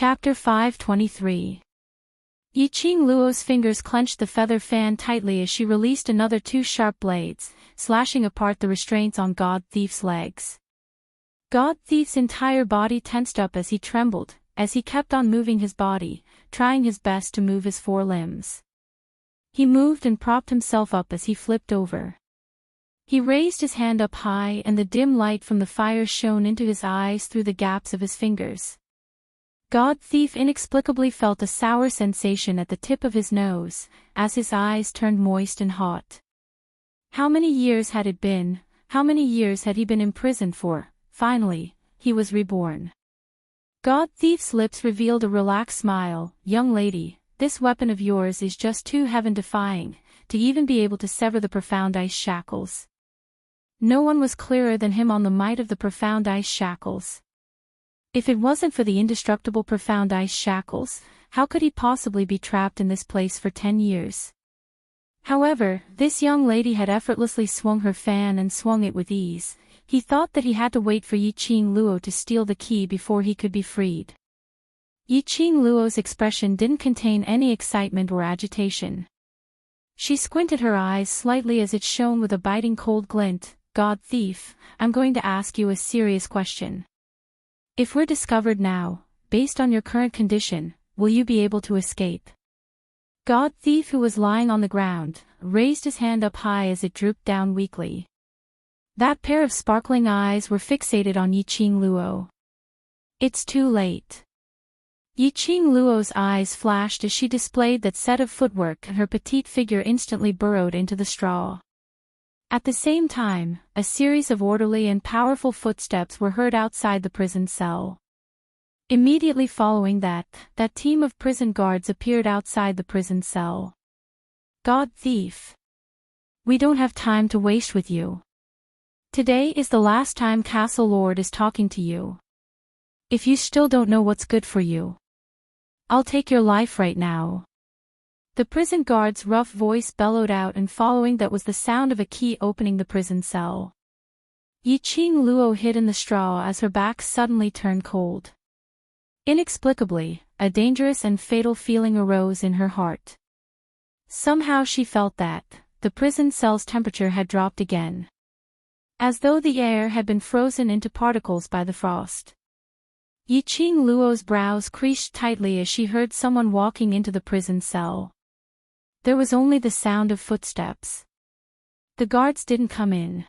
Chapter 523. Yiqing Luo's fingers clenched the feather fan tightly as she released another two sharp blades, slashing apart the restraints on God Thief's legs. God Thief's entire body tensed up as he trembled, as he kept on moving his body, trying his best to move his four limbs. He moved and propped himself up as he flipped over. He raised his hand up high and the dim light from the fire shone into his eyes through the gaps of his fingers. God Thief inexplicably felt a sour sensation at the tip of his nose, as his eyes turned moist and hot. How many years had it been? How many years had he been imprisoned for? Finally, he was reborn. God Thief's lips revealed a relaxed smile. Young lady, this weapon of yours is just too heaven-defying, to even be able to sever the profound ice shackles. No one was clearer than him on the might of the profound ice shackles. If it wasn't for the indestructible profound ice shackles, how could he possibly be trapped in this place for 10 years? However, this young lady had effortlessly swung her fan and swung it with ease. He thought that he had to wait for Yiqing Luo to steal the key before he could be freed. Yiqing Luo's expression didn't contain any excitement or agitation. She squinted her eyes slightly as it shone with a biting cold glint. God Thief, I'm going to ask you a serious question. If we're discovered now, based on your current condition, will you be able to escape? God Thief, who was lying on the ground, raised his hand up high as it drooped down weakly. That pair of sparkling eyes were fixated on Yiqing Luo. It's too late. Yiqing Luo's eyes flashed as she displayed that set of footwork and her petite figure instantly burrowed into the straw. At the same time, a series of orderly and powerful footsteps were heard outside the prison cell. Immediately following that team of prison guards appeared outside the prison cell. God Thief. We don't have time to waste with you. Today is the last time Castle Lord is talking to you. If you still don't know what's good for you, I'll take your life right now. The prison guard's rough voice bellowed out, and following that was the sound of a key opening the prison cell. Yiqing Luo hid in the straw as her back suddenly turned cold. Inexplicably, a dangerous and fatal feeling arose in her heart. Somehow she felt that the prison cell's temperature had dropped again. As though the air had been frozen into particles by the frost. Yiqing Luo's brows creased tightly as she heard someone walking into the prison cell. There was only the sound of footsteps. The guards didn't come in.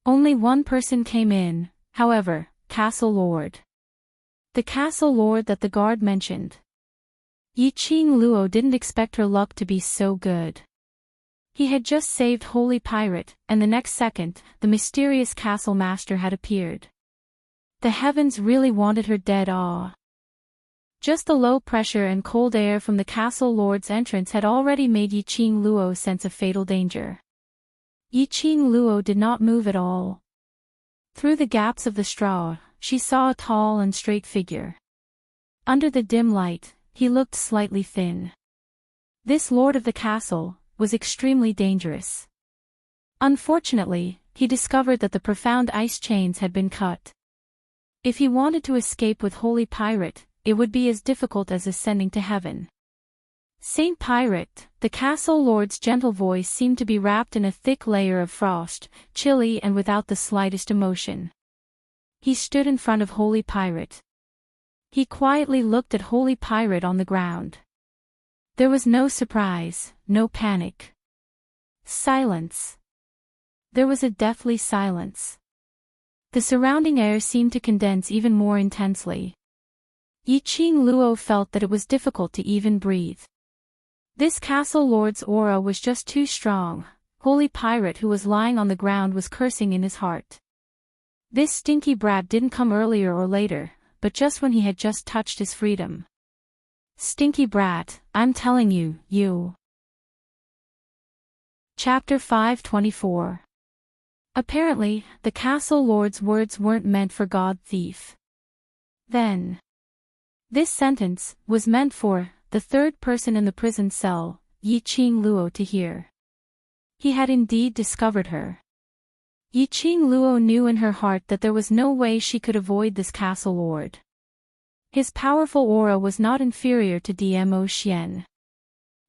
Only one person came in, however, Castle Lord. The Castle Lord that the guard mentioned. Yiqing Luo didn't expect her luck to be so good. He had just saved Holy Pirate, and the next second, the mysterious Castle Master had appeared. The heavens really wanted her dead. Just the low pressure and cold air from the Castle Lord's entrance had already made Yiqing Luo sense a fatal danger. Yiqing Luo did not move at all. Through the gaps of the straw, she saw a tall and straight figure. Under the dim light, he looked slightly thin. This lord of the castle was extremely dangerous. Unfortunately, he discovered that the profound ice chains had been cut. If he wanted to escape with Holy Pirate, it would be as difficult as ascending to heaven. Saint Pirate, the Castle Lord's gentle voice seemed to be wrapped in a thick layer of frost, chilly and without the slightest emotion. He stood in front of Holy Pirate. He quietly looked at Holy Pirate on the ground. There was no surprise, no panic. Silence. There was a deathly silence. The surrounding air seemed to condense even more intensely. Yiqing Luo felt that it was difficult to even breathe. This Castle Lord's aura was just too strong. Holy Pirate, who was lying on the ground, was cursing in his heart. This stinky brat didn't come earlier or later, but just when he had just touched his freedom. Stinky brat, I'm telling you, you. Chapter 524. Apparently, the Castle Lord's words weren't meant for God Thief. Then. This sentence was meant for the third person in the prison cell, Yiqing Luo, to hear. He had indeed discovered her. Yiqing Luo knew in her heart that there was no way she could avoid this Castle Lord. His powerful aura was not inferior to Dmo Xian.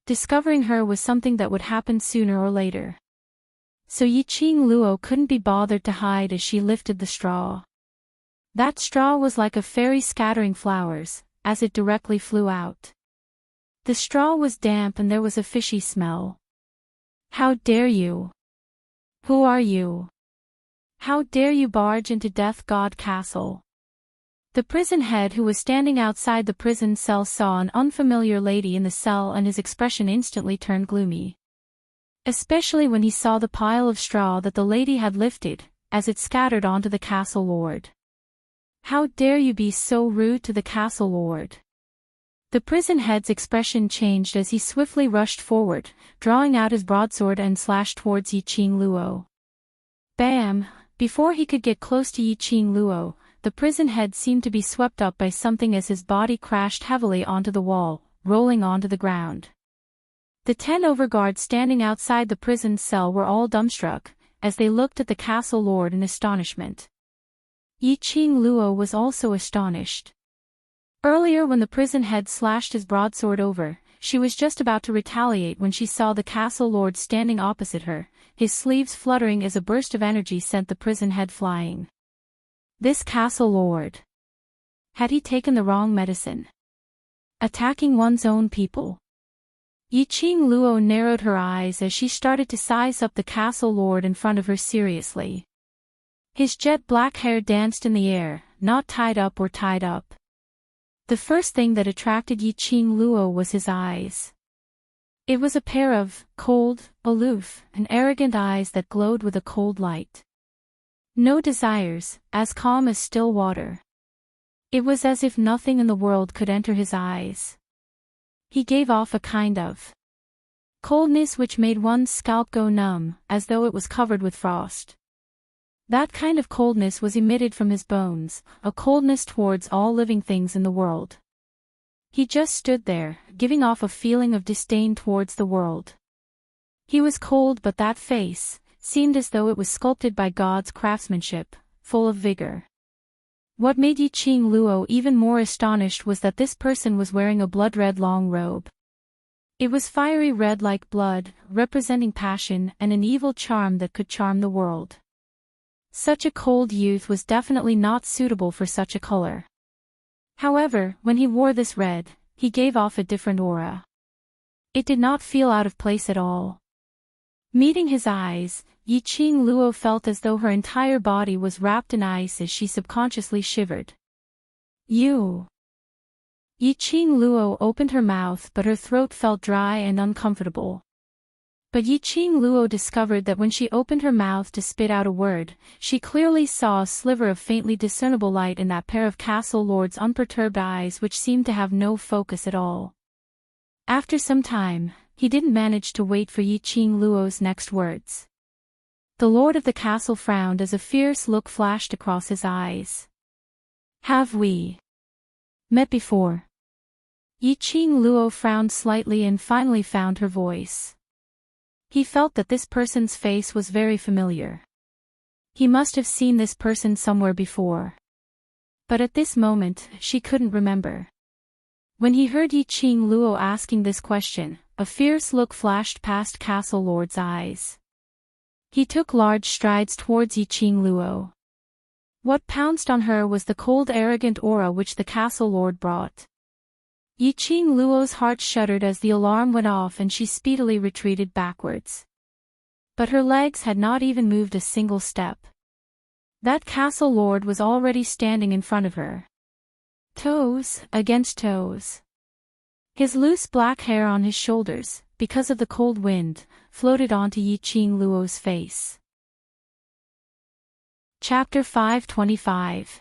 Discovering her was something that would happen sooner or later. So Yiqing Luo couldn't be bothered to hide as she lifted the straw. That straw was like a fairy scattering flowers, as it directly flew out. The straw was damp and there was a fishy smell. How dare you? Who are you? How dare you barge into Death God Castle? The prison head who was standing outside the prison cell saw an unfamiliar lady in the cell and his expression instantly turned gloomy. Especially when he saw the pile of straw that the lady had lifted, as it scattered onto the castle lord. How dare you be so rude to the castle lord? The prison head's expression changed as he swiftly rushed forward, drawing out his broadsword and slashed towards Yiqing Luo. Bam! Before he could get close to Yiqing Luo, the prison head seemed to be swept up by something as his body crashed heavily onto the wall, rolling onto the ground. The 10 overguards standing outside the prison cell were all dumbstruck, as they looked at the castle lord in astonishment. Yiqing Luo was also astonished. Earlier when the prison head slashed his broadsword over, she was just about to retaliate when she saw the castle lord standing opposite her, his sleeves fluttering as a burst of energy sent the prison head flying. This castle lord. Had he taken the wrong medicine? Attacking one's own people. Yiqing Luo narrowed her eyes as she started to size up the castle lord in front of her seriously. His jet black hair danced in the air, not tied up or tied up. The first thing that attracted Yiqing Luo was his eyes. It was a pair of cold, aloof, and arrogant eyes that glowed with a cold light. No desires, as calm as still water. It was as if nothing in the world could enter his eyes. He gave off a kind of coldness which made one's scalp go numb, as though it was covered with frost. That kind of coldness was emitted from his bones, a coldness towards all living things in the world. He just stood there, giving off a feeling of disdain towards the world. He was cold, but that face seemed as though it was sculpted by God's craftsmanship, full of vigor. What made Yiqing Luo even more astonished was that this person was wearing a blood-red long robe. It was fiery red like blood, representing passion and an evil charm that could charm the world. Such a cold youth was definitely not suitable for such a color. However, when he wore this red, he gave off a different aura. It did not feel out of place at all. Meeting his eyes, Yiqing Luo felt as though her entire body was wrapped in ice as she subconsciously shivered. You. Yiqing Luo opened her mouth but her throat felt dry and uncomfortable. But Yiqing Luo discovered that when she opened her mouth to spit out a word, she clearly saw a sliver of faintly discernible light in that pair of castle lord's unperturbed eyes which seemed to have no focus at all. After some time, he didn't manage to wait for Yiqing Luo's next words. The lord of the castle frowned as a fierce look flashed across his eyes. Have we met before? Yiqing Luo frowned slightly and finally found her voice. He felt that this person's face was very familiar. He must have seen this person somewhere before. But at this moment, she couldn't remember. When he heard Yiqing Luo asking this question, a fierce look flashed past Castle Lord's eyes. He took large strides towards Yiqing Luo. What pounced on her was the cold arrogant aura which the Castle Lord brought. Yiqing Luo's heart shuddered as the alarm went off and she speedily retreated backwards. But her legs had not even moved a single step. That Castle Lord was already standing in front of her. Toes against toes. His loose black hair on his shoulders, because of the cold wind, floated onto Yiqing Luo's face. Chapter 525.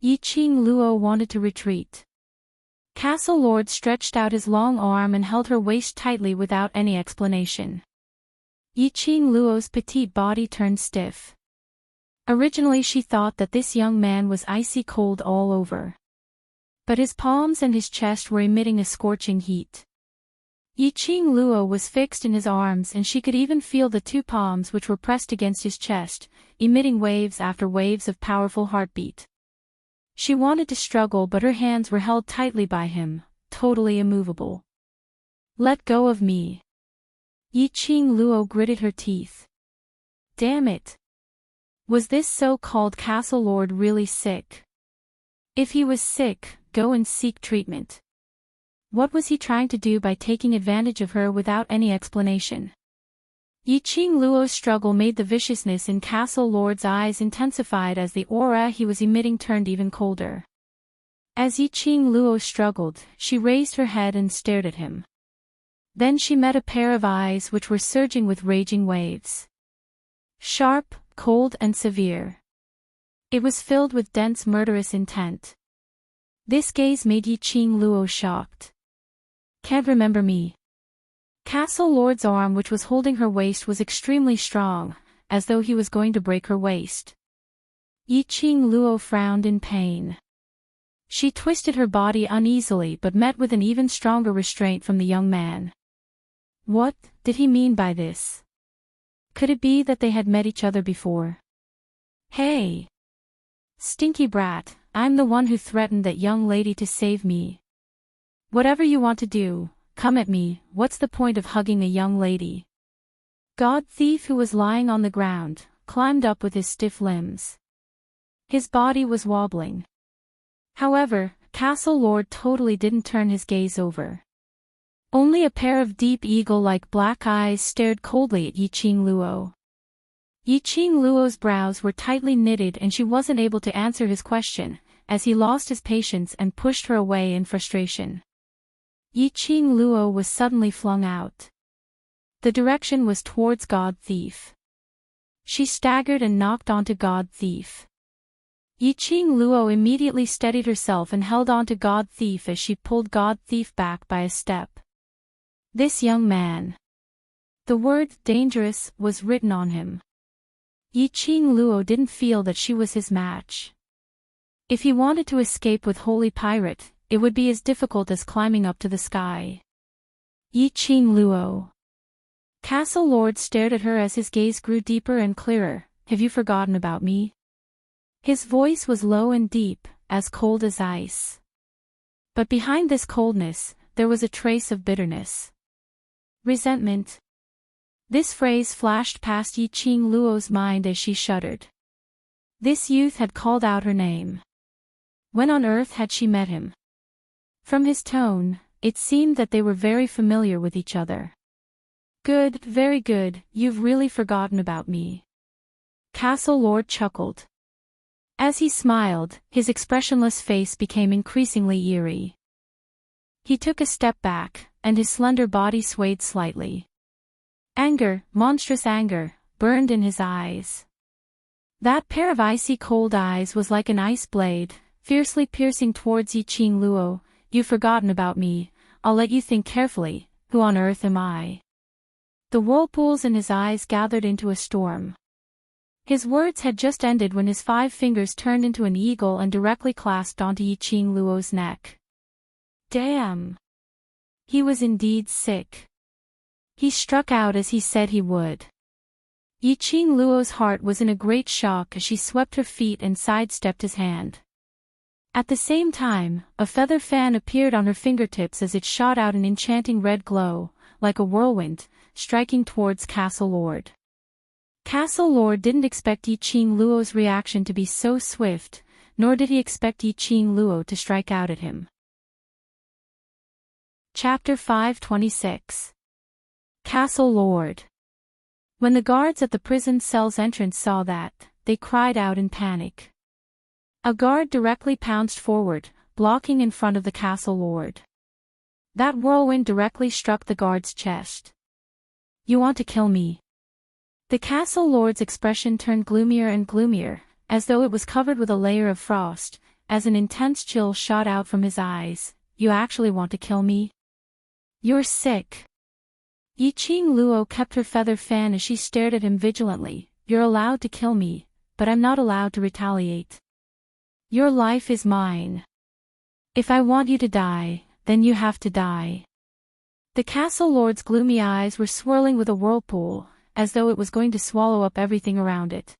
Yiqing Luo wanted to retreat. Castle Lord stretched out his long arm and held her waist tightly without any explanation. Yiqing Luo's petite body turned stiff. Originally she thought that this young man was icy cold all over. But his palms and his chest were emitting a scorching heat. Yiqing Luo was fixed in his arms and she could even feel the two palms which were pressed against his chest, emitting waves after waves of powerful heartbeat. She wanted to struggle, but her hands were held tightly by him, totally immovable. Let go of me. Yi-Ching Luo gritted her teeth. Damn it. Was this so-called castle lord really sick? If he was sick, go and seek treatment. What was he trying to do by taking advantage of her without any explanation? Yi-Ching Luo's struggle made the viciousness in Castle Lord's eyes intensified as the aura he was emitting turned even colder. As Yi-Ching Luo struggled, she raised her head and stared at him. Then she met a pair of eyes which were surging with raging waves. Sharp, cold and severe. It was filled with dense murderous intent. This gaze made Yi-Ching Luo shocked. Can't remember me. Castle Lord's arm which was holding her waist was extremely strong, as though he was going to break her waist. Yi-Ching Luo frowned in pain. She twisted her body uneasily but met with an even stronger restraint from the young man. What did he mean by this? Could it be that they had met each other before? Hey! Stinky brat, I'm the one who threatened that young lady to save me. Whatever you want to do, come at me, what's the point of hugging a young lady? God Thief, who was lying on the ground, climbed up with his stiff limbs. His body was wobbling. However, Castle Lord totally didn't turn his gaze over. Only a pair of deep eagle-like black eyes stared coldly at Yi-Ching Luo. Yi-Ching Luo's brows were tightly knitted and she wasn't able to answer his question, as he lost his patience and pushed her away in frustration. Yi-Ching Luo was suddenly flung out. The direction was towards God Thief. She staggered and knocked onto God Thief. Yi-Ching Luo immediately steadied herself and held onto God Thief as she pulled God Thief back by a step. This young man. The word dangerous was written on him. Yi-Ching Luo didn't feel that she was his match. If he wanted to escape with Holy Pirate, it would be as difficult as climbing up to the sky. Yi-Ching Luo. Castle Lord stared at her as his gaze grew deeper and clearer. Have you forgotten about me? His voice was low and deep, as cold as ice. But behind this coldness, there was a trace of bitterness. Resentment. This phrase flashed past Yi-Ching Luo's mind as she shuddered. This youth had called out her name. When on earth had she met him? From his tone, it seemed that they were very familiar with each other. Good, very good, you've really forgotten about me. Castle Lord chuckled. As he smiled, his expressionless face became increasingly eerie. He took a step back, and his slender body swayed slightly. Anger, monstrous anger, burned in his eyes. That pair of icy cold eyes was like an ice blade, fiercely piercing towards Yi-Ching Luo. You've forgotten about me, I'll let you think carefully, who on earth am I? The whirlpools in his eyes gathered into a storm. His words had just ended when his 5 fingers turned into an eagle and directly clasped onto Yi-Ching Luo's neck. Damn! He was indeed sick. He struck out as he said he would. Yi-Ching Luo's heart was in a great shock as she swept her feet and sidestepped his hand. At the same time, a feather fan appeared on her fingertips as it shot out an enchanting red glow, like a whirlwind, striking towards Castle Lord. Castle Lord didn't expect Yi-Ching Luo's reaction to be so swift, nor did he expect Yi-Ching Luo to strike out at him. Chapter 526. Castle Lord. When the guards at the prison cell's entrance saw that, they cried out in panic. A guard directly pounced forward, blocking in front of the Castle Lord. That whirlwind directly struck the guard's chest. You want to kill me? The Castle Lord's expression turned gloomier and gloomier, as though it was covered with a layer of frost, as an intense chill shot out from his eyes. You actually want to kill me? You're sick. Yi-Ching Luo kept her feather fan as she stared at him vigilantly. You're allowed to kill me, but I'm not allowed to retaliate. Your life is mine. If I want you to die, then you have to die. The Castle Lord's gloomy eyes were swirling with a whirlpool, as though it was going to swallow up everything around it.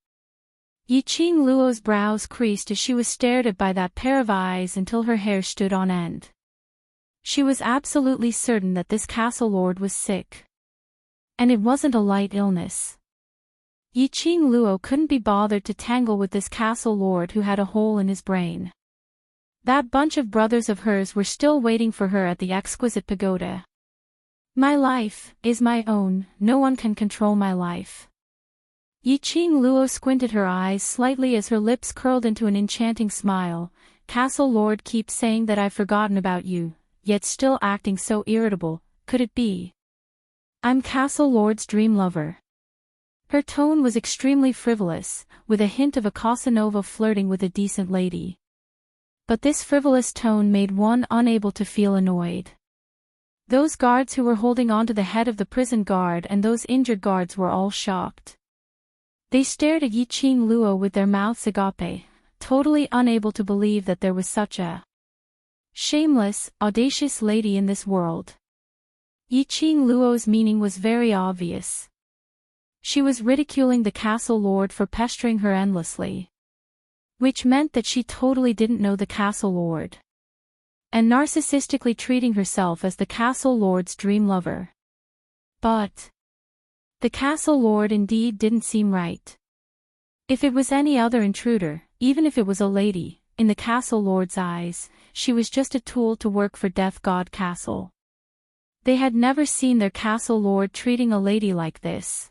Yiqing Luo's brows creased as she was stared at by that pair of eyes until her hair stood on end. She was absolutely certain that this castle lord was sick. And it wasn't a light illness. Yiqing Luo couldn't be bothered to tangle with this castle lord who had a hole in his brain. That bunch of brothers of hers were still waiting for her at the exquisite pagoda. My life is my own, no one can control my life. Yiqing Luo squinted her eyes slightly as her lips curled into an enchanting smile. Castle Lord keeps saying that I've forgotten about you, yet still acting so irritable, could it be? I'm Castle Lord's dream lover. Her tone was extremely frivolous, with a hint of a Casanova flirting with a decent lady. But this frivolous tone made one unable to feel annoyed. Those guards who were holding on to the head of the prison guard and those injured guards were all shocked. They stared at Yiqing Luo with their mouths agape, totally unable to believe that there was such a shameless, audacious lady in this world. Yiqing Luo's meaning was very obvious. She was ridiculing the castle lord for pestering her endlessly. Which meant that she totally didn't know the castle lord. And narcissistically treating herself as the castle lord's dream lover. But the castle lord indeed didn't seem right. If it was any other intruder, even if it was a lady, in the castle lord's eyes, she was just a tool to work for Death God Castle. They had never seen their castle lord treating a lady like this.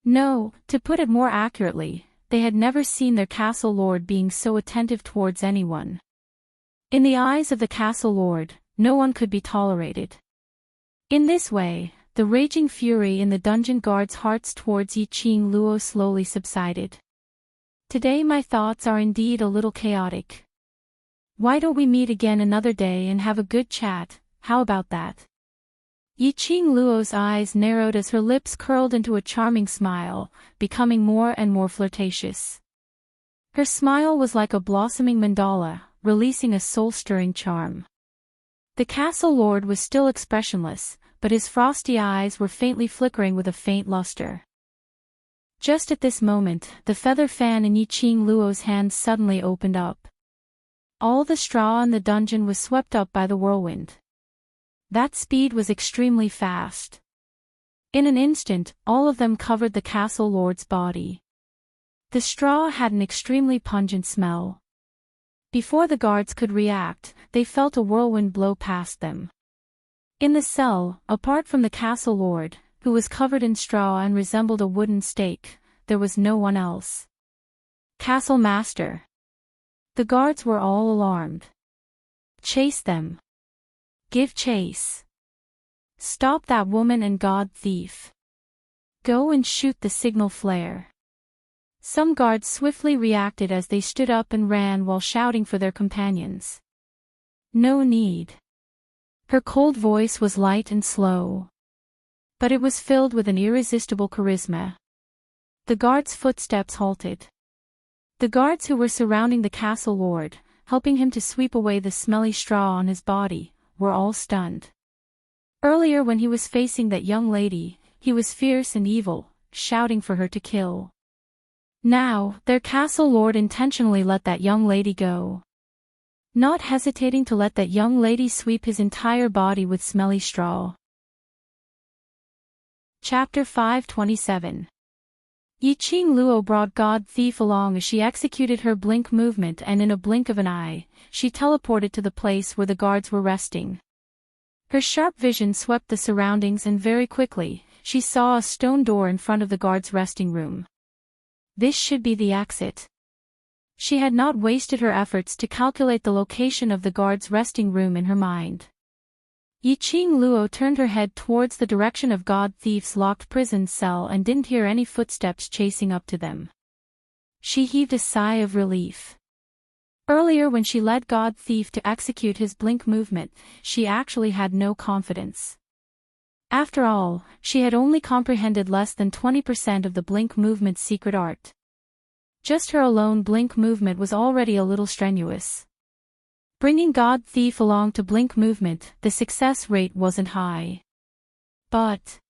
No, to put it more accurately, they had never seen their castle lord being so attentive towards anyone. In the eyes of the castle lord, no one could be tolerated. In this way, the raging fury in the dungeon guards' hearts towards Yiqing Luo slowly subsided. Today my thoughts are indeed a little chaotic. Why don't we meet again another day and have a good chat, how about that? Yiqing Luo's eyes narrowed as her lips curled into a charming smile, becoming more and more flirtatious. Her smile was like a blossoming mandala, releasing a soul-stirring charm. The castle lord was still expressionless, but his frosty eyes were faintly flickering with a faint luster. Just at this moment, the feather fan in Yiqing Luo's hand suddenly opened up. All the straw in the dungeon was swept up by the whirlwind. That speed was extremely fast. In an instant, all of them covered the castle lord's body. The straw had an extremely pungent smell. Before the guards could react, they felt a whirlwind blow past them. In the cell, apart from the castle lord, who was covered in straw and resembled a wooden stake, there was no one else. Castle master. The guards were all alarmed. Chase them. Give chase. Stop that woman and god thief. Go and shoot the signal flare. Some guards swiftly reacted as they stood up and ran while shouting for their companions. No need. Her cold voice was light and slow. But it was filled with an irresistible charisma. The guards' footsteps halted. The guards who were surrounding the castle lord, helping him to sweep away the smelly straw on his body, were all stunned. Earlier when he was facing that young lady, he was fierce and evil, shouting for her to kill. Now, their castle lord intentionally let that young lady go. Not hesitating to let that young lady sweep his entire body with smelly straw. Chapter 527. Yiqing Luo brought God Thief along as she executed her blink movement, and in a blink of an eye, she teleported to the place where the guards were resting. Her sharp vision swept the surroundings and very quickly, she saw a stone door in front of the guards' resting room. This should be the exit. She had not wasted her efforts to calculate the location of the guards' resting room in her mind. Yiqing Luo turned her head towards the direction of God Thief's locked prison cell and didn't hear any footsteps chasing up to them. She heaved a sigh of relief. Earlier when she led God Thief to execute his blink movement, she actually had no confidence. After all, she had only comprehended less than 20% of the blink movement's secret art. Just her alone blink movement was already a little strenuous. Bringing God Thief along to blink movement, the success rate wasn't high. But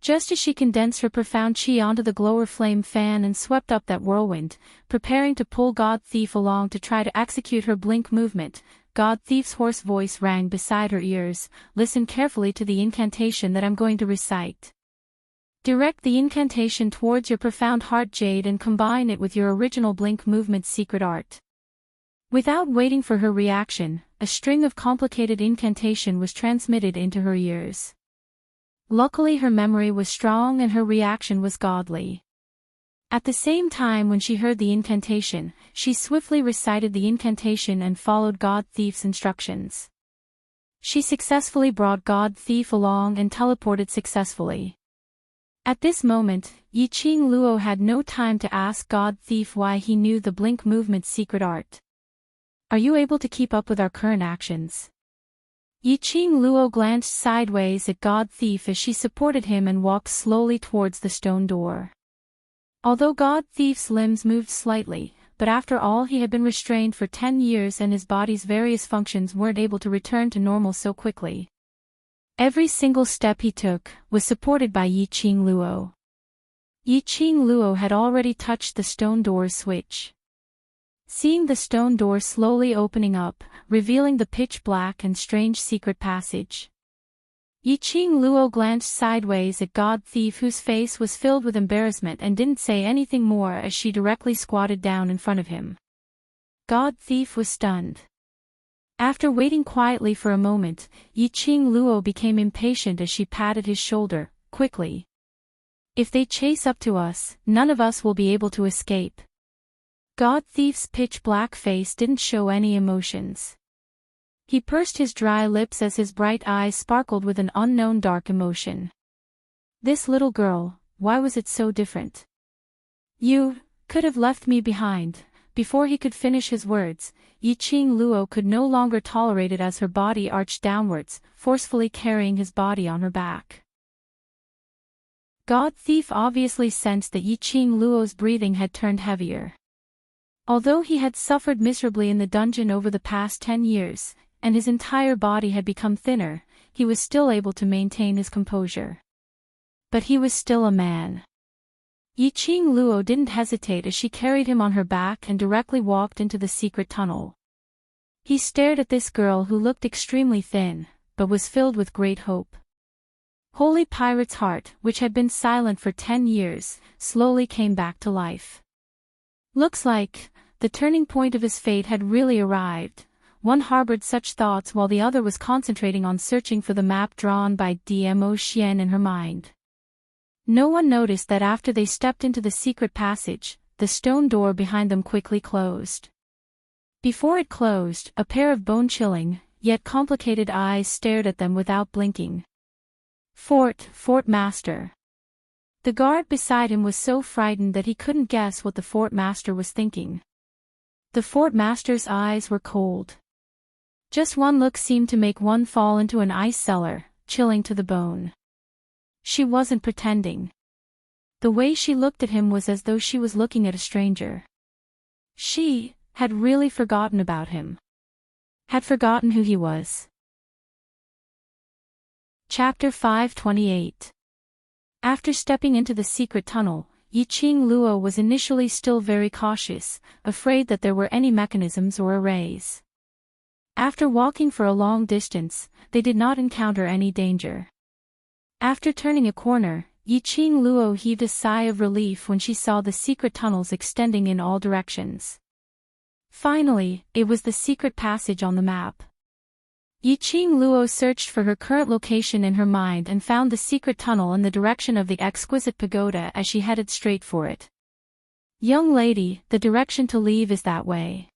Just as she condensed her profound chi onto the glower flame fan and swept up that whirlwind, preparing to pull God Thief along to try to execute her blink movement, God Thief's hoarse voice rang beside her ears. Listen carefully to the incantation that I'm going to recite. Direct the incantation towards your profound heart jade and combine it with your original blink movement's secret art. Without waiting for her reaction, a string of complicated incantation was transmitted into her ears. Luckily her memory was strong and her reaction was godly. At the same time when she heard the incantation, she swiftly recited the incantation and followed God Thief's instructions. She successfully brought God Thief along and teleported successfully. At this moment, Yi Qing Luo had no time to ask God Thief why he knew the blink movement's secret art. Are you able to keep up with our current actions? Yi Qing Luo glanced sideways at God Thief as she supported him and walked slowly towards the stone door. Although God Thief's limbs moved slightly, but after all he had been restrained for 10 years and his body's various functions weren't able to return to normal so quickly. Every single step he took was supported by Yi Qing Luo. Yi Qing Luo had already touched the stone door's switch. Seeing the stone door slowly opening up, revealing the pitch-black and strange secret passage. Yi Qing Luo glanced sideways at God Thief whose face was filled with embarrassment and didn't say anything more as she directly squatted down in front of him. God Thief was stunned. After waiting quietly for a moment, Yi Qing Luo became impatient as she patted his shoulder, quickly. If they chase up to us, none of us will be able to escape. God Thief's pitch-black face didn't show any emotions. He pursed his dry lips as his bright eyes sparkled with an unknown dark emotion. This little girl, why was it so different? You could have left me behind. Before he could finish his words, Yi Qing Luo could no longer tolerate it as her body arched downwards, forcefully carrying his body on her back. God Thief obviously sensed that Yi Qing Luo's breathing had turned heavier. Although he had suffered miserably in the dungeon over the past 10 years, and his entire body had become thinner, he was still able to maintain his composure. But he was still a man. Yi Qing Luo didn't hesitate as she carried him on her back and directly walked into the secret tunnel. He stared at this girl who looked extremely thin, but was filled with great hope. Holy Pirate's heart, which had been silent for 10 years, slowly came back to life. Looks like the turning point of his fate had really arrived. One harbored such thoughts while the other was concentrating on searching for the map drawn by Dmo Xian in her mind. No one noticed that after they stepped into the secret passage, the stone door behind them quickly closed. Before it closed, a pair of bone-chilling, yet complicated eyes stared at them without blinking. Fort Master. The guard beside him was so frightened that he couldn't guess what the Fort Master was thinking. The Fort Master's eyes were cold. Just one look seemed to make one fall into an ice cellar, chilling to the bone. She wasn't pretending. The way she looked at him was as though she was looking at a stranger. She had really forgotten about him. Had forgotten who he was. Chapter 528. After stepping into the secret tunnel, Yi Qing Luo was initially still very cautious, afraid that there were any mechanisms or arrays. After walking for a long distance, they did not encounter any danger. After turning a corner, Yi Qing Luo heaved a sigh of relief when she saw the secret tunnels extending in all directions. Finally, it was the secret passage on the map. Yi Qing Luo searched for her current location in her mind and found the secret tunnel in the direction of the exquisite pagoda as she headed straight for it. Young lady, the direction to leave is that way.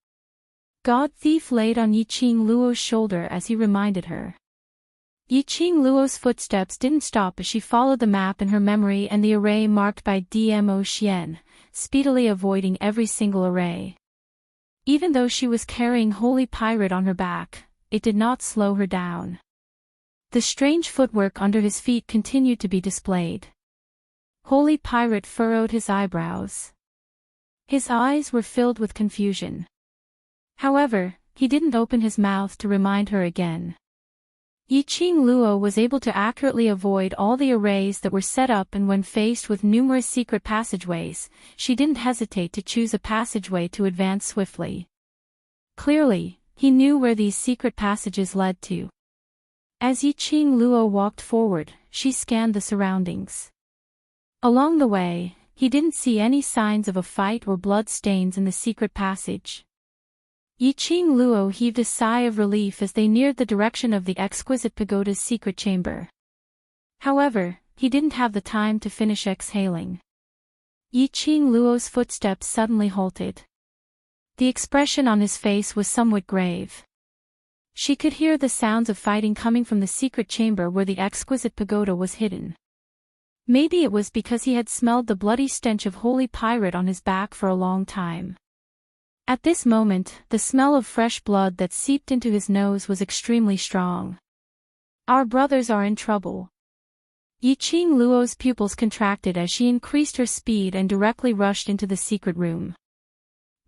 God Thief laid on Yi Qing Luo's shoulder as he reminded her. Yi Qing Luo's footsteps didn't stop as she followed the map in her memory and the array marked by Dmo Xian, speedily avoiding every single array. Even though she was carrying Holy Pirate on her back, it did not slow her down. The strange footwork under his feet continued to be displayed. Holy Pirate furrowed his eyebrows. His eyes were filled with confusion. However, he didn't open his mouth to remind her again. Yiqing Luo was able to accurately avoid all the arrays that were set up, and when faced with numerous secret passageways, she didn't hesitate to choose a passageway to advance swiftly. Clearly, he knew where these secret passages led to. As Yiqing Luo walked forward, she scanned the surroundings. Along the way, he didn't see any signs of a fight or blood stains in the secret passage. Yiqing Luo heaved a sigh of relief as they neared the direction of the exquisite pagoda's secret chamber. However, he didn't have the time to finish exhaling. Yiqing Luo's footsteps suddenly halted. The expression on his face was somewhat grave. She could hear the sounds of fighting coming from the secret chamber where the exquisite pagoda was hidden. Maybe it was because he had smelled the bloody stench of holy pirate on his back for a long time. At this moment, the smell of fresh blood that seeped into his nose was extremely strong. Our brothers are in trouble. Yiqing Luo's pupils contracted as she increased her speed and directly rushed into the secret room.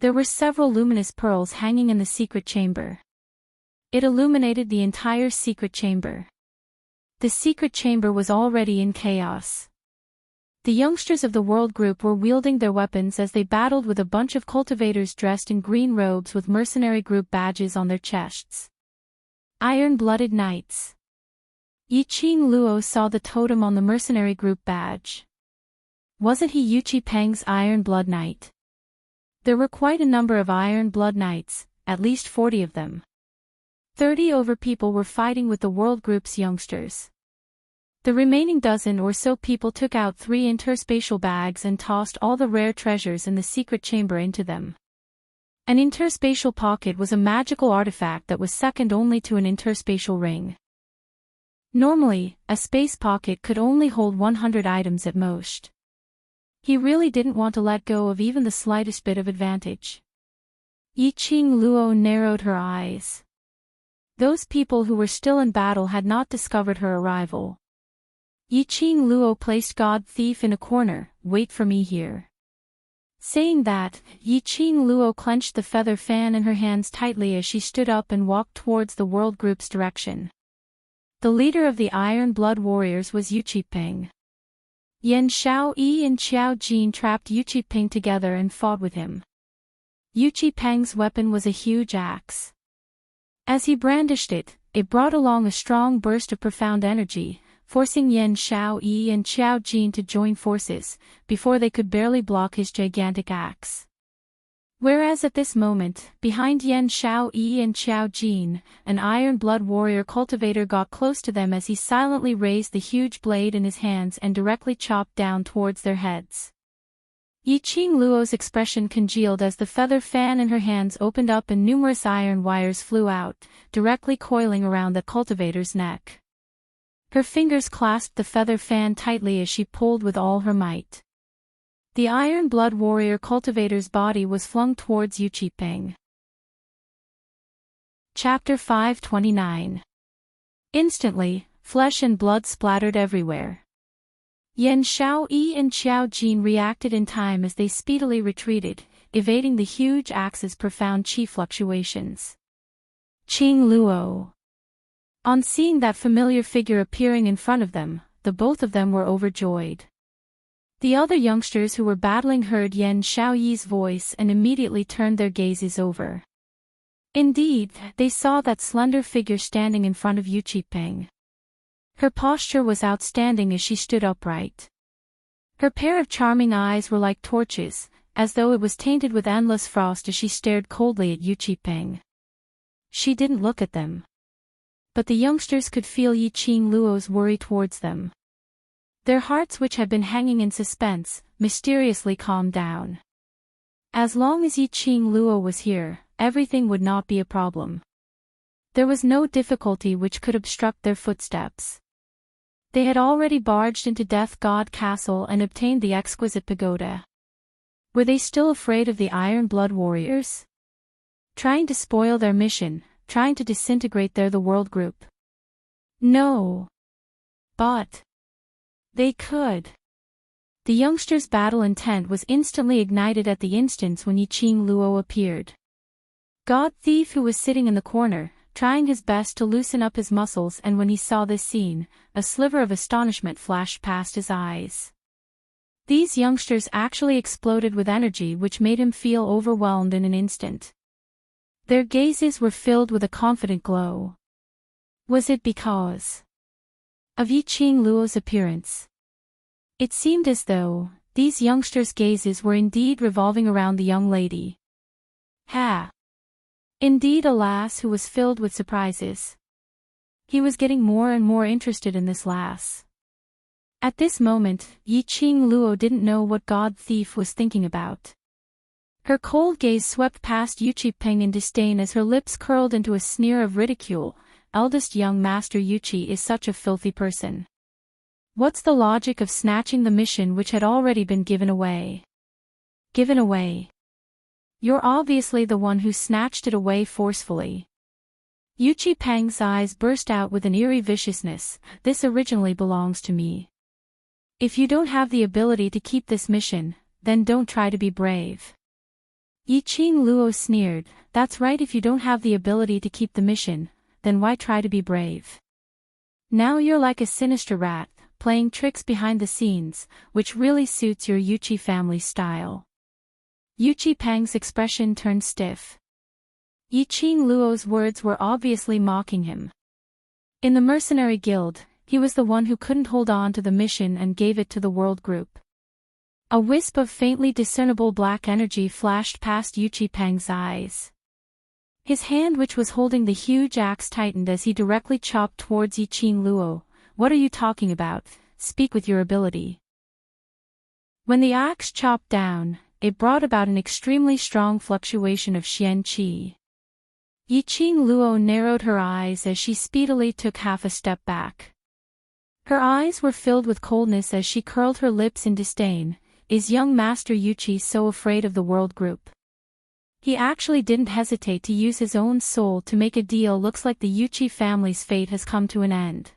There were several luminous pearls hanging in the secret chamber. It illuminated the entire secret chamber. The secret chamber was already in chaos. The youngsters of the world group were wielding their weapons as they battled with a bunch of cultivators dressed in green robes with mercenary group badges on their chests. Iron-blooded knights. Yiqing Luo saw the totem on the mercenary group badge. Wasn't he Yuchi Peng's Iron Blood Knight? There were quite a number of Iron Blood Knights, at least 40 of them. 30 over people were fighting with the world group's youngsters. The remaining dozen or so people took out 3 interspatial bags and tossed all the rare treasures in the secret chamber into them. An interspatial pocket was a magical artifact that was second only to an interspatial ring. Normally, a space pocket could only hold 100 items at most. He really didn't want to let go of even the slightest bit of advantage. Yiqing Luo narrowed her eyes. Those people who were still in battle had not discovered her arrival. Yiqing Luo placed God Thief in a corner. Wait for me here. Saying that, Yiqing Luo clenched the feather fan in her hands tightly as she stood up and walked towards the world group's direction. The leader of the Iron Blood Warriors was Yuchi Peng. Yan Xiaoyi and Qiao Jin trapped Yuchi Peng together and fought with him. Yuchi Peng's weapon was a huge axe. As he brandished it, it brought along a strong burst of profound energy, forcing Yan Xiaoyi and Qiao Jin to join forces, before they could barely block his gigantic axe. Whereas at this moment, behind Yan Xiaoyi and Qiao Jin, an Iron Blood Warrior cultivator got close to them as he silently raised the huge blade in his hands and directly chopped down towards their heads. Yiqing Luo's expression congealed as the feather fan in her hands opened up and numerous iron wires flew out, directly coiling around the cultivator's neck. Her fingers clasped the feather fan tightly as she pulled with all her might. The Iron Blood Warrior cultivator's body was flung towards Yuchi Peng. Chapter 529. Instantly, flesh and blood splattered everywhere. Yan Xiaoyi and Qiao Jin reacted in time as they speedily retreated, evading the huge axe's profound chi fluctuations. Qing Luo. On seeing that familiar figure appearing in front of them, the both of them were overjoyed. The other youngsters who were battling heard Yan Xiaoyi's voice and immediately turned their gazes over. Indeed, they saw that slender figure standing in front of Yuchi Peng. Her posture was outstanding as she stood upright. Her pair of charming eyes were like torches, as though it was tainted with endless frost as she stared coldly at Yuchi Peng. She didn't look at them. But the youngsters could feel Yiqing Luo's worry towards them. Their hearts, which had been hanging in suspense, mysteriously calmed down. As long as Yiqing Luo was here, everything would not be a problem. There was no difficulty which could obstruct their footsteps. They had already barged into Death God Castle and obtained the exquisite pagoda. Were they still afraid of the Iron Blood Warriors? Trying to spoil their mission, trying to disintegrate the world group? No. But they could. The youngsters' battle intent was instantly ignited at the instant when Yiqing Luo appeared. God Thief, who was sitting in the corner, trying his best to loosen up his muscles, and when he saw this scene, a sliver of astonishment flashed past his eyes. These youngsters actually exploded with energy which made him feel overwhelmed in an instant. Their gazes were filled with a confident glow. Was it because of Yi-Ching Luo's appearance? It seemed as though these youngsters' gazes were indeed revolving around the young lady. Indeed, a lass who was filled with surprises. He was getting more and more interested in this lass. At this moment, Yi-Ching Luo didn't know what God Thief was thinking about. Her cold gaze swept past Yuchi Peng in disdain as her lips curled into a sneer of ridicule. Eldest young master Yuchi is such a filthy person. What's the logic of snatching the mission which had already been given away? Given away? You're obviously the one who snatched it away forcefully. Yuchi Peng's eyes burst out with an eerie viciousness. This originally belongs to me. If you don't have the ability to keep this mission, then don't try to be brave. Yi-Ching Luo sneered. That's right, if you don't have the ability to keep the mission, then why try to be brave? Now you're like a sinister rat, playing tricks behind the scenes, which really suits your Yuchi family style. Yuchi Peng's expression turned stiff. Yi-Ching Luo's words were obviously mocking him. In the mercenary guild, he was the one who couldn't hold on to the mission and gave it to the world group. A wisp of faintly discernible black energy flashed past Yuchi Peng's eyes. His hand which was holding the huge axe tightened as he directly chopped towards Yi-Ching Luo. What are you talking about? Speak with your ability. When the axe chopped down, it brought about an extremely strong fluctuation of Xian Qi. Yi-Ching Luo narrowed her eyes as she speedily took half a step back. Her eyes were filled with coldness as she curled her lips in disdain. Is young Master Yuchi so afraid of the world group? He actually didn't hesitate to use his own soul to make a deal. Looks like the Yuchi family's fate has come to an end.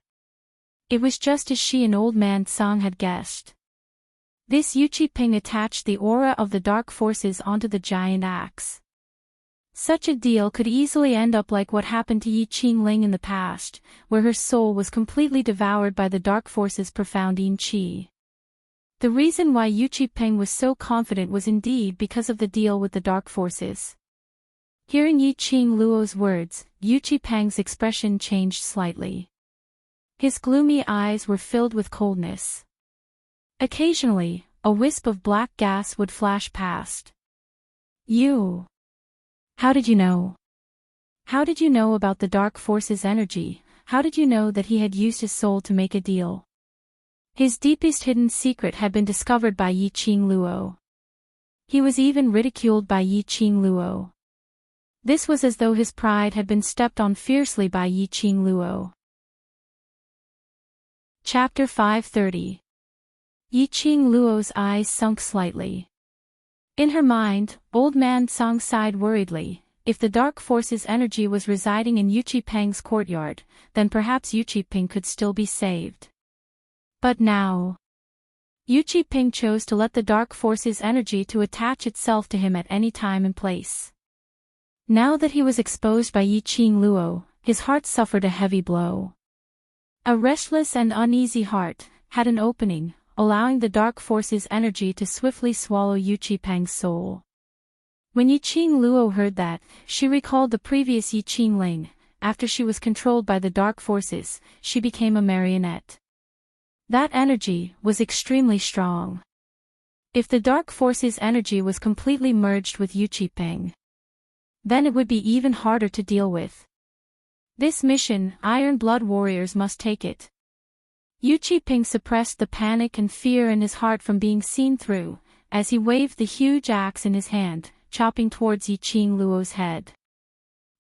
It was just as she and old man Tsang had guessed. This Yuchi Peng attached the aura of the dark forces onto the giant axe. Such a deal could easily end up like what happened to Yi-Ching Ling in the past, where her soul was completely devoured by the dark forces' profound yin qi. The reason why Yuchi Peng was so confident was indeed because of the deal with the dark forces. Hearing Yi-Ching Luo's words, Yuchi Peng's expression changed slightly. His gloomy eyes were filled with coldness. Occasionally, a wisp of black gas would flash past. You. How did you know? How did you know about the dark force's energy? How did you know that he had used his soul to make a deal? His deepest hidden secret had been discovered by Yi-Ching Luo. He was even ridiculed by Yi-Ching Luo. This was as though his pride had been stepped on fiercely by Yi-Ching Luo. Chapter 530. Yi-Ching Luo's eyes sunk slightly. In her mind, old man Tsang sighed worriedly. If the dark force's energy was residing in Yuchi Peng's courtyard, then perhaps Yuchi Peng could still be saved. But now, Yuchi Peng chose to let the dark force's energy to attach itself to him at any time and place. Now that he was exposed by Yi-Ching Luo, his heart suffered a heavy blow. A restless and uneasy heart had an opening, allowing the dark force's energy to swiftly swallow Yuchi Peng's soul. When Yi-Ching Luo heard that, she recalled the previous Yi-Ching Ling. After she was controlled by the dark forces, she became a marionette. That energy was extremely strong. If the dark force's energy was completely merged with Yuchi Peng, then it would be even harder to deal with. This mission, Iron Blood warriors must take it. Yuchi Peng suppressed the panic and fear in his heart from being seen through, as he waved the huge axe in his hand, chopping towards Yi-Ching Luo's head.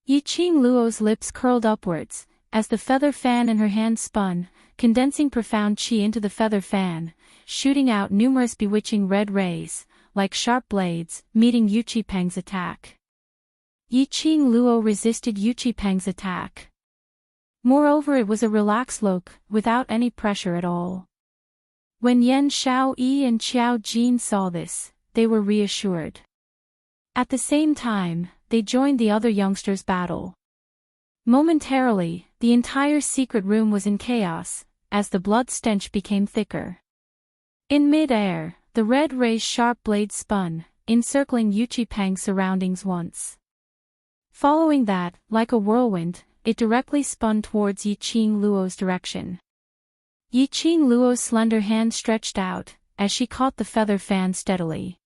Yi-Ching Luo's lips curled upwards, as the feather fan in her hand spun, condensing profound qi into the feather fan, shooting out numerous bewitching red rays, like sharp blades, meeting Yuchi Peng's attack. Yi-Ching Luo resisted Yuchi Peng's attack. Moreover, it was a relaxed look, without any pressure at all. When Yan Xiaoyi and Qiao Jin saw this, they were reassured. At the same time, they joined the other youngsters' battle. Momentarily, the entire secret room was in chaos, as the blood stench became thicker. In mid-air, the red ray's sharp blade spun, encircling Yuchi-Peng's surroundings once. Following that, like a whirlwind, it directly spun towards Yi-Ching Luo's direction. Yi-Ching Luo's slender hand stretched out, as she caught the feather fan steadily.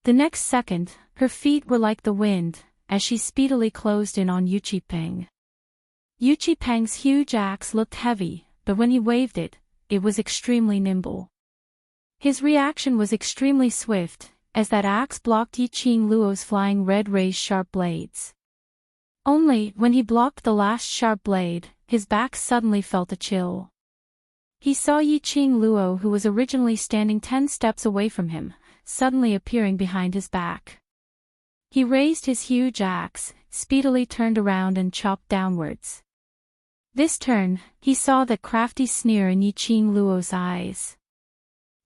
The next second, her feet were like the wind, as she speedily closed in on Yuchi-Peng. Yuchi-Peng's huge axe looked heavy, but when he waved it, it was extremely nimble. His reaction was extremely swift, as that axe blocked Yi-Ching Luo's flying red ray's sharp blades. Only, when he blocked the last sharp blade, his back suddenly felt a chill. He saw Yi-Ching Luo, who was originally standing 10 steps away from him, suddenly appearing behind his back. He raised his huge axe, speedily turned around and chopped downwards. This turn, he saw that crafty sneer in Yi-Ching Luo's eyes.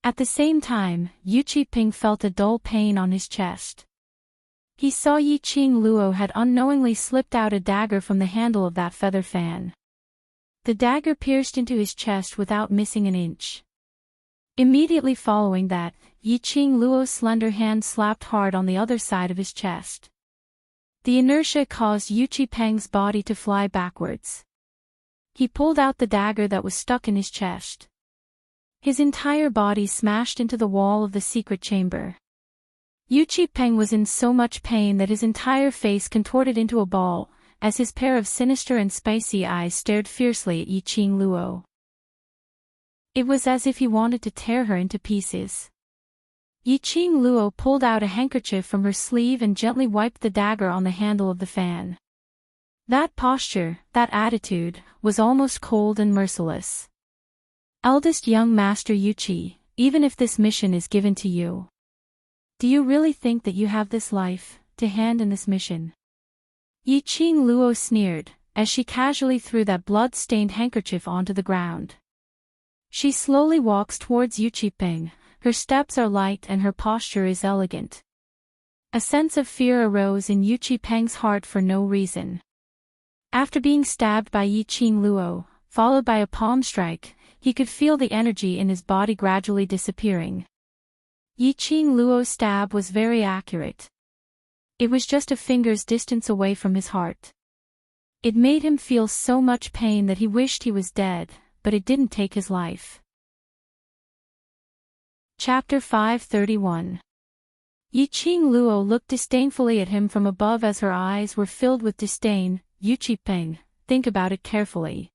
At the same time, Yuchi-Peng felt a dull pain on his chest. He saw Yi-Ching Luo had unknowingly slipped out a dagger from the handle of that feather fan. The dagger pierced into his chest without missing an inch. Immediately following that, Yi-Ching Luo's slender hand slapped hard on the other side of his chest. The inertia caused Yuchi-Peng's body to fly backwards. He pulled out the dagger that was stuck in his chest. His entire body smashed into the wall of the secret chamber. Yuchi-Peng was in so much pain that his entire face contorted into a ball, as his pair of sinister and spicy eyes stared fiercely at Yi-Ching Luo. It was as if he wanted to tear her into pieces. Yi-Ching Luo pulled out a handkerchief from her sleeve and gently wiped the dagger on the handle of the fan. That posture, that attitude, was almost cold and merciless. Eldest young Master Yuchi, even if this mission is given to you, do you really think that you have this life to hand in this mission? Yi-Ching Luo sneered, as she casually threw that blood-stained handkerchief onto the ground. She slowly walks towards Yuchi-Peng, her steps are light and her posture is elegant. A sense of fear arose in Yuchi-Peng's heart for no reason. After being stabbed by Yi-Ching Luo, followed by a palm strike, he could feel the energy in his body gradually disappearing. Yi-Ching Luo's stab was very accurate. It was just a finger's distance away from his heart. It made him feel so much pain that he wished he was dead, but it didn't take his life. Chapter 531. Yi-Ching Luo looked disdainfully at him from above as her eyes were filled with disdain. Yuchi-Peng, think about it carefully.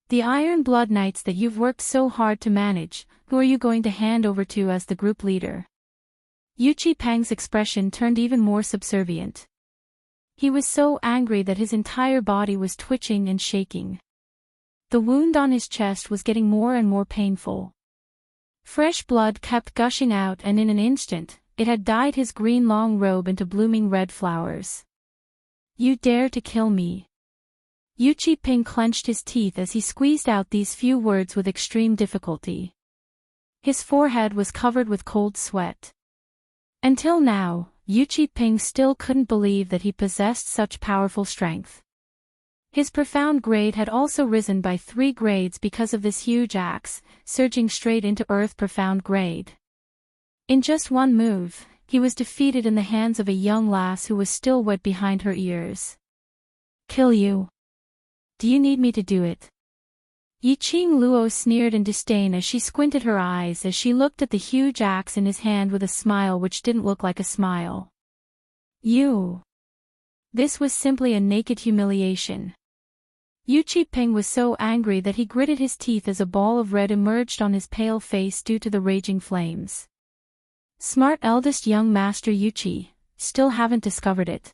The Iron Blood Knights that you've worked so hard to manage, who are you going to hand over to as the group leader? Yuchi-Peng's expression turned even more subservient. He was so angry that his entire body was twitching and shaking. The wound on his chest was getting more and more painful. Fresh blood kept gushing out and in an instant, it had dyed his green long robe into blooming red flowers. You dare to kill me? Yuchi-Peng clenched his teeth as he squeezed out these few words with extreme difficulty. His forehead was covered with cold sweat. Until now, Yuchi-Peng still couldn't believe that he possessed such powerful strength. His profound grade had also risen by 3 grades because of this huge axe, surging straight into earth profound grade. In just one move, he was defeated in the hands of a young lass who was still wet behind her ears. Kill you? Do you need me to do it? Yi-Ching Luo sneered in disdain as she squinted her eyes as she looked at the huge axe in his hand with a smile which didn't look like a smile. You. This was simply a naked humiliation. Yuchi-Peng was so angry that he gritted his teeth as a ball of red emerged on his pale face due to the raging flames. Smart eldest young Master Yuchi, still haven't discovered it.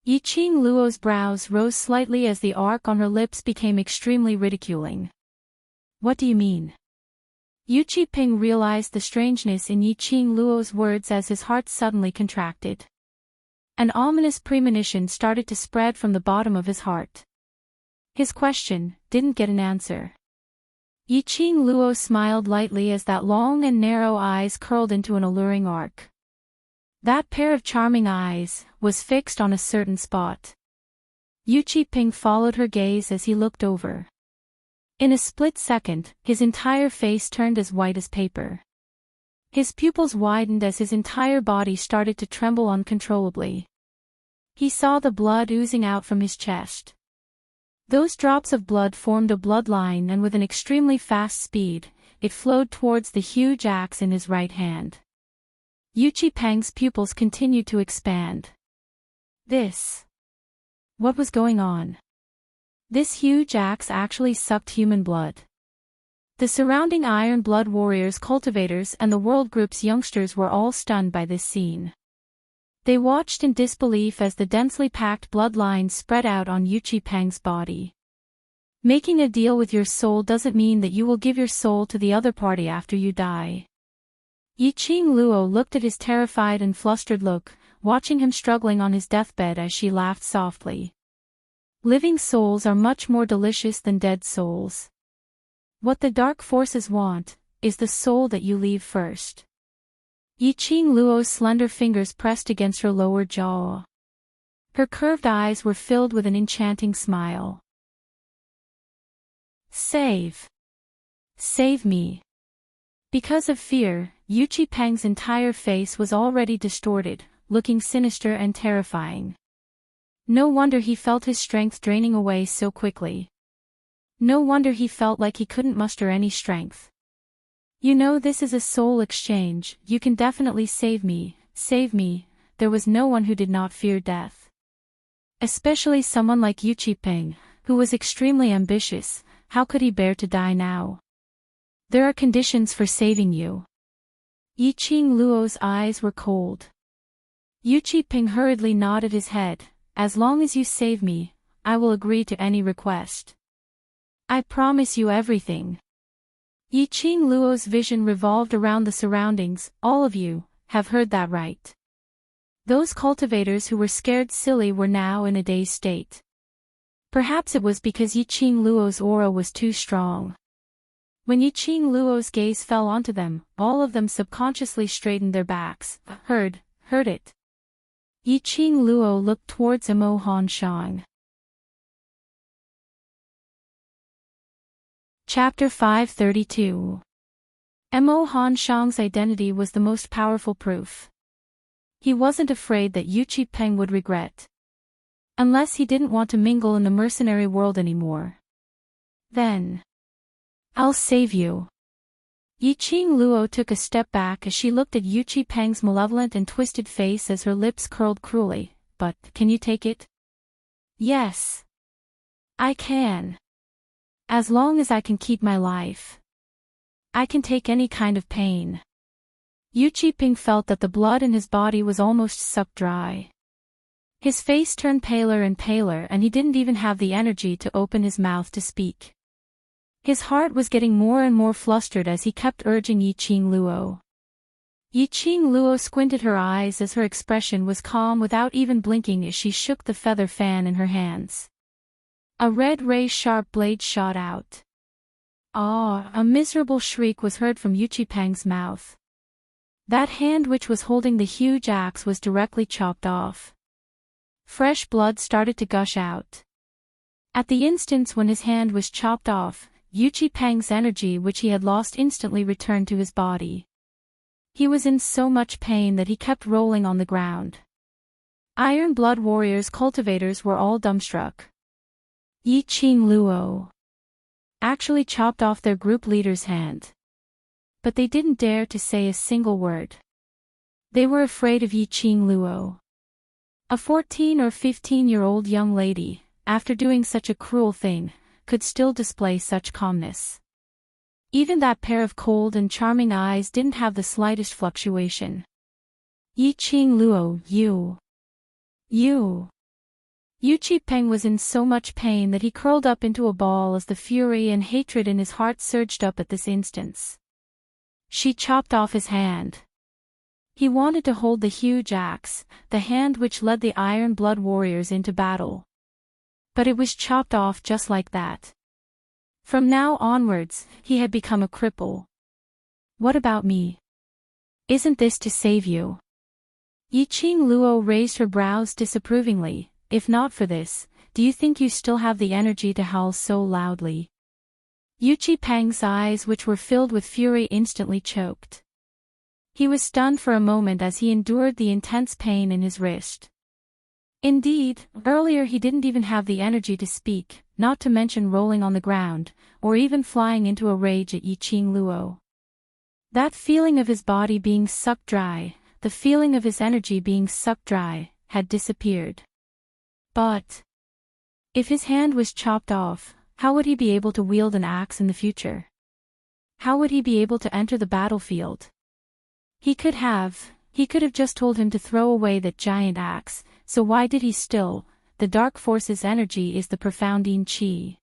Yi-Ching Luo's brows rose slightly as the arc on her lips became extremely ridiculing. What do you mean? Yuchi-Peng realized the strangeness in Yi-Ching Luo's words as his heart suddenly contracted. An ominous premonition started to spread from the bottom of his heart. His question didn't get an answer. Yi-Ching Luo smiled lightly as that long and narrow eyes curled into an alluring arc. That pair of charming eyes was fixed on a certain spot. Yu Qiping followed her gaze as he looked over. In a split second, his entire face turned as white as paper. His pupils widened as his entire body started to tremble uncontrollably. He saw the blood oozing out from his chest. Those drops of blood formed a bloodline, and with an extremely fast speed, it flowed towards the huge axe in his right hand. Yu Qipeng's pupils continued to expand. What was going on? This huge axe actually sucked human blood. The surrounding Iron Blood warriors, cultivators, and the World Group's youngsters were all stunned by this scene. They watched in disbelief as the densely packed bloodlines spread out on Yu Qipeng's body. Making a deal with your soul doesn't mean that you will give your soul to the other party after you die. Yiqing Luo looked at his terrified and flustered look, watching him struggling on his deathbed as she laughed softly. Living souls are much more delicious than dead souls. What the dark forces want is the soul that you leave first. Yiqing Luo's slender fingers pressed against her lower jaw. Her curved eyes were filled with an enchanting smile. Save me. Because of fear, Yu Qipeng's entire face was already distorted, looking sinister and terrifying. No wonder he felt his strength draining away so quickly. No wonder he felt like he couldn't muster any strength. You know, this is a soul exchange. You can definitely save me. There was no one who did not fear death. Especially someone like Yu Qipeng, who was extremely ambitious. How could he bear to die now? There are conditions for saving you. Yiqing Luo's eyes were cold. Yu Qipeng hurriedly nodded his head. As long as you save me, I will agree to any request. I promise you everything. Yiqing Luo's vision revolved around the surroundings. All of you have heard that right. Those cultivators who were scared silly were now in a dazed state. Perhaps it was because Yiqing Luo's aura was too strong. When Yiqing Luo's gaze fell onto them, all of them subconsciously straightened their backs. Heard it. Yiqing Luo looked towards Emo Han Shang. Chapter 532. Emo Han Shang's identity was the most powerful proof. He wasn't afraid that Yu Qipeng would regret. Unless he didn't want to mingle in the mercenary world anymore. Then, I'll save you. Yiqing Luo took a step back as she looked at Yu Qipeng's malevolent and twisted face as her lips curled cruelly. But, can you take it? Yes. I can. As long as I can keep my life. I can take any kind of pain. Yu Qipeng felt that the blood in his body was almost sucked dry. His face turned paler and paler, and he didn't even have the energy to open his mouth to speak. His heart was getting more and more flustered as he kept urging Yiqing Luo. Yiqing Luo squinted her eyes as her expression was calm without even blinking as she shook the feather fan in her hands. A red ray sharp blade shot out. Ah! A miserable shriek was heard from Yu Qipeng's mouth. That hand which was holding the huge axe was directly chopped off. Fresh blood started to gush out. At the instant when his hand was chopped off, Yu Qipeng's energy which he had lost instantly returned to his body. He was in so much pain that he kept rolling on the ground. Iron Blood warriors cultivators were all dumbstruck. Yiqing Luo actually chopped off their group leader's hand. But they didn't dare to say a single word. They were afraid of Yiqing Luo. A 14 or 15-year-old young lady, after doing such a cruel thing, could still display such calmness. Even that pair of cold and charming eyes didn't have the slightest fluctuation. Yiqing Luo, you. Yu Qipeng was in so much pain that he curled up into a ball as the fury and hatred in his heart surged up at this instance. She chopped off his hand. He wanted to hold the huge axe, the hand which led the Iron Blood warriors into battle. But it was chopped off just like that. From now onwards, he had become a cripple. What about me? Isn't this to save you? Yiqing Luo raised her brows disapprovingly. If not for this, do you think you still have the energy to howl so loudly? Yu Qipeng's eyes, which were filled with fury, instantly choked. He was stunned for a moment as he endured the intense pain in his wrist. Indeed, earlier he didn't even have the energy to speak, not to mention rolling on the ground, or even flying into a rage at Yiqing Luo. That feeling of his body being sucked dry, the feeling of his energy being sucked dry, had disappeared. But if his hand was chopped off, how would he be able to wield an axe in the future? How would he be able to enter the battlefield? He could have just told him to throw away that giant axe, so why did he still? The dark force's energy is the profound yin qi.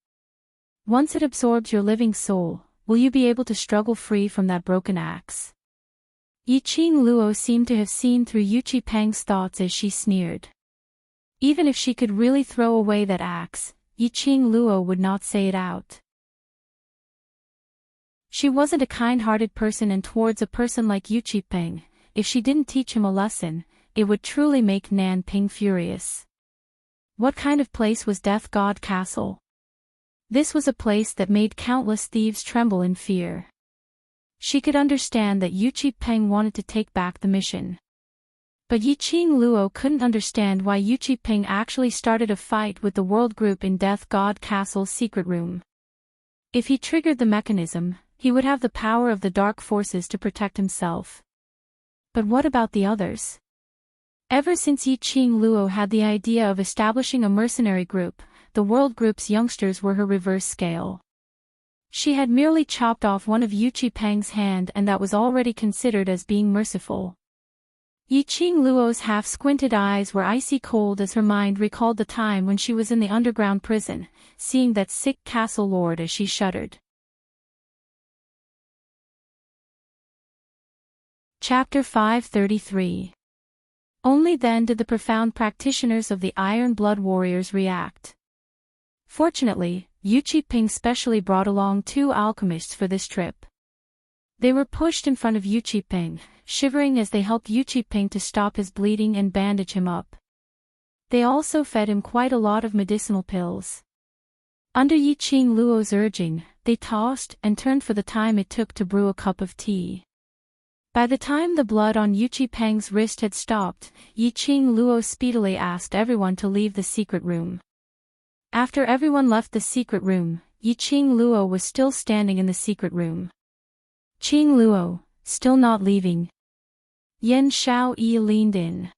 Once it absorbs your living soul, will you be able to struggle free from that broken axe? Yiqing Luo seemed to have seen through Yu Qipeng's thoughts as she sneered. Even if she could really throw away that axe, Yiqing Luo would not say it out. She wasn't a kind-hearted person, and towards a person like Yu Qipeng, if she didn't teach him a lesson, it would truly make Nanping furious. What kind of place was Death God Castle? This was a place that made countless thieves tremble in fear. She could understand that Yu Qipeng wanted to take back the mission. But Yiqing Luo couldn't understand why Yu Qipeng actually started a fight with the world group in Death God Castle's secret room. If he triggered the mechanism, he would have the power of the dark forces to protect himself. But what about the others? Ever since Yiqing Luo had the idea of establishing a mercenary group, the world group's youngsters were her reverse scale. She had merely chopped off one of Yu Qipeng's hand, and that was already considered as being merciful. Yiqing Luo's half-squinted eyes were icy cold as her mind recalled the time when she was in the underground prison, seeing that sick castle lord as she shuddered. Chapter 533. Only then did the profound practitioners of the Iron Blood Warriors react. Fortunately, Yu Qipeng specially brought along 2 alchemists for this trip. They were pushed in front of Yu Qipeng, shivering as they helped Yu Qipeng to stop his bleeding and bandage him up. They also fed him quite a lot of medicinal pills. Under Yiqing Luo's urging, they tossed and turned for the time it took to brew a cup of tea. By the time the blood on Yu Qipeng's wrist had stopped, Yiqing Luo speedily asked everyone to leave the secret room. After everyone left the secret room, Yiqing Luo was still standing in the secret room. Qing Luo, still not leaving? Yen Xiaoyi leaned in.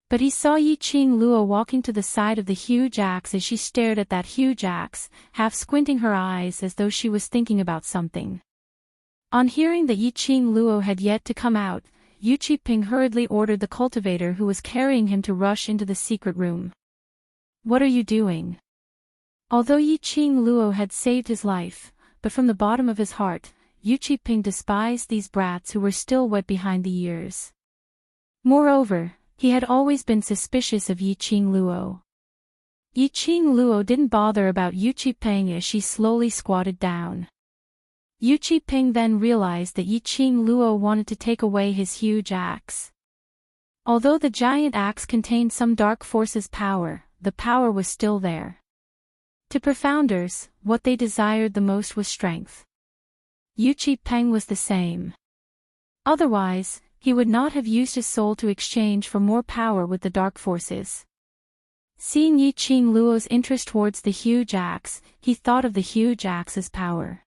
But he saw Yiqing Luo walking to the side of the huge axe as she stared at that huge axe, half squinting her eyes as though she was thinking about something. On hearing that Yiqing Luo had yet to come out, Yu Qipeng hurriedly ordered the cultivator who was carrying him to rush into the secret room. What are you doing? Although Yiqing Luo had saved his life, but from the bottom of his heart, Yu Qipeng despised these brats who were still wet behind the ears. Moreover, he had always been suspicious of Yiqing Luo. Yiqing Luo didn't bother about Yu Qipeng as she slowly squatted down. Yu Qipeng then realized that Yiqing Luo wanted to take away his huge axe. Although the giant axe contained some dark force's power, the power was still there. To profounders, what they desired the most was strength. Yu Qipeng was the same. Otherwise, he would not have used his soul to exchange for more power with the dark forces. Seeing Yiqing Luo's interest towards the huge axe, he thought of the huge axe's power.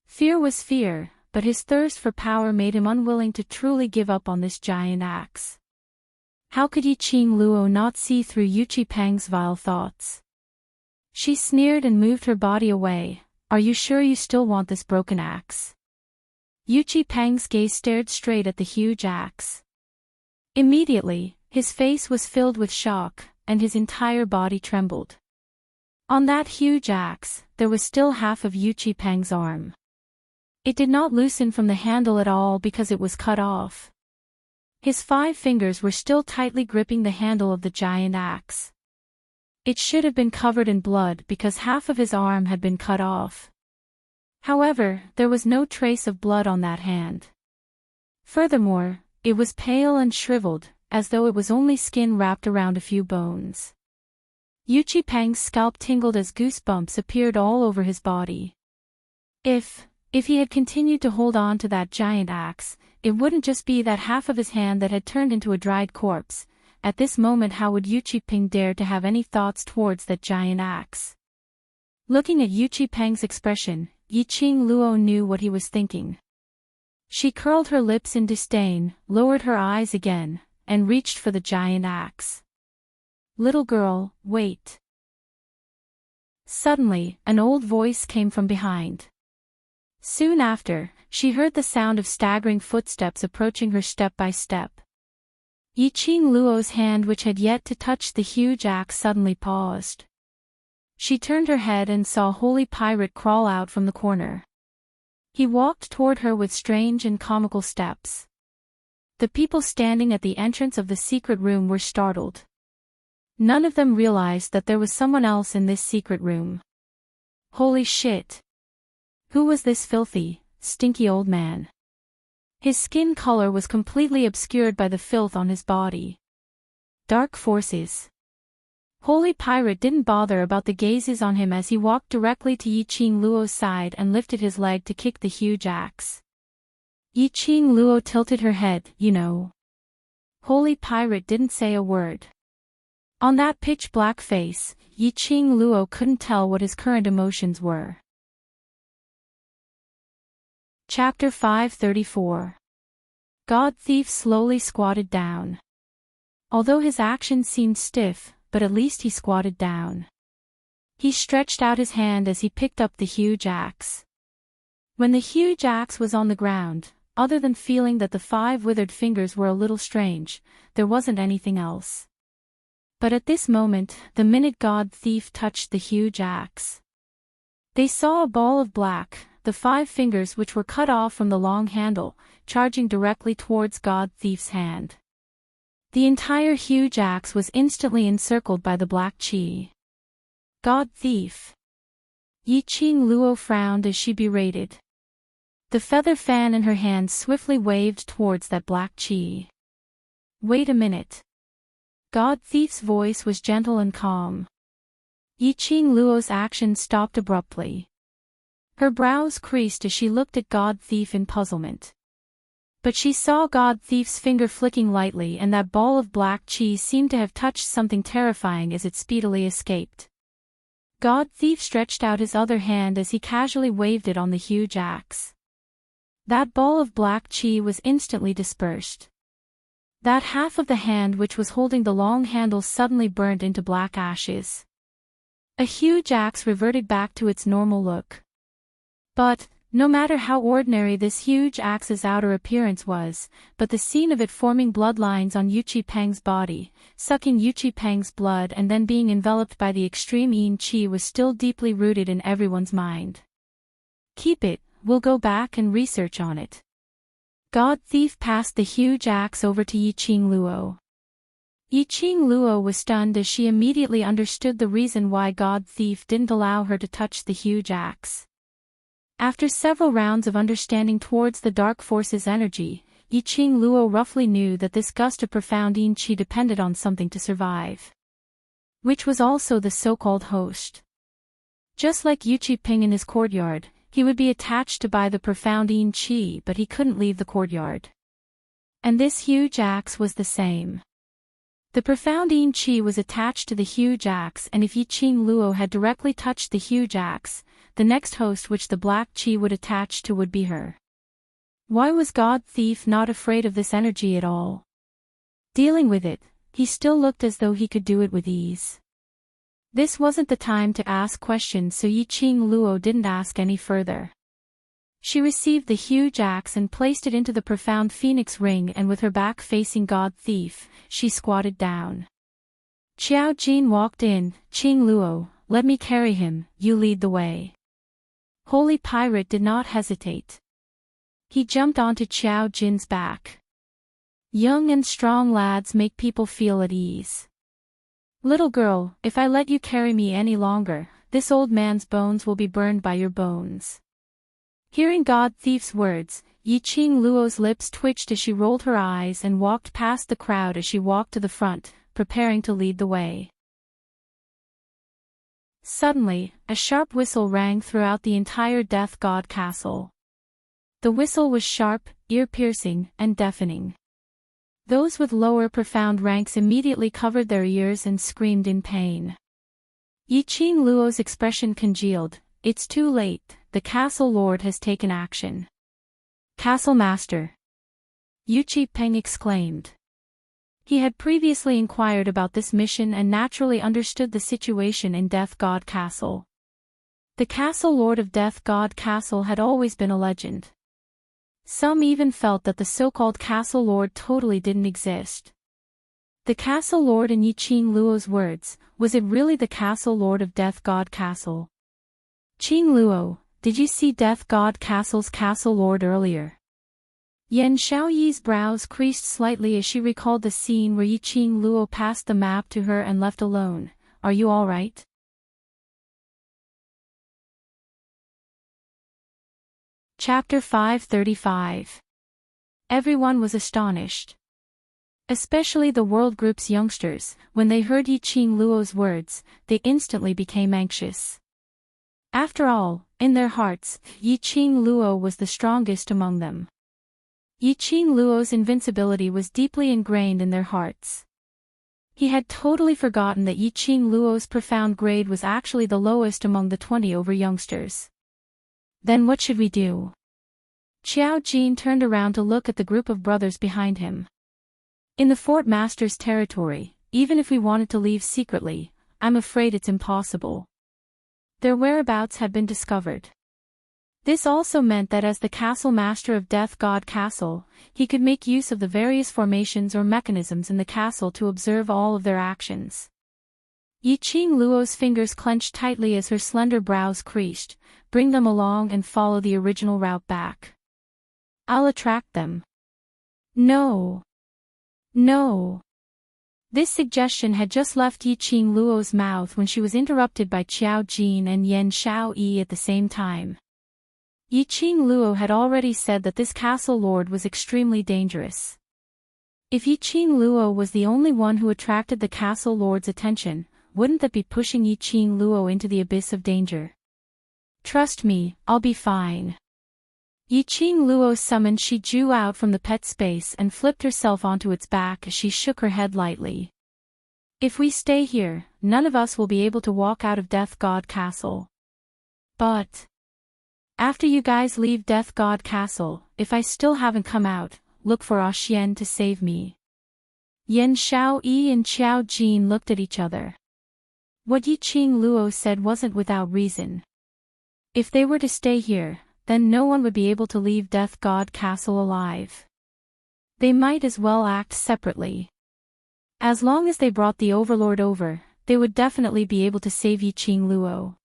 Fear was fear, but his thirst for power made him unwilling to truly give up on this giant axe. How could Yiqing Luo not see through Yu Qipeng's vile thoughts? She sneered and moved her body away. Are you sure you still want this broken axe? Yu Qipeng's gaze stared straight at the huge axe. Immediately, his face was filled with shock, and his entire body trembled. On that huge axe, there was still half of Yu Qipeng's arm. It did not loosen from the handle at all because it was cut off. His 5 fingers were still tightly gripping the handle of the giant axe. It should have been covered in blood because half of his arm had been cut off. However, there was no trace of blood on that hand. Furthermore, it was pale and shriveled, as though it was only skin wrapped around a few bones. Yu Peng's scalp tingled as goosebumps appeared all over his body. If he had continued to hold on to that giant axe, it wouldn't just be that half of his hand that had turned into a dried corpse. At this moment, how would Yu Peng dare to have any thoughts towards that giant axe? Looking at Yu Peng's expression, Yiqing Luo knew what he was thinking. She curled her lips in disdain, lowered her eyes again, and reached for the giant axe. "Little girl, wait." Suddenly, an old voice came from behind. Soon after, she heard the sound of staggering footsteps approaching her step by step. Yiqing Luo's hand, which had yet to touch the huge axe, suddenly paused. She turned her head and saw Holy Pirate crawl out from the corner. He walked toward her with strange and comical steps. The people standing at the entrance of the secret room were startled. None of them realized that there was someone else in this secret room. Holy shit! Who was this filthy, stinky old man? His skin color was completely obscured by the filth on his body. Dark forces. Holy Pirate didn't bother about the gazes on him as he walked directly to Yiqing Luo's side and lifted his leg to kick the huge axe. Yiqing Luo tilted her head, "You know." Holy Pirate didn't say a word. On that pitch-black face, Yiqing Luo couldn't tell what his current emotions were. Chapter 534. God Thief slowly squatted down. Although his actions seemed stiff, but at least he squatted down. He stretched out his hand as he picked up the huge axe. When the huge axe was on the ground, other than feeling that the 5 withered fingers were a little strange, there wasn't anything else. But at this moment, the minute God Thief touched the huge axe, they saw a ball of black, the 5 fingers which were cut off from the long handle, charging directly towards God Thief's hand. The entire huge axe was instantly encircled by the black chi. God Thief. Yiqing Luo frowned as she berated. The feather fan in her hand swiftly waved towards that black chi. "Wait a minute." God Thief's voice was gentle and calm. Yiqing Luo's action stopped abruptly. Her brows creased as she looked at God Thief in puzzlement. But she saw God Thief's finger flicking lightly, and that ball of black chi seemed to have touched something terrifying as it speedily escaped. God Thief stretched out his other hand as he casually waved it on the huge axe. That ball of black chi was instantly dispersed. That half of the hand which was holding the long handle suddenly burnt into black ashes. A huge axe reverted back to its normal look. But, no matter how ordinary this huge axe's outer appearance was, but the scene of it forming bloodlines on Yu Peng's body, sucking Yu Peng's blood and then being enveloped by the extreme yin chi was still deeply rooted in everyone's mind. "Keep it, we'll go back and research on it." God Thief passed the huge axe over to Yiqing Luo. Yiqing Luo was stunned as she immediately understood the reason why God Thief didn't allow her to touch the huge axe. After several rounds of understanding towards the dark force's energy, Yiqing Luo roughly knew that this gust of profound yin chi depended on something to survive, which was also the so-called host. Just like Yu Peng in his courtyard, he would be attached to by the profound yin chi, but he couldn't leave the courtyard. And this huge axe was the same. The profound yin chi was attached to the huge axe, and if Yiqing Luo had directly touched the huge axe, the next host which the black chi would attach to would be her. Why was God Thief not afraid of this energy at all? Dealing with it, he still looked as though he could do it with ease. This wasn't the time to ask questions, so Yiqing Luo didn't ask any further. She received the huge axe and placed it into the profound phoenix ring, and with her back facing God Thief, she squatted down. Qiao Jin walked in. "Qing Luo, let me carry him, you lead the way." Holy Pirate did not hesitate. He jumped onto Qiao Jin's back. Young and strong lads make people feel at ease. "Little girl, if I let you carry me any longer, this old man's bones will be burned by your bones." Hearing God Thief's words, Yiqing Luo's lips twitched as she rolled her eyes and walked past the crowd as she walked to the front, preparing to lead the way. Suddenly, a sharp whistle rang throughout the entire Death God castle. The whistle was sharp, ear-piercing, and deafening. Those with lower profound ranks immediately covered their ears and screamed in pain. Yiqing Luo's expression congealed. It's too late, the castle lord has taken action. Castle master! Yu Peng exclaimed. He had previously inquired about this mission and naturally understood the situation in Death God Castle. The Castle Lord of Death God Castle had always been a legend. Some even felt that the so-called Castle Lord totally didn't exist. The Castle Lord, in Yiqing Luo's words, was it really the Castle Lord of Death God Castle? Qing Luo, did you see Death God Castle's Castle Lord earlier? Yan Xiaoyi's brows creased slightly as she recalled the scene where Yiqing Luo passed the map to her and left alone. Are you all right? Chapter 535. Everyone was astonished. Especially the World Group's youngsters. When they heard Yiqing Luo's words, they instantly became anxious. After all, in their hearts, Yiqing Luo was the strongest among them. Yiqing Luo's invincibility was deeply ingrained in their hearts. He had totally forgotten that Yiqing Luo's profound grade was actually the lowest among the 20 over youngsters. Then what should we do? Qiao Jin turned around to look at the group of brothers behind him. In the Fort Master's territory, even if we wanted to leave secretly, I'm afraid it's impossible. Their whereabouts had been discovered. This also meant that as the Castle Master of Death God Castle, he could make use of the various formations or mechanisms in the castle to observe all of their actions. Yiqing Luo's fingers clenched tightly as her slender brows creased. Bring them along and follow the original route back. I'll attract them. No. No. This suggestion had just left Yiqing Luo's mouth when she was interrupted by Qiao Jin and Yan Xiaoyi at the same time. Yiqing Luo had already said that this castle lord was extremely dangerous. If Yiqing Luo was the only one who attracted the castle lord's attention, wouldn't that be pushing Yiqing Luo into the abyss of danger? Trust me, I'll be fine. Yiqing Luo summoned Shi Ju out from the pet space and flipped herself onto its back as she shook her head lightly. If we stay here, none of us will be able to walk out of Death God Castle. But after you guys leave Death God Castle, if I still haven't come out, look for Xian to save me. Yan Xiaoyi and Qiao Jin looked at each other. What Yiqing Luo said wasn't without reason. If they were to stay here, then no one would be able to leave Death God Castle alive. They might as well act separately. As long as they brought the Overlord over, they would definitely be able to save Yiqing Luo.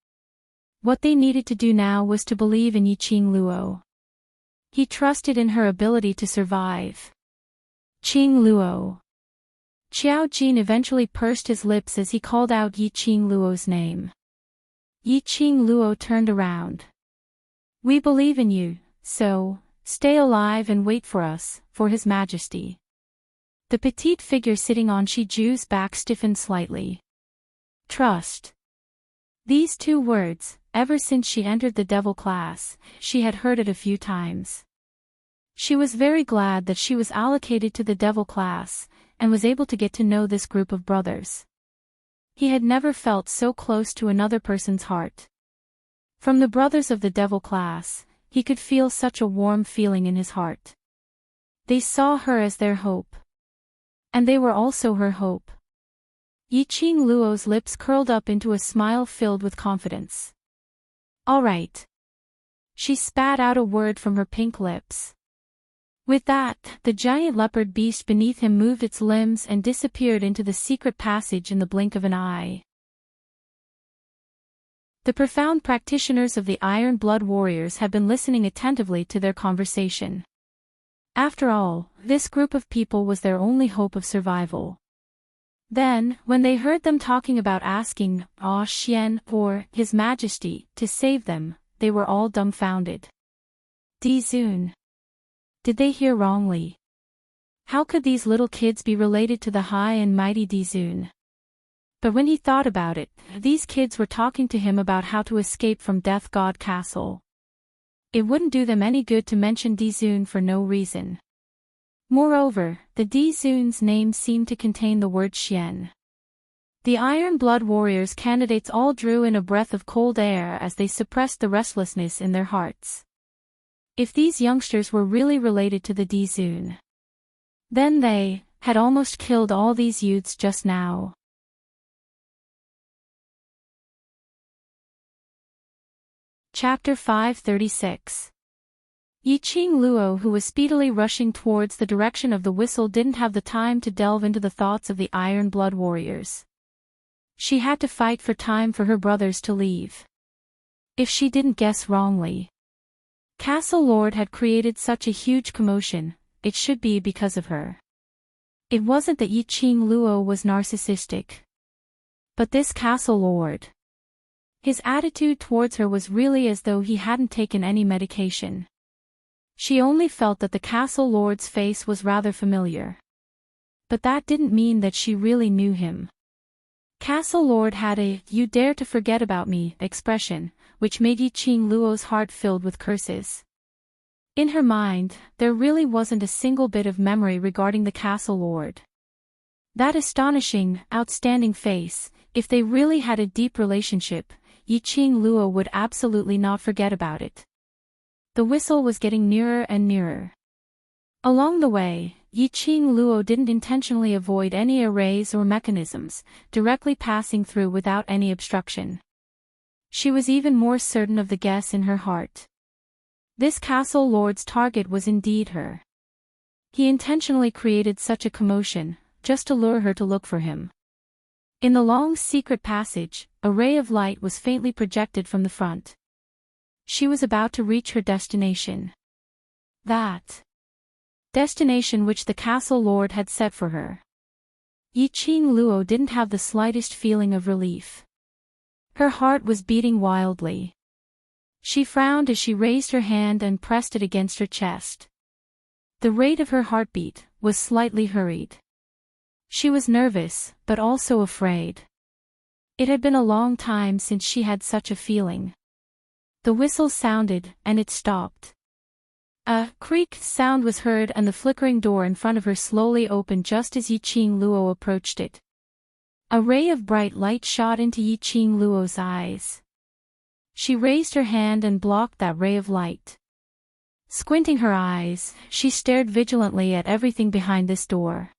What they needed to do now was to believe in Yiqing Luo. He trusted in her ability to survive. Qing Luo. Qiao Jin eventually pursed his lips as he called out Yiqing Luo's name. Yiqing Luo turned around. We believe in you, so stay alive and wait for us, for His Majesty. The petite figure sitting on Shi Ju's back stiffened slightly. Trust. These two words, ever since she entered the devil class, she had heard it a few times. She was very glad that she was allocated to the devil class, and was able to get to know this group of brothers. He had never felt so close to another person's heart. From the brothers of the devil class, he could feel such a warm feeling in his heart. They saw her as their hope. And they were also her hope. Yiqing Luo's lips curled up into a smile filled with confidence. All right. She spat out a word from her pink lips. With that, the giant leopard beast beneath him moved its limbs and disappeared into the secret passage in the blink of an eye. The profound practitioners of the Iron Blood Warriors had been listening attentively to their conversation. After all, this group of people was their only hope of survival. Then, when they heard them talking about asking Xian or His Majesty to save them, they were all dumbfounded. Dizun. Did they hear wrongly? How could these little kids be related to the high and mighty Dizun? But when he thought about it, these kids were talking to him about how to escape from Death God Castle. It wouldn't do them any good to mention Dizun for no reason. Moreover, the Dizun's name seemed to contain the word Xian. The Iron Blood Warriors candidates all drew in a breath of cold air as they suppressed the restlessness in their hearts. If these youngsters were really related to the Dizun, then they had almost killed all these youths just now. Chapter 536. Yiqing Luo, who was speedily rushing towards the direction of the whistle, didn't have the time to delve into the thoughts of the Iron Blood Warriors. She had to fight for time for her brothers to leave. If she didn't guess wrongly, Castle Lord had created such a huge commotion, it should be because of her. It wasn't that Yiqing Luo was narcissistic, but this Castle Lord. His attitude towards her was really as though he hadn't taken any medication. She only felt that the Castle Lord's face was rather familiar. But that didn't mean that she really knew him. Castle Lord had a "you dare to forget about me" expression, which made Yiqing Luo's heart filled with curses. In her mind, there really wasn't a single bit of memory regarding the Castle Lord. That astonishing, outstanding face, if they really had a deep relationship, Yiqing Luo would absolutely not forget about it. The whistle was getting nearer and nearer. Along the way, Yiqing Luo didn't intentionally avoid any arrays or mechanisms, directly passing through without any obstruction. She was even more certain of the guess in her heart. This Castle Lord's target was indeed her. He intentionally created such a commotion, just to lure her to look for him. In the long secret passage, a ray of light was faintly projected from the front. She was about to reach her destination. That destination which the Castle Lord had set for her. Yiqing Luo didn't have the slightest feeling of relief. Her heart was beating wildly. She frowned as she raised her hand and pressed it against her chest. The rate of her heartbeat was slightly hurried. She was nervous, but also afraid. It had been a long time since she had such a feeling. The whistle sounded, and it stopped. A creak sound was heard, and the flickering door in front of her slowly opened just as Yiqing Luo approached it. A ray of bright light shot into Yiqing Luo's eyes. She raised her hand and blocked that ray of light. Squinting her eyes, she stared vigilantly at everything behind this door.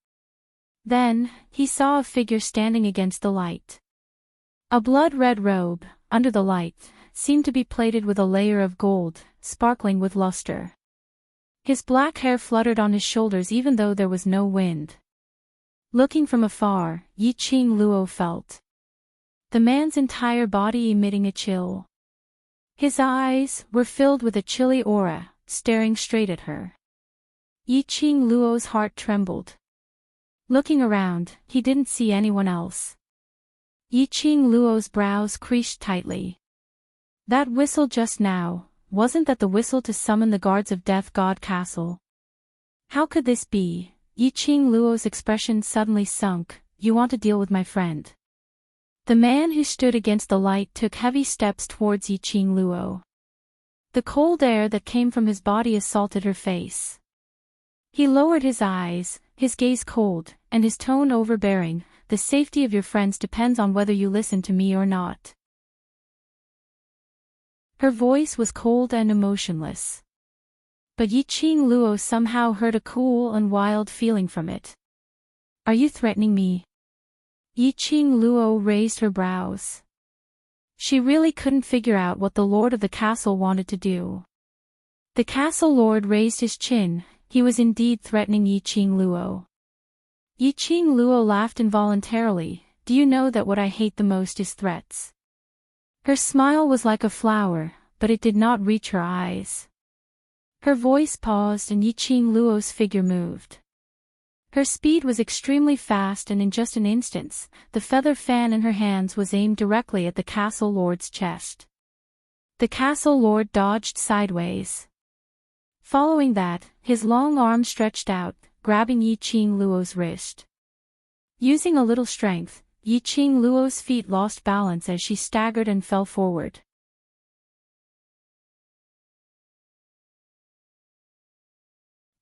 Then, he saw a figure standing against the light. A blood-red robe, under the light, seemed to be plated with a layer of gold, sparkling with luster. His black hair fluttered on his shoulders even though there was no wind. Looking from afar, Yiqing Luo felt the man's entire body emitting a chill. His eyes were filled with a chilly aura, staring straight at her. Yiqing Luo's heart trembled. Looking around, he didn't see anyone else. Yiqing Luo's brows creased tightly. That whistle just now, wasn't that the whistle to summon the guards of Death God Castle? How could this be? Yiqing Luo's expression suddenly sunk. You want to deal with my friend? The man who stood against the light took heavy steps towards Yiqing Luo. The cold air that came from his body assaulted her face. He lowered his eyes, his gaze cold, and his tone overbearing. The safety of your friends depends on whether you listen to me or not. Her voice was cold and emotionless. But Yiqing Luo somehow heard a cool and wild feeling from it. Are you threatening me? Yiqing Luo raised her brows. She really couldn't figure out what the lord of the castle wanted to do. The castle lord raised his chin. He was indeed threatening Yiqing Luo. Yiqing Luo laughed involuntarily. Do you know that what I hate the most is threats? Her smile was like a flower, but it did not reach her eyes. Her voice paused and Yiqing Luo's figure moved. Her speed was extremely fast, and in just an instant, the feather fan in her hands was aimed directly at the castle lord's chest. The castle lord dodged sideways. Following that, his long arm stretched out, grabbing Yiqing Luo's wrist. Using a little strength, Yiqing Luo's feet lost balance as she staggered and fell forward.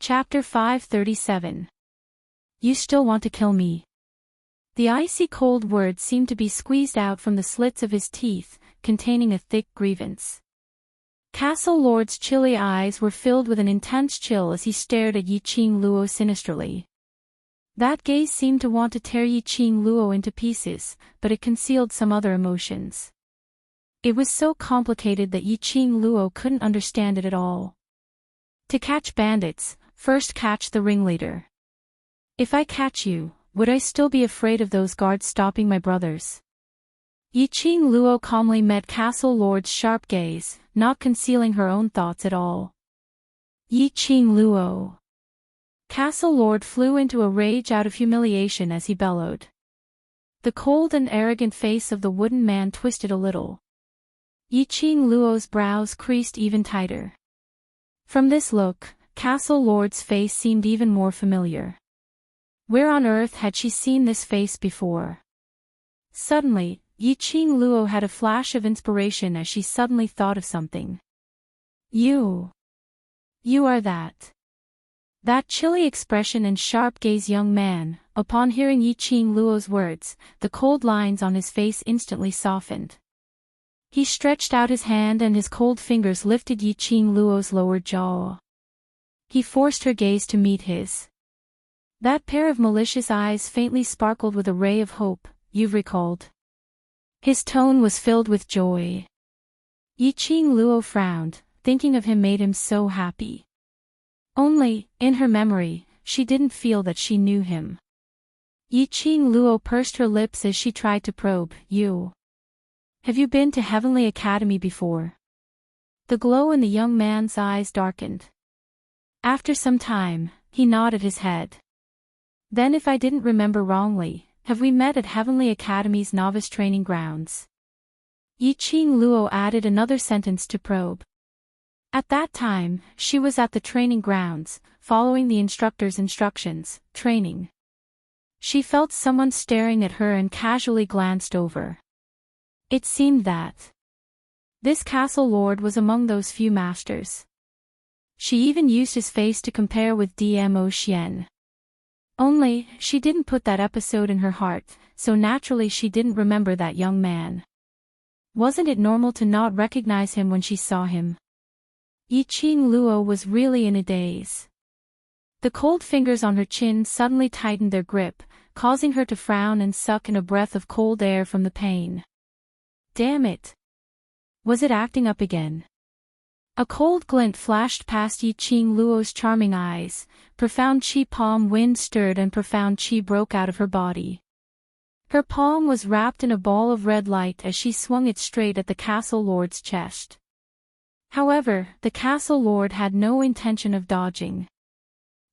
Chapter 537. You still want to kill me? The icy cold words seemed to be squeezed out from the slits of his teeth, containing a thick grievance. Castle Lord's chilly eyes were filled with an intense chill as he stared at Yiqing Luo sinisterly. That gaze seemed to want to tear Yiqing Luo into pieces, but it concealed some other emotions. It was so complicated that Yiqing Luo couldn't understand it at all. To catch bandits, first catch the ringleader. If I catch you, would I still be afraid of those guards stopping my brothers? Yiqing Luo calmly met Castle Lord's sharp gaze, not concealing her own thoughts at all. Yiqing Luo. Castle Lord flew into a rage out of humiliation as he bellowed. The cold and arrogant face of the wooden man twisted a little. Yiqing Luo's brows creased even tighter. From this look, Castle Lord's face seemed even more familiar. Where on earth had she seen this face before? Suddenly, Yiqing Luo had a flash of inspiration as she suddenly thought of something. You are that. That chilly expression and sharp gaze young man. Upon hearing Yiqing Luo's words, the cold lines on his face instantly softened. He stretched out his hand and his cold fingers lifted Yiqing Luo's lower jaw. He forced her gaze to meet his. That pair of malicious eyes faintly sparkled with a ray of hope. You've recalled. His tone was filled with joy. Yiqing Luo frowned, thinking of him made him so happy. Only, in her memory, she didn't feel that she knew him. Yiqing Luo pursed her lips as she tried to probe. Have you been to Heavenly Academy before? The glow in the young man's eyes darkened. After some time, he nodded his head. Then if I didn't remember wrongly, have we met at Heavenly Academy's novice training grounds? Yiqing Luo added another sentence to probe. At that time, she was at the training grounds, following the instructor's instructions, training. She felt someone staring at her and casually glanced over. It seemed that this castle lord was among those few masters. She even used his face to compare with Dmo Xian. Only, she didn't put that episode in her heart, so naturally she didn't remember that young man. Wasn't it normal to not recognize him when she saw him? Yiqing Luo was really in a daze. The cold fingers on her chin suddenly tightened their grip, causing her to frown and suck in a breath of cold air from the pain. Damn it! Was it acting up again? A cold glint flashed past Yiqing Luo's charming eyes, profound chi palm wind stirred and profound chi broke out of her body. Her palm was wrapped in a ball of red light as she swung it straight at the castle lord's chest. However, the castle lord had no intention of dodging.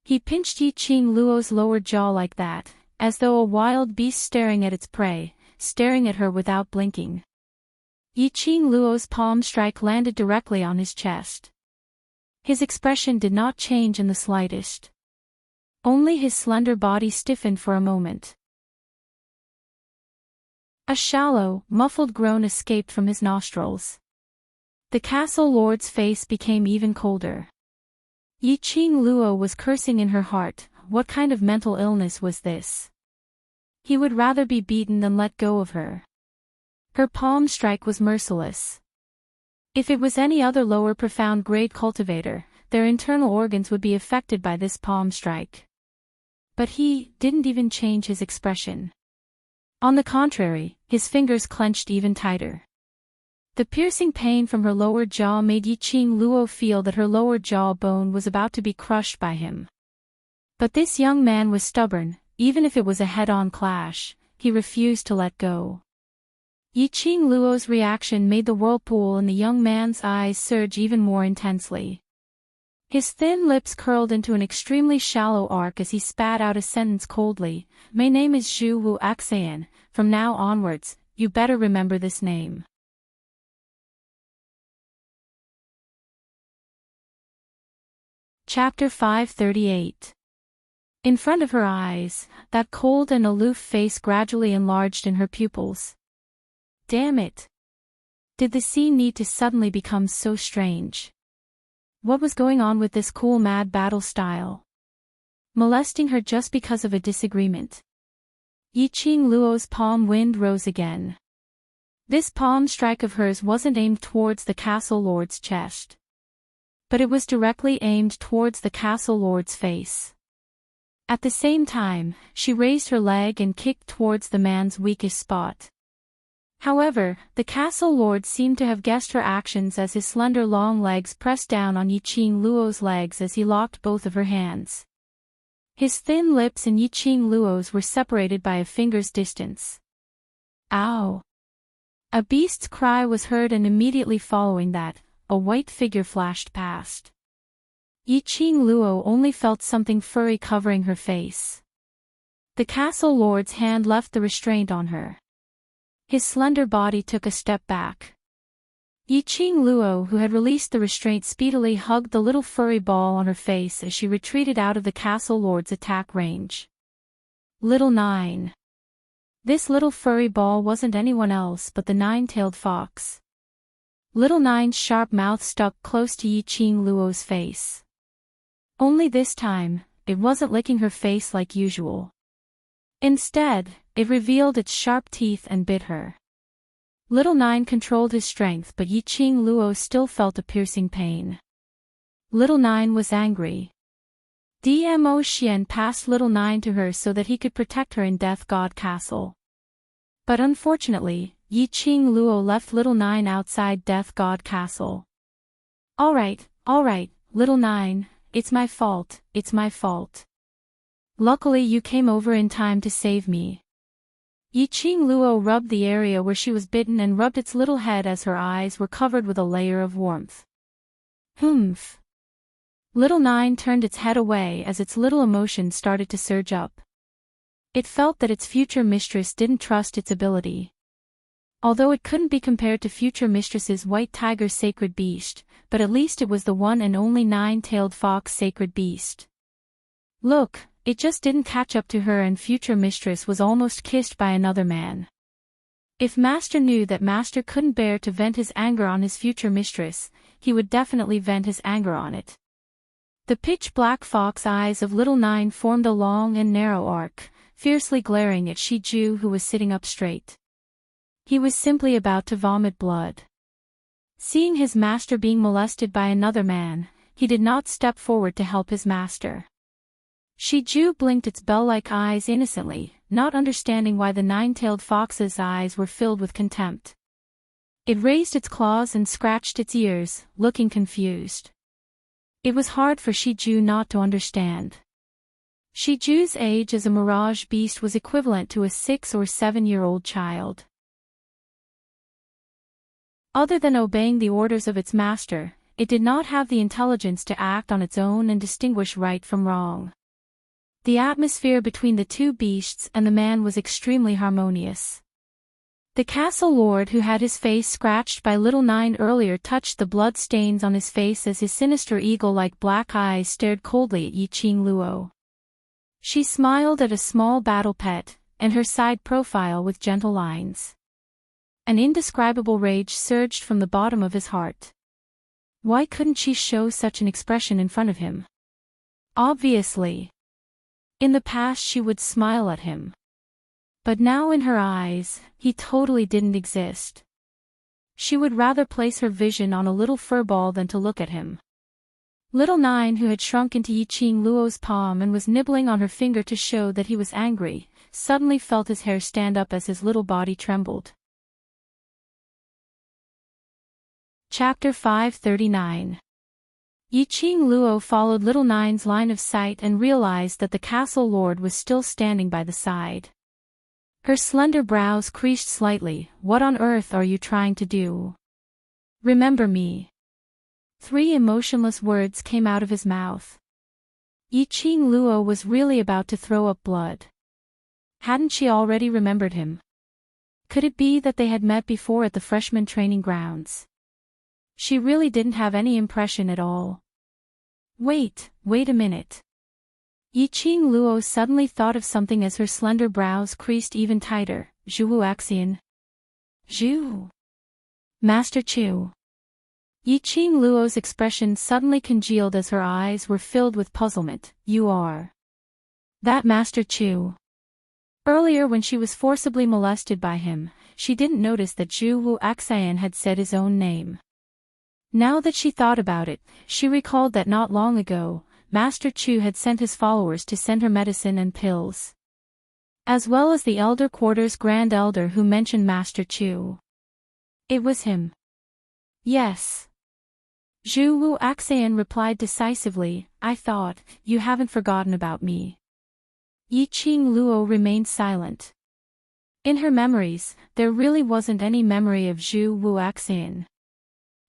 He pinched Yiqing Luo's lower jaw like that, as though a wild beast staring at its prey, staring at her without blinking. Yiqing Luo's palm strike landed directly on his chest. His expression did not change in the slightest. Only his slender body stiffened for a moment. A shallow, muffled groan escaped from his nostrils. The castle lord's face became even colder. Yiqing Luo was cursing in her heart. What kind of mental illness was this? He would rather be beaten than let go of her. Her palm strike was merciless. If it was any other lower profound grade cultivator, their internal organs would be affected by this palm strike. But he didn't even change his expression. On the contrary, his fingers clenched even tighter. The piercing pain from her lower jaw made Yiqing Luo feel that her lower jaw bone was about to be crushed by him. But this young man was stubborn. Even if it was a head-on clash, he refused to let go. Yiqing Luo's reaction made the whirlpool in the young man's eyes surge even more intensely. His thin lips curled into an extremely shallow arc as he spat out a sentence coldly. My name is Zhu Wu Axayan. From now onwards, you better remember this name. Chapter 538. In front of her eyes, that cold and aloof face gradually enlarged in her pupils. Damn it! Did the scene need to suddenly become so strange? What was going on with this cool mad battle style? Molesting her just because of a disagreement. Yiqing Luo's palm wind rose again. This palm strike of hers wasn't aimed towards the castle lord's chest. But it was directly aimed towards the castle lord's face. At the same time, she raised her leg and kicked towards the man's weakest spot. However, the castle lord seemed to have guessed her actions as his slender long legs pressed down on Yiqing Luo's legs as he locked both of her hands. His thin lips and Yiqing Luo's were separated by a finger's distance. Ow! A beast's cry was heard, and immediately following that, a white figure flashed past. Yiqing Luo only felt something furry covering her face. The castle lord's hand left the restraint on her. His slender body took a step back. Yiqing Luo, who had released the restraint, speedily hugged the little furry ball on her face as she retreated out of the castle lord's attack range. Little Nine. This little furry ball wasn't anyone else but the nine-tailed fox. Little Nine's sharp mouth stuck close to Yiqing Luo's face. Only this time, it wasn't licking her face like usual. Instead, it revealed its sharp teeth and bit her. Little Nine controlled his strength, but Yiqing Luo still felt a piercing pain. Little Nine was angry. Dmo Xian passed Little Nine to her so that he could protect her in Death God Castle. But unfortunately, Yiqing Luo left Little Nine outside Death God Castle. Alright, Little Nine, it's my fault. Luckily you came over in time to save me. Yiqing Luo rubbed the area where she was bitten and rubbed its little head as her eyes were covered with a layer of warmth. Humph. Little Nine turned its head away as its little emotion started to surge up. It felt that its future mistress didn't trust its ability. Although it couldn't be compared to future mistress's white tiger sacred beast, but at least it was the one and only nine-tailed fox sacred beast. Look, it just didn't catch up to her, and future mistress was almost kissed by another man. If Master knew that Master couldn't bear to vent his anger on his future mistress, he would definitely vent his anger on it. The pitch-black fox eyes of Little Nine formed a long and narrow arc, fiercely glaring at Shi Ju, who was sitting up straight. He was simply about to vomit blood. Seeing his master being molested by another man, he did not step forward to help his master. Shi Ju blinked its bell-like eyes innocently, not understanding why the nine-tailed fox's eyes were filled with contempt. It raised its claws and scratched its ears, looking confused. It was hard for Shi Ju not to understand. Shi Ju's age as a mirage beast was equivalent to a 6 or 7-year-old child. Other than obeying the orders of its master, it did not have the intelligence to act on its own and distinguish right from wrong. The atmosphere between the two beasts and the man was extremely harmonious. The castle lord, who had his face scratched by Little Nine earlier, touched the blood stains on his face as his sinister eagle-like black eyes stared coldly at Yiqing Luo. She smiled at a small battle pet, and her side profile with gentle lines. An indescribable rage surged from the bottom of his heart. Why couldn't she show such an expression in front of him? Obviously. In the past she would smile at him. But now in her eyes, he totally didn't exist. She would rather place her vision on a little furball than to look at him. Little Nine, who had shrunk into Yiqing Luo's palm and was nibbling on her finger to show that he was angry, suddenly felt his hair stand up as his little body trembled. Chapter 539. Yiqing Luo followed Little Nine's line of sight and realized that the castle lord was still standing by the side. Her slender brows creased slightly. What on earth are you trying to do? Remember me. 3 emotionless words came out of his mouth. Yiqing Luo was really about to throw up blood. Hadn't she already remembered him? Could it be that they had met before at the freshman training grounds? She really didn't have any impression at all. Wait a minute. Yiqing Luo suddenly thought of something as her slender brows creased even tighter. Zhu Wuaxian. Zhu. Master Chu. Yiqing Luo's expression suddenly congealed as her eyes were filled with puzzlement. You are that Master Chu. Earlier when she was forcibly molested by him, she didn't notice that Zhu Wuaxian had said his own name. Now that she thought about it, she recalled that not long ago, Master Chu had sent his followers to send her medicine and pills, as well as the elder quarter's grand elder who mentioned Master Chu. It was him. Yes. Zhu Wuaxian replied decisively, I thought, you haven't forgotten about me. Yiqing Luo remained silent. In her memories, there really wasn't any memory of Zhu Wuaxian.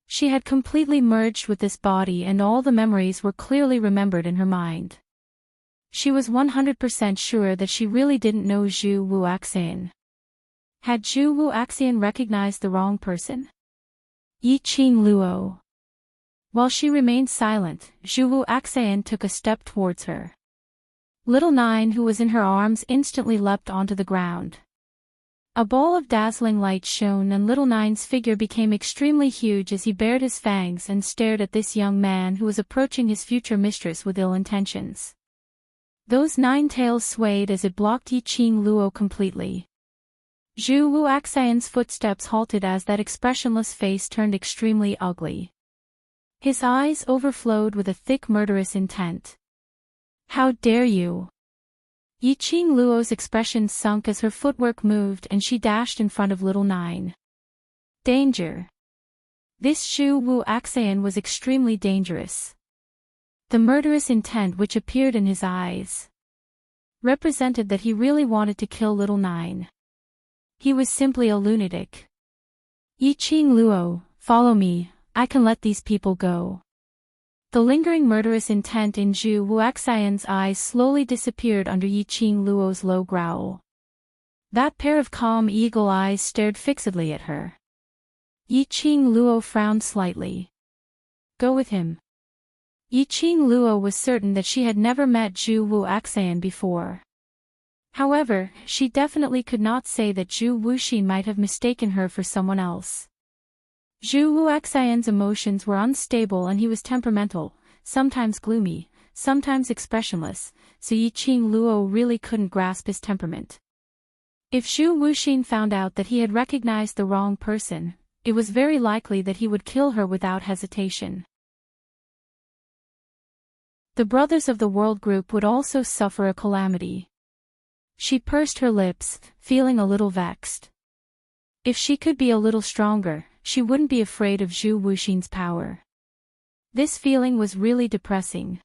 She had completely merged with this body and all the memories were clearly remembered in her mind. She was 100% sure that she really didn't know Zhu Wuaxian. Had Zhu Wuaxian recognized the wrong person? Yiqing Luo. While she remained silent, Zhu Wuaxian took a step towards her. Little Nine who was in her arms instantly leapt onto the ground. A ball of dazzling light shone and Little Nine's figure became extremely huge as he bared his fangs and stared at this young man who was approaching his future mistress with ill intentions. Those 9 tails swayed as it blocked Yiqing Luo completely. Zhu Wuaxian's footsteps halted as that expressionless face turned extremely ugly. His eyes overflowed with a thick murderous intent. How dare you! Yiqing Luo's expression sunk as her footwork moved and she dashed in front of Little Nine. Danger! This Zhu Wuaxian was extremely dangerous. The murderous intent which appeared in his eyes represented that he really wanted to kill Little Nine. He was simply a lunatic. Yiqing Luo, follow me, I can let these people go. The lingering murderous intent in Zhu Wuaxian's eyes slowly disappeared under Yiqing Luo's low growl. That pair of calm eagle eyes stared fixedly at her. Yiqing Luo frowned slightly. Go with him. Yiqing Luo was certain that she had never met Zhu Wuaxian before. However, she definitely could not say that Zhu Wuxin might have mistaken her for someone else. Zhu Wuaxian's emotions were unstable and he was temperamental, sometimes gloomy, sometimes expressionless, so Yiqing Luo really couldn't grasp his temperament. If Zhu Wuxin found out that he had recognized the wrong person, it was very likely that he would kill her without hesitation. The Brothers of the World group would also suffer a calamity. She pursed her lips, feeling a little vexed. If she could be a little stronger, she wouldn't be afraid of Zhu Wuxin's power. This feeling was really depressing.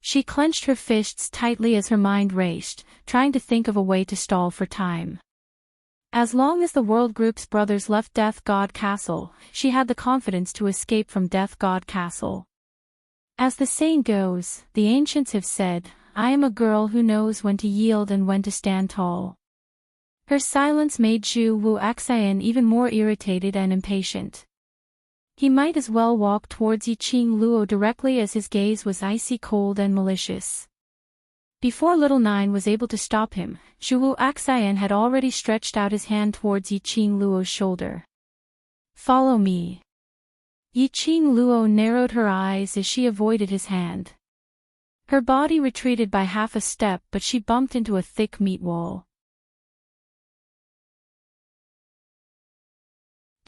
She clenched her fists tightly as her mind raced, trying to think of a way to stall for time. As long as the World Group's brothers left Death God Castle, she had the confidence to escape from Death God Castle. As the saying goes, the ancients have said, I am a girl who knows when to yield and when to stand tall. Her silence made Zhu Wuaxian even more irritated and impatient. He might as well walk towards Yiqing Luo directly as his gaze was icy cold and malicious. Before Little Nine was able to stop him, Zhu Wuaxian had already stretched out his hand towards Yiqing Luo's shoulder. Follow me. Yiqing Luo narrowed her eyes as she avoided his hand. Her body retreated by half a step but she bumped into a thick meat wall.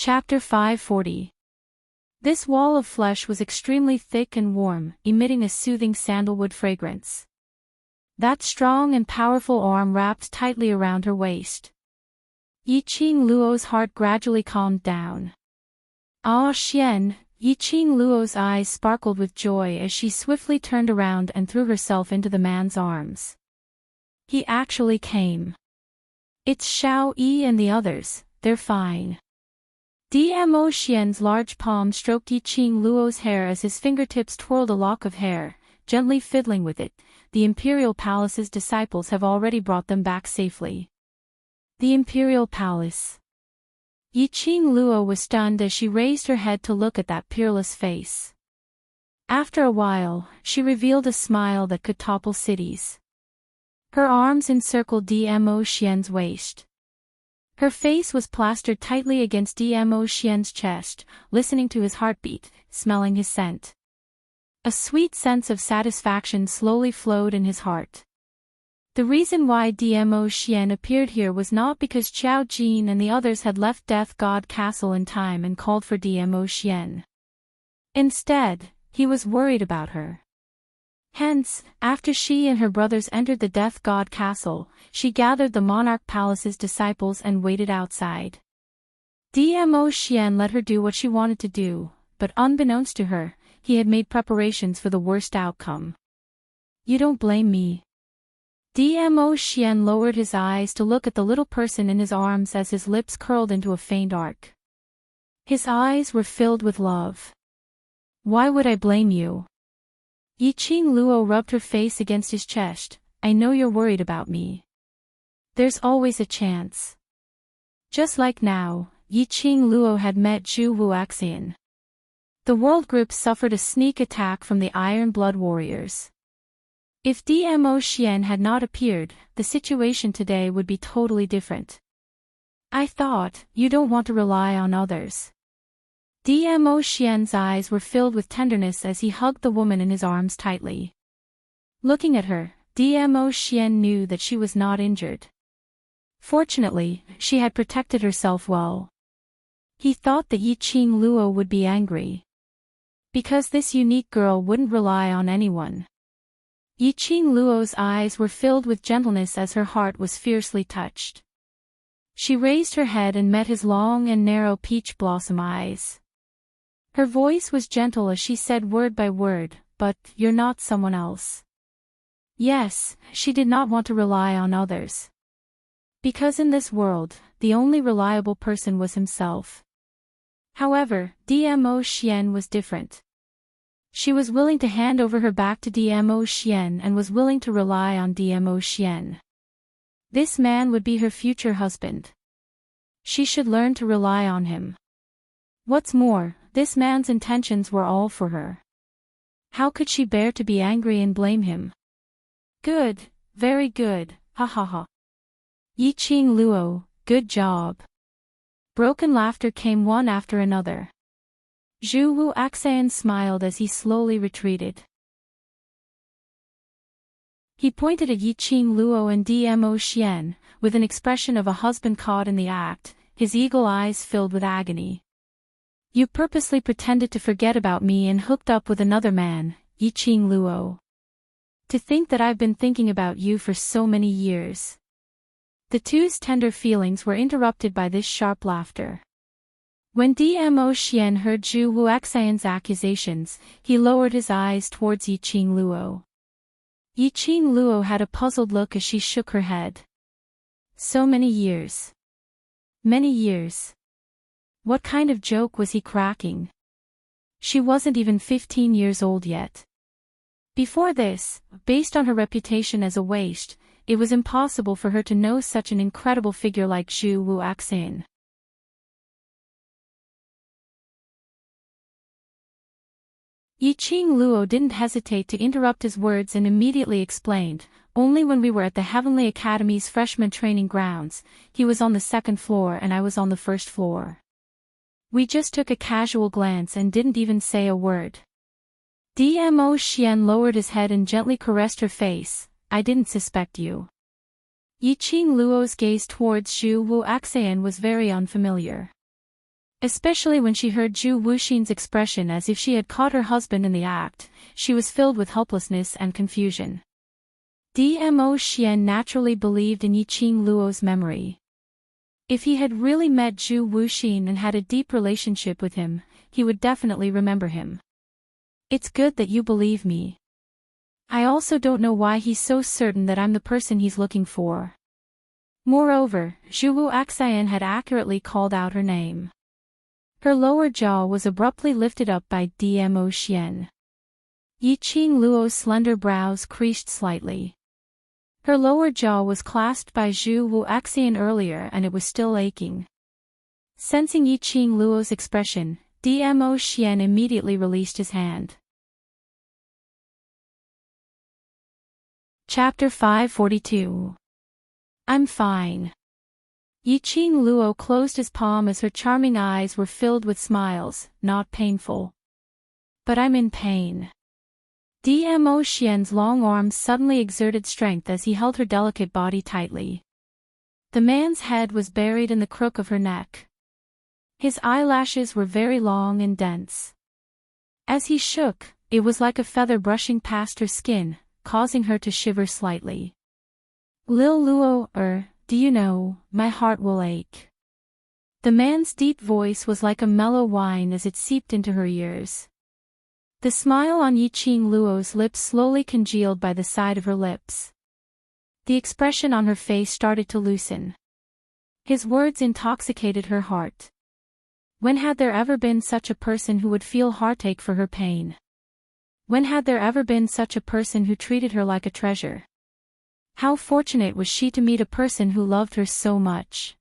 Chapter 540. This wall of flesh was extremely thick and warm, emitting a soothing sandalwood fragrance. That strong and powerful arm wrapped tightly around her waist. Yiqing Luo's heart gradually calmed down. Ah Xian, Yiqing Luo's eyes sparkled with joy as she swiftly turned around and threw herself into the man's arms. He actually came. It's Xiao Yi and the others, they're fine. Dmo Xian's large palm stroked Yiqing Luo's hair as his fingertips twirled a lock of hair, gently fiddling with it. The Imperial Palace's disciples have already brought them back safely. The Imperial Palace. Yiqing Luo was stunned as she raised her head to look at that peerless face. After a while, she revealed a smile that could topple cities. Her arms encircled Dmo Xian's waist. Her face was plastered tightly against Dmo Xian's chest, listening to his heartbeat, smelling his scent. A sweet sense of satisfaction slowly flowed in his heart. The reason why Dmo Xian appeared here was not because Qiao Jin and the others had left Death God Castle in time and called for Dmo Xian. Instead, he was worried about her. Hence, after she and her brothers entered the Death God Castle, she gathered the Monarch Palace's disciples and waited outside. Dmo Xian let her do what she wanted to do, but unbeknownst to her, he had made preparations for the worst outcome. You don't blame me. Dmo Xian lowered his eyes to look at the little person in his arms as his lips curled into a faint arc. His eyes were filled with love. Why would I blame you? Yiqing Luo rubbed her face against his chest. I know you're worried about me. There's always a chance. Just like now, Yiqing Luo had met Zhu Wuaxian. The world group suffered a sneak attack from the Iron Blood Warriors. If Dmo Xian had not appeared, the situation today would be totally different. I thought, you don't want to rely on others. Dmo Xian's eyes were filled with tenderness as he hugged the woman in his arms tightly. Looking at her, Dmo Xian knew that she was not injured. Fortunately, she had protected herself well. He thought that Yiqing Luo would be angry. Because this unique girl wouldn't rely on anyone. Yiqing Luo's eyes were filled with gentleness as her heart was fiercely touched. She raised her head and met his long and narrow peach blossom eyes. Her voice was gentle as she said word by word, but, you're not someone else. Yes, she did not want to rely on others. Because in this world, the only reliable person was himself. However, Dmo Xian was different. She was willing to hand over her back to Dmo Xian and was willing to rely on Dmo Xian. This man would be her future husband. She should learn to rely on him. What's more, this man's intentions were all for her. How could she bear to be angry and blame him? Good, very good, ha ha ha. Yiqing Luo, good job. Broken laughter came one after another. Zhu Wuaxian smiled as he slowly retreated. He pointed at Yiqing Luo and Dmo Xian, with an expression of a husband caught in the act, his eagle eyes filled with agony. You purposely pretended to forget about me and hooked up with another man, Yiqing Luo. To think that I've been thinking about you for so many years. The two's tender feelings were interrupted by this sharp laughter. When Dmo Xian heard Zhu Wuaxian's accusations, he lowered his eyes towards Yiqing Luo. Yiqing Luo had a puzzled look as she shook her head. So many years. Many years. What kind of joke was he cracking? She wasn't even 15 years old yet. Before this, based on her reputation as a waste, it was impossible for her to know such an incredible figure like Zhu Wuaxian. Yiqing Luo didn't hesitate to interrupt his words and immediately explained, only when we were at the Heavenly Academy's freshman training grounds, he was on the second floor and I was on the first floor. We just took a casual glance and didn't even say a word. Dmo Xian lowered his head and gently caressed her face. I didn't suspect you. Yiqing Luo's gaze towards Zhu Wuaxian was very unfamiliar. Especially when she heard Zhu Wuxin's expression as if she had caught her husband in the act, she was filled with helplessness and confusion. Dmo Xian naturally believed in Yiqing Luo's memory. If he had really met Zhu Wuxin and had a deep relationship with him, he would definitely remember him. It's good that you believe me. I also don't know why he's so certain that I'm the person he's looking for. Moreover, Zhu Wuaxian had accurately called out her name. Her lower jaw was abruptly lifted up by Dmo Xian. Yiqing Luo's slender brows creased slightly. Her lower jaw was clasped by Zhu Wuaxian earlier and it was still aching. Sensing Yiqing Luo's expression, Dmo Xian immediately released his hand. Chapter 542. I'm fine. Yiqing Luo closed his palm as her charming eyes were filled with smiles, not painful. But I'm in pain. Dmo Xian's long arms suddenly exerted strength as he held her delicate body tightly. The man's head was buried in the crook of her neck. His eyelashes were very long and dense. As he shook, it was like a feather brushing past her skin, causing her to shiver slightly. Lil Luo, do you know, my heart will ache. The man's deep voice was like a mellow whine as it seeped into her ears. The smile on Yiqing Luo's lips slowly congealed by the side of her lips. The expression on her face started to loosen. His words intoxicated her heart. When had there ever been such a person who would feel heartache for her pain? When had there ever been such a person who treated her like a treasure? How fortunate was she to meet a person who loved her so much.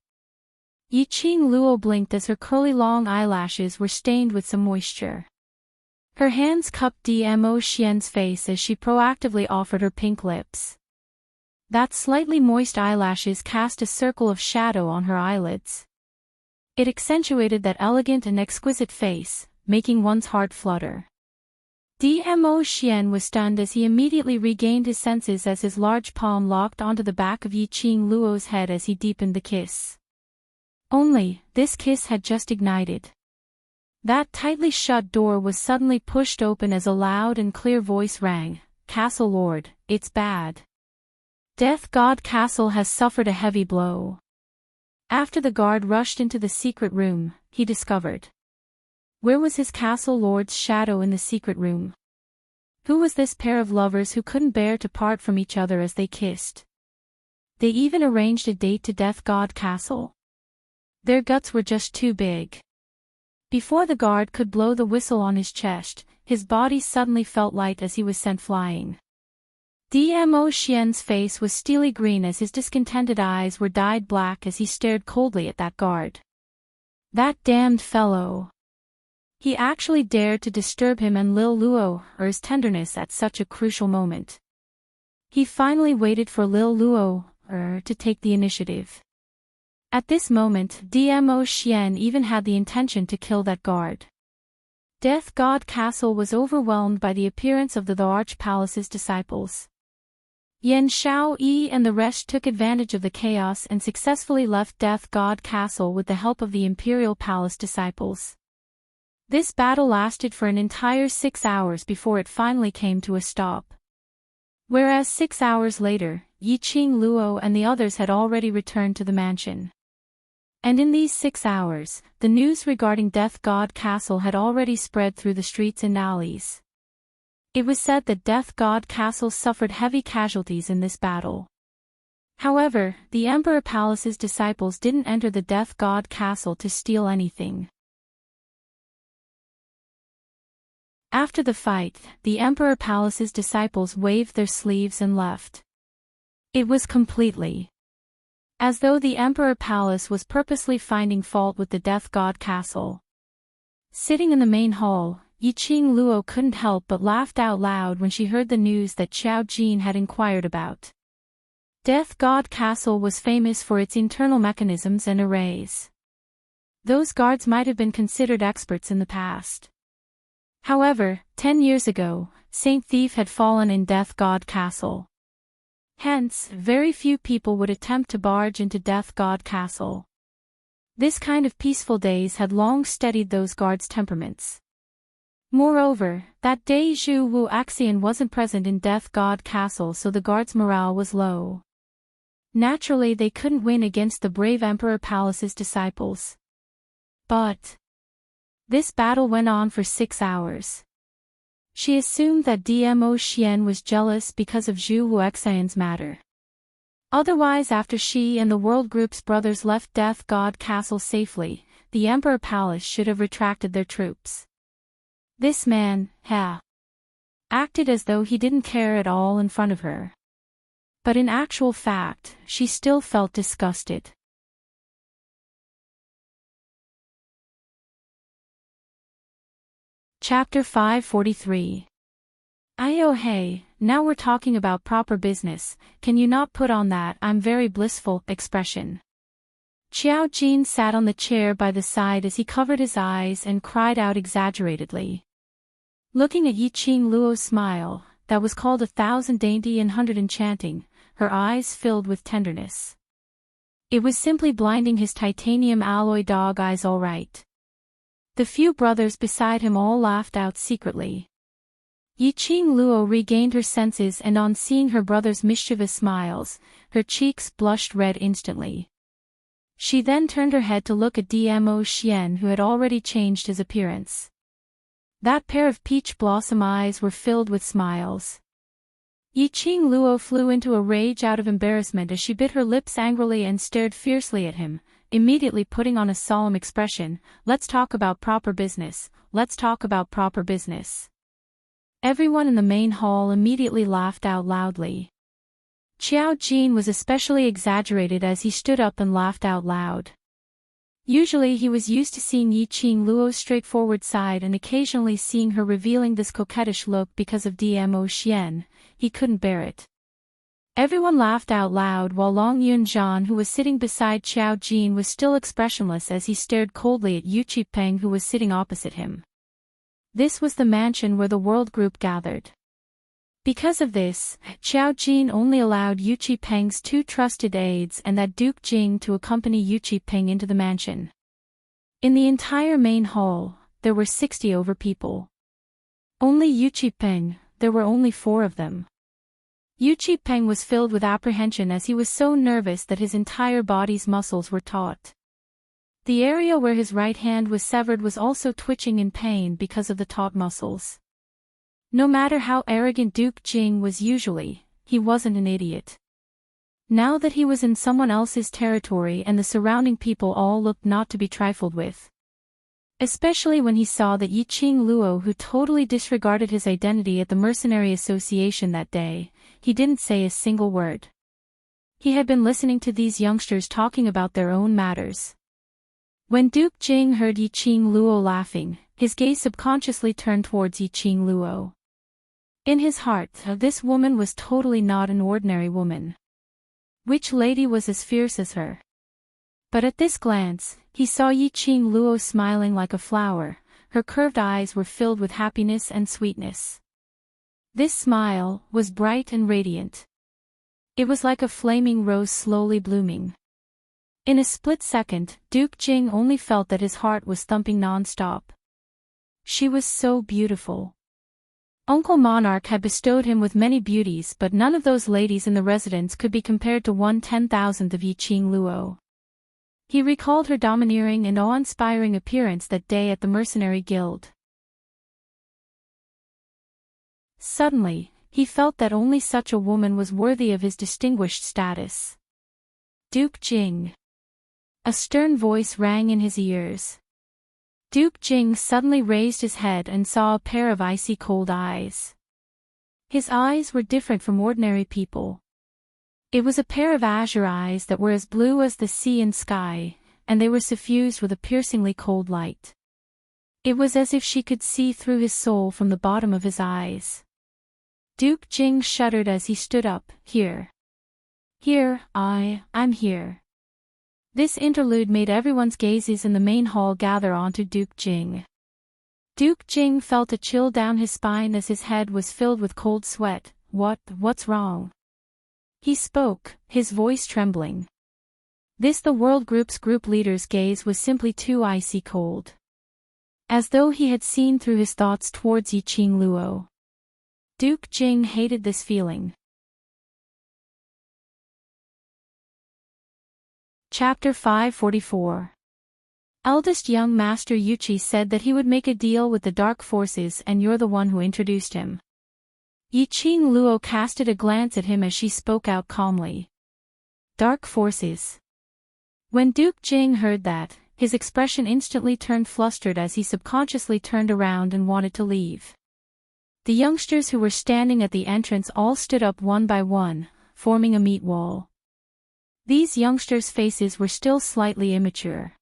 Yiqing Luo blinked as her curly long eyelashes were stained with some moisture. Her hands cupped Dmo Xian's face as she proactively offered her pink lips. That slightly moist eyelashes cast a circle of shadow on her eyelids. It accentuated that elegant and exquisite face, making one's heart flutter. Dmo Xian was stunned as he immediately regained his senses as his large palm locked onto the back of Yiqing Luo's head as he deepened the kiss. Only, this kiss had just ignited. That tightly shut door was suddenly pushed open as a loud and clear voice rang, "Castle Lord, it's bad. Death God Castle has suffered a heavy blow." After the guard rushed into the secret room, he discovered. Where was his castle lord's shadow in the secret room? Who was this pair of lovers who couldn't bear to part from each other as they kissed? They even arranged a date to Death God Castle. Their guts were just too big. Before the guard could blow the whistle on his chest, his body suddenly felt light as he was sent flying. Dmo Xian's face was steely green as his discontented eyes were dyed black as he stared coldly at that guard. That damned fellow! He actually dared to disturb him and Lil Luo's tenderness at such a crucial moment. He finally waited for Lil Luo to take the initiative. At this moment, Dmo Xian even had the intention to kill that guard. Death God Castle was overwhelmed by the appearance of the Arch Palace's disciples. Yan Shao Yi and the rest took advantage of the chaos and successfully left Death God Castle with the help of the Imperial Palace disciples. This battle lasted for an entire 6 hours before it finally came to a stop. Whereas 6 hours later, Yiqing Luo and the others had already returned to the mansion. And in these 6 hours, the news regarding Death God Castle had already spread through the streets and alleys. It was said that Death God Castle suffered heavy casualties in this battle. However, the Emperor Palace's disciples didn't enter the Death God Castle to steal anything. After the fight, the Emperor Palace's disciples waved their sleeves and left. It was completely as though the Emperor Palace was purposely finding fault with the Death God Castle. Sitting in the main hall, Yiqing Luo couldn't help but laughed out loud when she heard the news that Xiao Jin had inquired about. Death God Castle was famous for its internal mechanisms and arrays. Those guards might have been considered experts in the past. However, 10 years ago, Saint Thief had fallen in Death God Castle. Hence, very few people would attempt to barge into Death God Castle. This kind of peaceful days had long steadied those guards' temperaments. Moreover, that day Zhu Wu Axian wasn't present in Death God Castle, so the guards' morale was low. Naturally, they couldn't win against the brave Emperor Palace's disciples. But this battle went on for 6 hours. She assumed that Dmo Xian was jealous because of Zhu Wuxian's matter. Otherwise, after she and the World Group's brothers left Death God Castle safely, the Emperor Palace should have retracted their troops. This man, acted as though he didn't care at all in front of her. But in actual fact, she still felt disgusted. Chapter 543. Oh hey, now we're talking about proper business, can you not put on that "I'm very blissful" expression? Xiao Jin sat on the chair by the side as he covered his eyes and cried out exaggeratedly. Looking at Yiqing Luo's smile, that was called 1,000 dainty and 100 enchanting, her eyes filled with tenderness. It was simply blinding, his titanium alloy dog eyes, all right. The few brothers beside him all laughed out secretly. Yiqing Luo regained her senses, and on seeing her brother's mischievous smiles, her cheeks blushed red instantly. She then turned her head to look at Dmo Xian, who had already changed his appearance. That pair of peach blossom eyes were filled with smiles. Yiqing Luo flew into a rage out of embarrassment as she bit her lips angrily and stared fiercely at him, immediately putting on a solemn expression. Let's talk about proper business, let's talk about proper business. Everyone in the main hall immediately laughed out loudly. Xiao Jin was especially exaggerated as he stood up and laughed out loud. Usually he was used to seeing Yiqing Luo's straightforward side and occasionally seeing her revealing this coquettish look because of Dmo Xian. He couldn't bear it. Everyone laughed out loud while Long Yunzhan, who was sitting beside Xiao Jin, was still expressionless as he stared coldly at Yu Qipeng, who was sitting opposite him. This was the mansion where the world group gathered. Because of this, Xiao Jin only allowed Yu Qipeng's 2 trusted aides and that Duke Jing to accompany Yu Qipeng into the mansion. In the entire main hall, there were 60 over people. Only Yu Qipeng, there were only 4 of them. Yu Qipeng was filled with apprehension as he was so nervous that his entire body's muscles were taut. The area where his right hand was severed was also twitching in pain because of the taut muscles. No matter how arrogant Duke Jing was usually, he wasn't an idiot. Now that he was in someone else's territory and the surrounding people all looked not to be trifled with. Especially when he saw that Yiqing Luo, who totally disregarded his identity at the Mercenary Association that day, he didn't say a single word. He had been listening to these youngsters talking about their own matters. When Duke Jing heard Yiqing Luo laughing, his gaze subconsciously turned towards Yiqing Luo. In his heart, this woman was totally not an ordinary woman. Which lady was as fierce as her? But at this glance, he saw Yiqing Luo smiling like a flower. Her curved eyes were filled with happiness and sweetness. This smile was bright and radiant. It was like a flaming rose slowly blooming. In a split second, Duke Jing only felt that his heart was thumping non-stop. She was so beautiful. Uncle Monarch had bestowed him with many beauties, but none of those ladies in the residence could be compared to 1/10,000th of Yiqing Luo. He recalled her domineering and awe-inspiring appearance that day at the Mercenary Guild. Suddenly, he felt that only such a woman was worthy of his distinguished status. Duke Jing. A stern voice rang in his ears. Duke Jing suddenly raised his head and saw a pair of icy cold eyes. His eyes were different from ordinary people. It was a pair of azure eyes that were as blue as the sea and sky, and they were suffused with a piercingly cold light. It was as if she could see through his soul from the bottom of his eyes. Duke Jing shuddered as he stood up. Here. I'm here. This interlude made everyone's gazes in the main hall gather onto Duke Jing. Duke Jing felt a chill down his spine as his head was filled with cold sweat. What's wrong? He spoke, his voice trembling. The world group's group leader's gaze was simply too icy cold. As though he had seen through his thoughts towards Yiqing Luo. Duke Jing hated this feeling. Chapter 544. Eldest young Master Yuqi said that he would make a deal with the dark forces, and you're the one who introduced him. Yiqing Luo casted a glance at him as she spoke out calmly. Dark forces. When Duke Jing heard that, his expression instantly turned flustered as he subconsciously turned around and wanted to leave. The youngsters who were standing at the entrance all stood up one by one, forming a meat wall. These youngsters' faces were still slightly immature.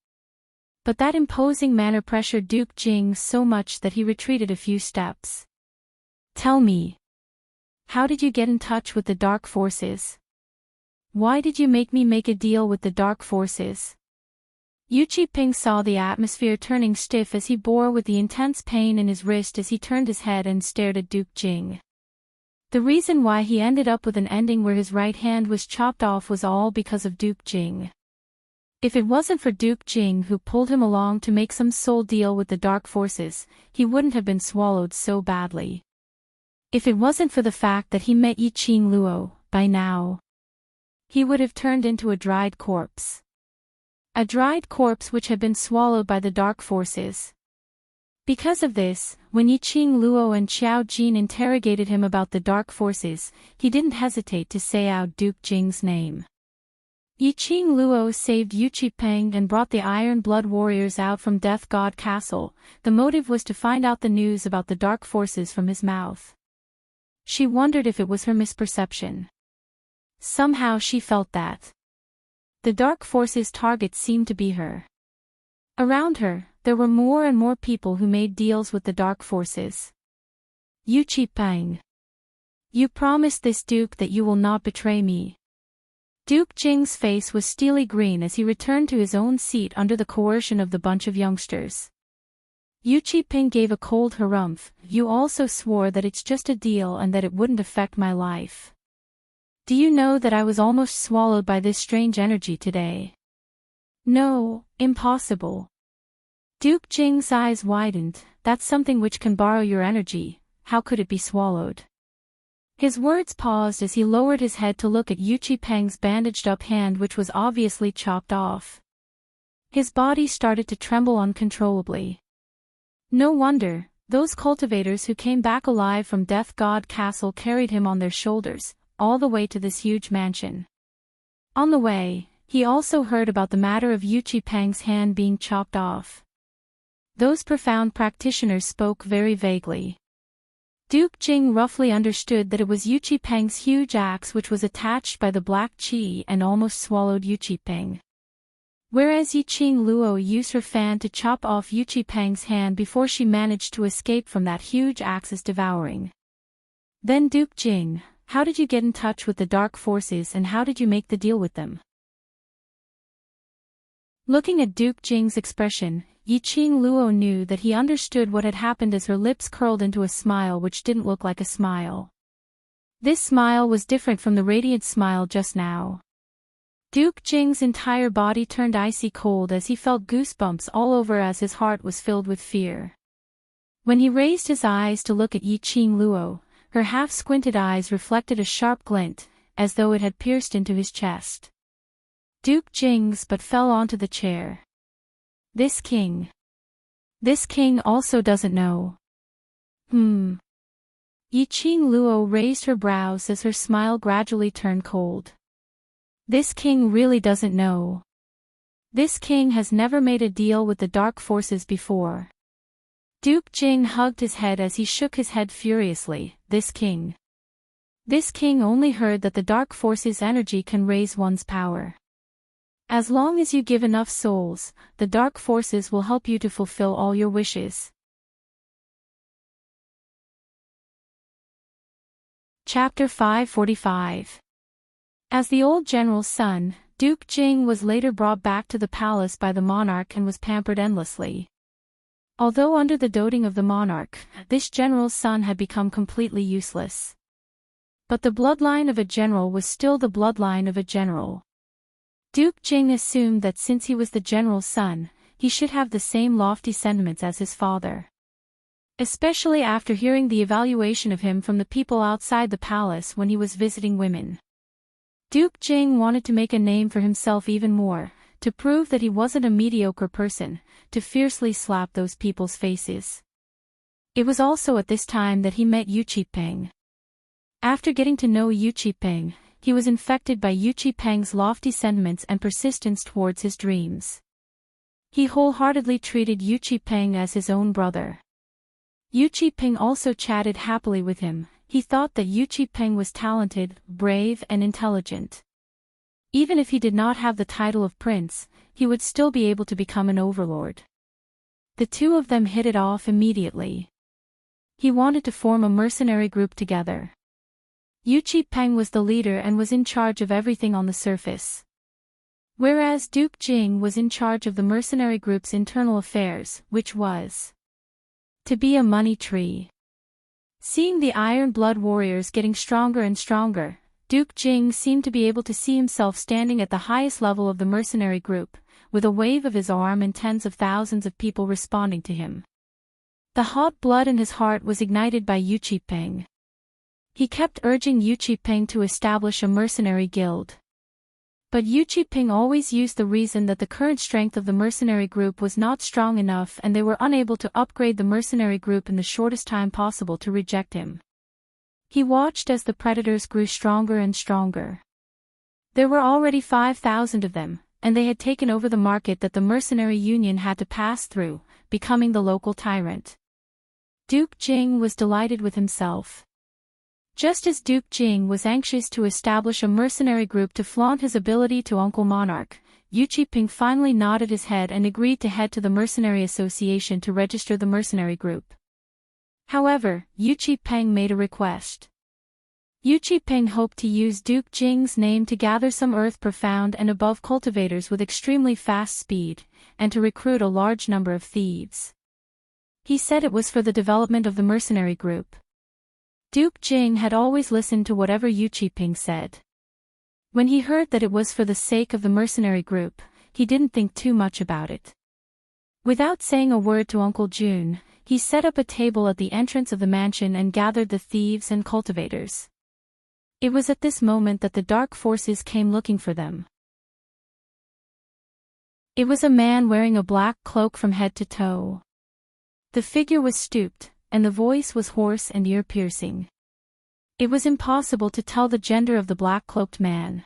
But that imposing manner pressured Duke Jing so much that he retreated a few steps. Tell me, How did you get in touch with the dark forces? Why did you make me make a deal with the dark forces? Yu Qiping saw the atmosphere turning stiff as he bore with the intense pain in his wrist as he turned his head and stared at Duke Jing. The reason why he ended up with an ending where his right hand was chopped off was all because of Duke Jing. If it wasn't for Duke Jing who pulled him along to make some soul deal with the dark forces, he wouldn't have been swallowed so badly. If it wasn't for the fact that he met Yiqing Luo, by now, he would have turned into a dried corpse. A dried corpse which had been swallowed by the dark forces. Because of this, when Yiqing Luo and Xiao Jin interrogated him about the dark forces, he didn't hesitate to say out Duke Jing's name. Yiqing Luo saved Yu Qiping and brought the Iron Blood warriors out from Death God Castle. The motive was to find out the news about the dark forces from his mouth. She wondered if it was her misperception. Somehow she felt that the dark forces' target seemed to be her. Around her, there were more and more people who made deals with the dark forces. Yu Qiping. You promised this Duke that you will not betray me. Duke Jing's face was steely green as he returned to his own seat under the coercion of the bunch of youngsters. Yu Qiping gave a cold harumph. You also swore that it's just a deal and that it wouldn't affect my life. Do you know that I was almost swallowed by this strange energy today? No, impossible. Duke Jing's eyes widened. That's something which can borrow your energy. How could it be swallowed? His words paused as he lowered his head to look at Yu Qiping's bandaged-up hand which was obviously chopped off. His body started to tremble uncontrollably. No wonder, those cultivators who came back alive from Death God Castle carried him on their shoulders, all the way to this huge mansion. On the way, he also heard about the matter of Yu Qiping's hand being chopped off. Those profound practitioners spoke very vaguely. Duke Jing roughly understood that it was Yu Qiping's huge axe which was attached by the black qi and almost swallowed Yu Qiping. Whereas Yiqing Luo used her fan to chop off Yu Qiping's hand before she managed to escape from that huge axe's devouring. Then Duke Jing, how did you get in touch with the dark forces and how did you make the deal with them? Looking at Duke Jing's expression, Yiqing Luo knew that he understood what had happened as her lips curled into a smile which didn't look like a smile. This smile was different from the radiant smile just now. Duke Jing's entire body turned icy cold as he felt goosebumps all over as his heart was filled with fear. When he raised his eyes to look at Yiqing Luo, her half-squinted eyes reflected a sharp glint, as though it had pierced into his chest. Duke Jing's but fell onto the chair. This king also doesn't know. Yiqing Luo raised her brows as her smile gradually turned cold. This king really doesn't know. This king has never made a deal with the dark forces before. Duke Jing hugged his head as he shook his head furiously. This king only heard that the dark forces' energy can raise one's power. As long as you give enough souls, the dark forces will help you to fulfill all your wishes. Chapter 545. As the old general's son, Duke Jing was later brought back to the palace by the monarch and was pampered endlessly. Although under the doting of the monarch, this general's son had become completely useless. But the bloodline of a general was still the bloodline of a general. Duke Jing assumed that since he was the general's son, he should have the same lofty sentiments as his father. Especially after hearing the evaluation of him from the people outside the palace when he was visiting women. Duke Jing wanted to make a name for himself even more, to prove that he wasn't a mediocre person, to fiercely slap those people's faces. It was also at this time that he met Yu Qiping. After getting to know Yu Qiping, he was infected by Yu Qiping's lofty sentiments and persistence towards his dreams. He wholeheartedly treated Yu Qiping as his own brother. Yu Qiping also chatted happily with him. He thought that Yu Qiping was talented, brave and intelligent. Even if he did not have the title of prince, he would still be able to become an overlord. The two of them hit it off immediately. He wanted to form a mercenary group together. Yu Qipeng was the leader and was in charge of everything on the surface, whereas Duke Jing was in charge of the mercenary group's internal affairs, which was to be a money tree. Seeing the Iron Blood warriors getting stronger and stronger, Duke Jing seemed to be able to see himself standing at the highest level of the mercenary group, with a wave of his arm and tens of thousands of people responding to him. The hot blood in his heart was ignited by Yu Qipeng. He kept urging Yu Qipeng to establish a mercenary guild. But Yu Qipeng always used the reason that the current strength of the mercenary group was not strong enough and they were unable to upgrade the mercenary group in the shortest time possible to reject him. He watched as the predators grew stronger and stronger. There were already 5,000 of them, and they had taken over the market that the mercenary union had to pass through, becoming the local tyrant. Duke Jing was delighted with himself. Just as Duke Jing was anxious to establish a mercenary group to flaunt his ability to Uncle Monarch, Yu Qipeng finally nodded his head and agreed to head to the Mercenary Association to register the mercenary group. However, Yu Qipeng made a request. Yu Qipeng hoped to use Duke Jing's name to gather some earth profound and above cultivators with extremely fast speed, and to recruit a large number of thieves. He said it was for the development of the mercenary group. Duke Jing had always listened to whatever Yu Qipeng said. When he heard that it was for the sake of the mercenary group, he didn't think too much about it. Without saying a word to Uncle Jun, he set up a table at the entrance of the mansion and gathered the thieves and cultivators. It was at this moment that the dark forces came looking for them. It was a man wearing a black cloak from head to toe. The figure was stooped, and the voice was hoarse and ear-piercing. It was impossible to tell the gender of the black-cloaked man.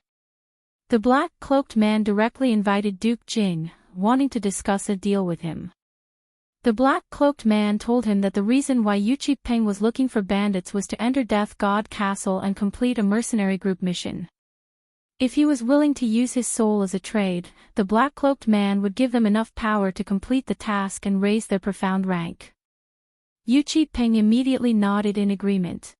The black-cloaked man directly invited Duke Jing, wanting to discuss a deal with him. The black-cloaked man told him that the reason why Yu Qipeng was looking for bandits was to enter Death God Castle and complete a mercenary group mission. If he was willing to use his soul as a trade, the black-cloaked man would give them enough power to complete the task and raise their profound rank. Yu Qipeng immediately nodded in agreement.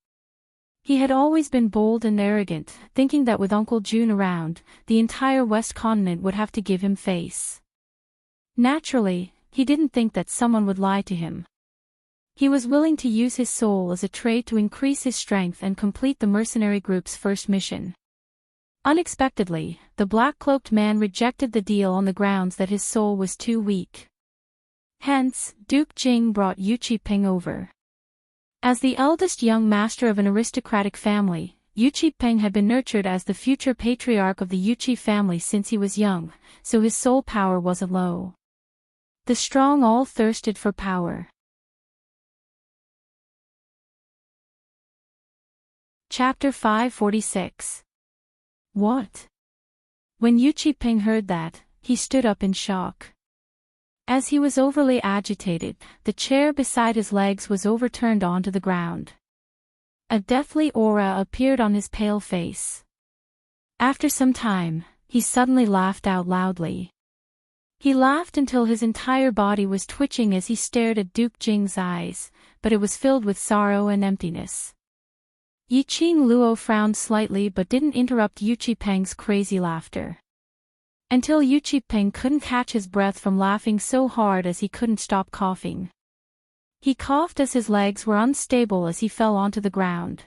He had always been bold and arrogant, thinking that with Uncle Jun around, the entire West Continent would have to give him face. Naturally, he didn't think that someone would lie to him. He was willing to use his soul as a trade to increase his strength and complete the mercenary group's first mission. Unexpectedly, the black-cloaked man rejected the deal on the grounds that his soul was too weak. Hence, Duke Jing brought Yu Qipeng over. As the eldest young master of an aristocratic family, Yu Qipeng had been nurtured as the future patriarch of the Yu Qi family since he was young, so his soul power wasn't low. The strong all thirsted for power. Chapter 546. What? When Yu Qipeng heard that, he stood up in shock. As he was overly agitated, the chair beside his legs was overturned onto the ground. A deathly aura appeared on his pale face. After some time, he suddenly laughed out loudly. He laughed until his entire body was twitching as he stared at Duke Jing's eyes, but it was filled with sorrow and emptiness. Yiqing Luo frowned slightly but didn't interrupt Yu Qipeng's crazy laughter. Until Yu Qipeng couldn't catch his breath from laughing so hard as he couldn't stop coughing. He coughed as his legs were unstable as he fell onto the ground.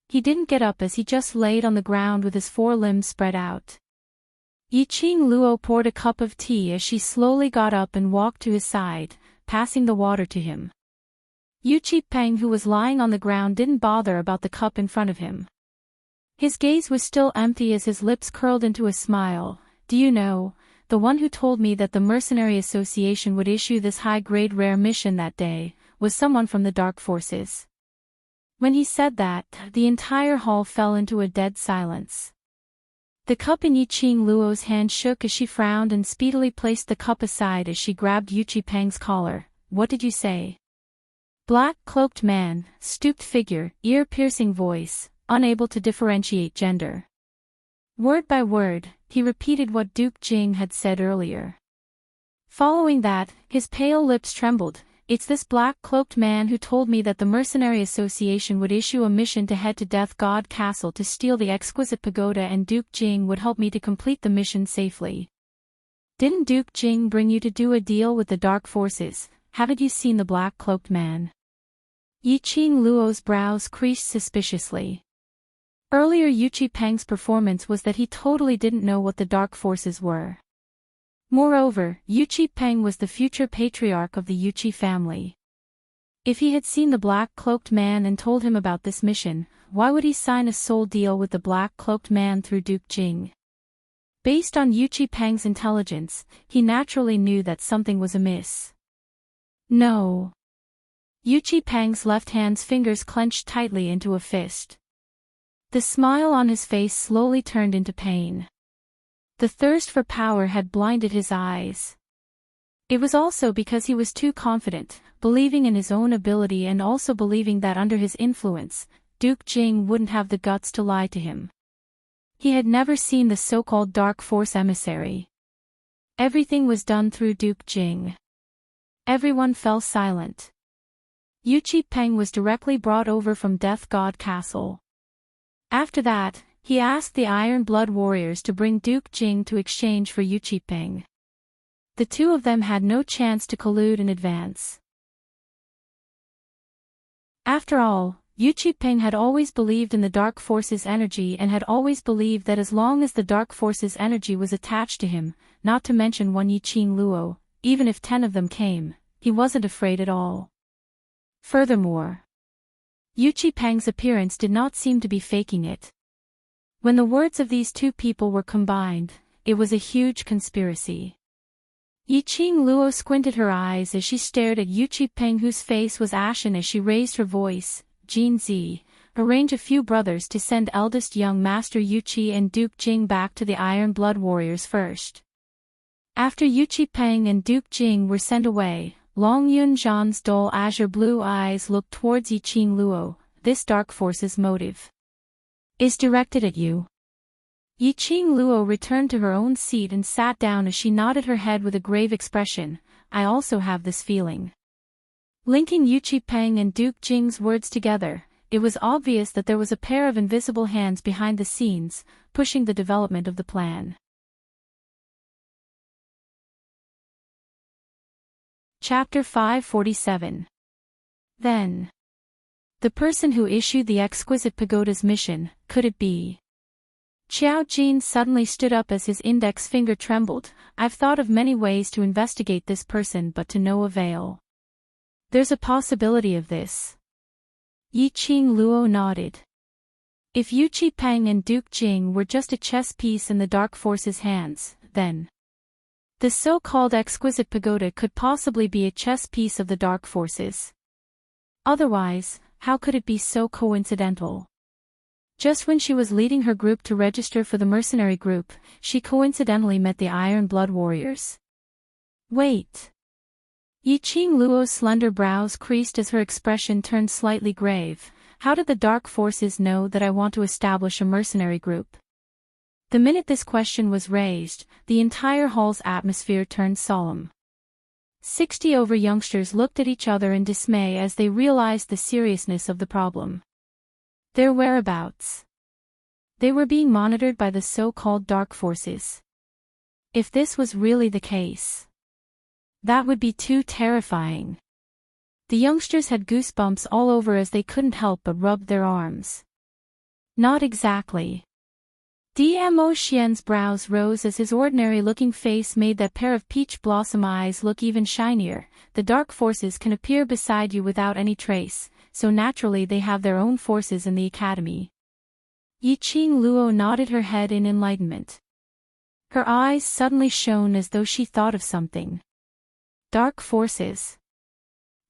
He didn't get up as he just laid on the ground with his four limbs spread out. Yiqing Luo poured a cup of tea as she slowly got up and walked to his side, passing the water to him. Yu Qipeng, who was lying on the ground, didn't bother about the cup in front of him. His gaze was still empty as his lips curled into a smile. Do you know, the one who told me that the Mercenary Association would issue this high-grade rare mission that day, was someone from the Dark Forces. When he said that, the entire hall fell into a dead silence. The cup in Yiqing Luo's hand shook as she frowned and speedily placed the cup aside as she grabbed Yu Qipeng's collar. What did you say? Black-cloaked man, stooped figure, ear-piercing voice, unable to differentiate gender. Word by word, he repeated what Duke Jing had said earlier. Following that, his pale lips trembled, It's this black-cloaked man who told me that the Mercenary Association would issue a mission to head to Death God Castle to steal the exquisite pagoda, and Duke Jing would help me to complete the mission safely. Didn't Duke Jing bring you to do a deal with the dark forces? Haven't you seen the black-cloaked man? Yiqing Luo's brows creased suspiciously. Earlier Yuqi Peng's performance was that he totally didn't know what the dark forces were. Moreover, Yuqi Peng was the future patriarch of the Yuqi family. If he had seen the black-cloaked man and told him about this mission, why would he sign a soul deal with the black-cloaked man through Duke Jing? Based on Yuqi Peng's intelligence, he naturally knew that something was amiss. No. Yuqi Peng's left hand's fingers clenched tightly into a fist. The smile on his face slowly turned into pain. The thirst for power had blinded his eyes. It was also because he was too confident, believing in his own ability and also believing that under his influence, Duke Jing wouldn't have the guts to lie to him. He had never seen the so-called Dark Force emissary. Everything was done through Duke Jing. Everyone fell silent. Yuqi Peng was directly brought over from Death God Castle. After that, he asked the Iron Blood warriors to bring Duke Jing to exchange for Yuqi Peng. The two of them had no chance to collude in advance. After all, Yuqi Peng had always believed in the Dark Force's energy and had always believed that as long as the Dark Force's energy was attached to him, not to mention one Yiqing Luo, even if 10 of them came, he wasn't afraid at all. Furthermore, Yuqi Peng's appearance did not seem to be faking it. When the words of these two people were combined, it was a huge conspiracy. Yiqing Luo squinted her eyes as she stared at Yuqi Peng, whose face was ashen as she raised her voice. Jin Zi, arrange a few brothers to send eldest young Master Yuqi and Duke Jing back to the Iron Blood warriors first. After Yuqi Peng and Duke Jing were sent away, Long Yun Zhan's dull azure blue eyes looked towards Yiqing Luo. This dark force's motive is directed at you. Yiqing Luo returned to her own seat and sat down as she nodded her head with a grave expression. I also have this feeling. Linking Yuqi Peng and Duke Jing's words together, it was obvious that there was a pair of invisible hands behind the scenes, pushing the development of the plan. Chapter 547. Then. The person who issued the exquisite pagoda's mission, could it be? Qiao Jin suddenly stood up as his index finger trembled. I've thought of many ways to investigate this person, but to no avail. There's a possibility of this. Yiqing Luo nodded. If Yuqi Peng and Duke Jing were just a chess piece in the Dark Force's hands, then the so-called exquisite pagoda could possibly be a chess piece of the Dark Forces. Otherwise, how could it be so coincidental? Just when she was leading her group to register for the mercenary group, she coincidentally met the Iron Blood warriors. Wait. Yiqing Luo's slender brows creased as her expression turned slightly grave. How did the Dark Forces know that I want to establish a mercenary group? The minute this question was raised, the entire hall's atmosphere turned solemn. 60 over youngsters looked at each other in dismay as they realized the seriousness of the problem. Their whereabouts. They were being monitored by the so-called Dark Forces. If this was really the case, that would be too terrifying. The youngsters had goosebumps all over as they couldn't help but rub their arms. Not exactly. Dmo Xian's brows rose as his ordinary-looking face made that pair of peach blossom eyes look even shinier. The Dark Forces can appear beside you without any trace, so naturally they have their own forces in the academy. Yiqing Luo nodded her head in enlightenment. Her eyes suddenly shone as though she thought of something. Dark Forces.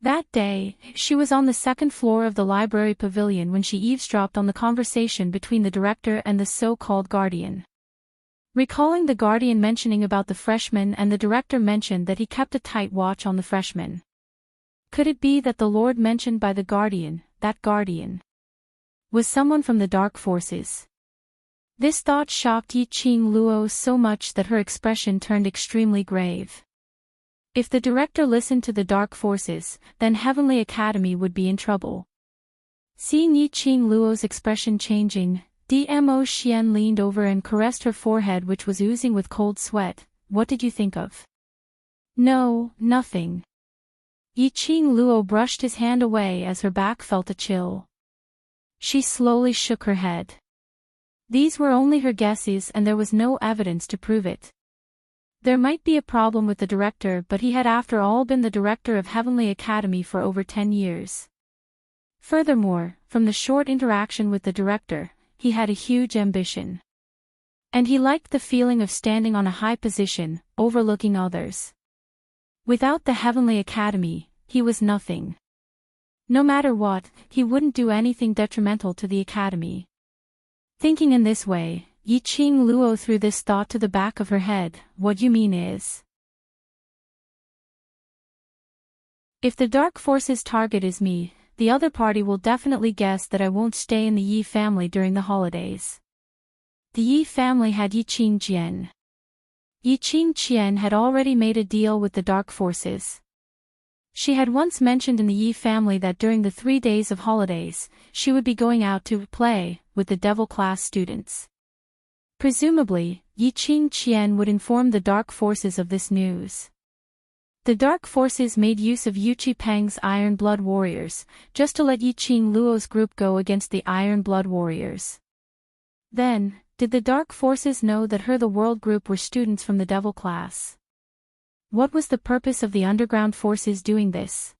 That day, she was on the second floor of the library pavilion when she eavesdropped on the conversation between the director and the so-called guardian. Recalling the guardian mentioning about the freshman, and the director mentioned that he kept a tight watch on the freshman. Could it be that the lord mentioned by the guardian, that guardian, was someone from the Dark Forces? This thought shocked Yiqing Luo so much that her expression turned extremely grave. If the director listened to the dark forces, then Heavenly Academy would be in trouble. Seeing Yiqing Luo's expression changing, Dmo Xian leaned over and caressed her forehead, which was oozing with cold sweat. What did you think of? No, nothing. Yiqing Luo brushed his hand away as her back felt a chill. She slowly shook her head. These were only her guesses and there was no evidence to prove it. There might be a problem with the director, but he had after all been the director of Heavenly Academy for over 10 years. Furthermore, from the short interaction with the director, he had a huge ambition. And he liked the feeling of standing on a high position, overlooking others. Without the Heavenly Academy, he was nothing. No matter what, he wouldn't do anything detrimental to the Academy. Thinking in this way, Yiqing Luo threw this thought to the back of her head. What you mean is, if the dark force's target is me, the other party will definitely guess that I won't stay in the Yi family during the holidays. The Yi family had Yiqing Qian. Yiqing Qian had already made a deal with the dark forces. She had once mentioned in the Yi family that during the 3 days of holidays, she would be going out to play with the devil class students. Presumably, Yiqing Qian would inform the dark forces of this news. The dark forces made use of Yu Qipeng's Iron Blood Warriors, just to let Yiqing Luo's group go against the Iron Blood Warriors. Then, did the dark forces know that the world group were students from the devil class? What was the purpose of the underground forces doing this?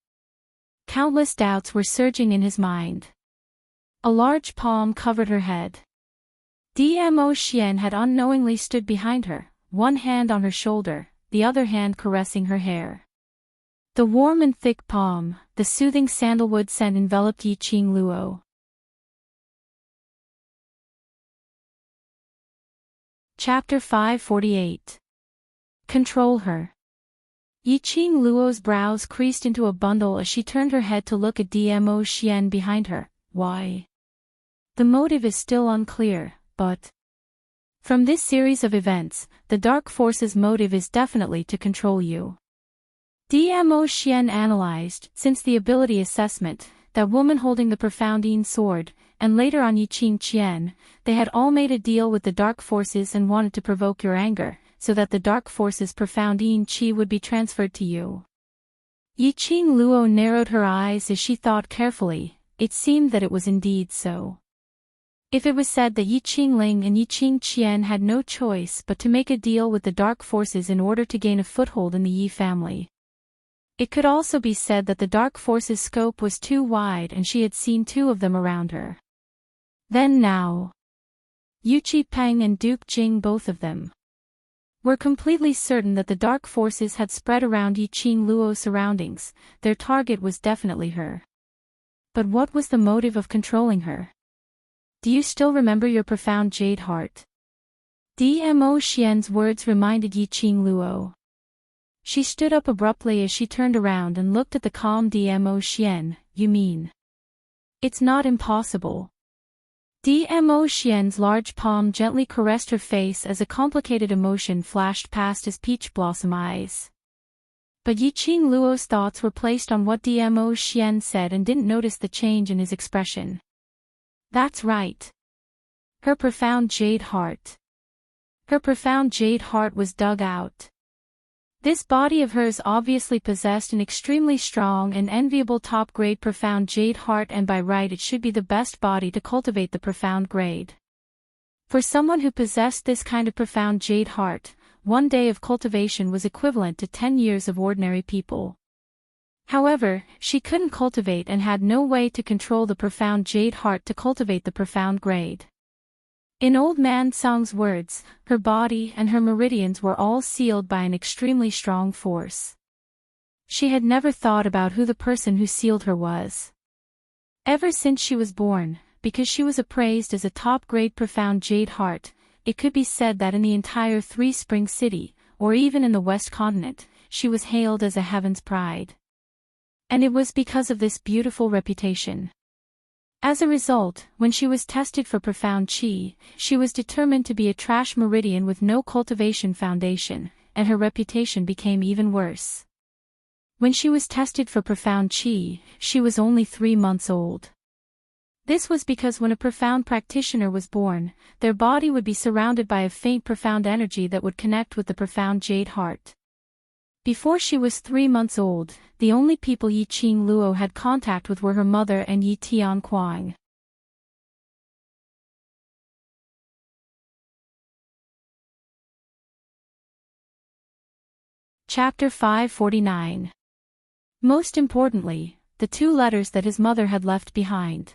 Countless doubts were surging in his mind. A large palm covered her head. Dmo Xian had unknowingly stood behind her, one hand on her shoulder, the other hand caressing her hair. The warm and thick palm, the soothing sandalwood scent enveloped Yiqing Luo. Chapter 548. Control her. Yiqing Luo's brows creased into a bundle as she turned her head to look at Dmo Xian behind her. Why? The motive is still unclear, but from this series of events, the dark force's motive is definitely to control you. Dmo Xian analyzed, since the ability assessment, that woman holding the profound Yin sword, and later on Yiqing Qian, they had all made a deal with the dark forces and wanted to provoke your anger, so that the dark force's profound Yin Qi would be transferred to you. Yiqing Luo narrowed her eyes as she thought carefully. It seemed that it was indeed so. If it was said that Yiqing Ling and Yiqing Qian had no choice but to make a deal with the dark forces in order to gain a foothold in the Yi family, it could also be said that the dark forces' scope was too wide and she had seen 2 of them around her. Then now, Yu Qipeng and Duke Jing, both of them, were completely certain that the dark forces had spread around Yiqing Luo's surroundings. Their target was definitely her. But what was the motive of controlling her? Do you still remember your profound jade heart? Dmo Xian's words reminded Yiqing Luo. She stood up abruptly as she turned around and looked at the calm Dmo Xian. You mean, it's not impossible? Dmo Xian's large palm gently caressed her face as a complicated emotion flashed past his peach blossom eyes. But Yiqing Luo's thoughts were placed on what Dmo Xian said and didn't notice the change in his expression. That's right. Her profound jade heart. Her profound jade heart was dug out. This body of hers obviously possessed an extremely strong and enviable top-grade profound jade heart, and by right it should be the best body to cultivate the profound grade. For someone who possessed this kind of profound jade heart, 1 day of cultivation was equivalent to 10 years of ordinary people. However, she couldn't cultivate and had no way to control the profound jade heart to cultivate the profound grade. In Old Man Song's words, her body and her meridians were all sealed by an extremely strong force. She had never thought about who the person who sealed her was. Ever since she was born, because she was appraised as a top-grade profound jade heart, it could be said that in the entire Three Spring City, or even in the West Continent, she was hailed as a heaven's pride. And it was because of this beautiful reputation. As a result, when she was tested for profound qi, she was determined to be a trash meridian with no cultivation foundation, and her reputation became even worse. When she was tested for profound qi, she was only 3 months old. This was because when a profound practitioner was born, their body would be surrounded by a faint profound energy that would connect with the profound jade heart. Before she was 3 months old, the only people Yi Qing Luo had contact with were her mother and Yi Tian Kuang. Chapter 549. Most importantly, the 2 letters that his mother had left behind.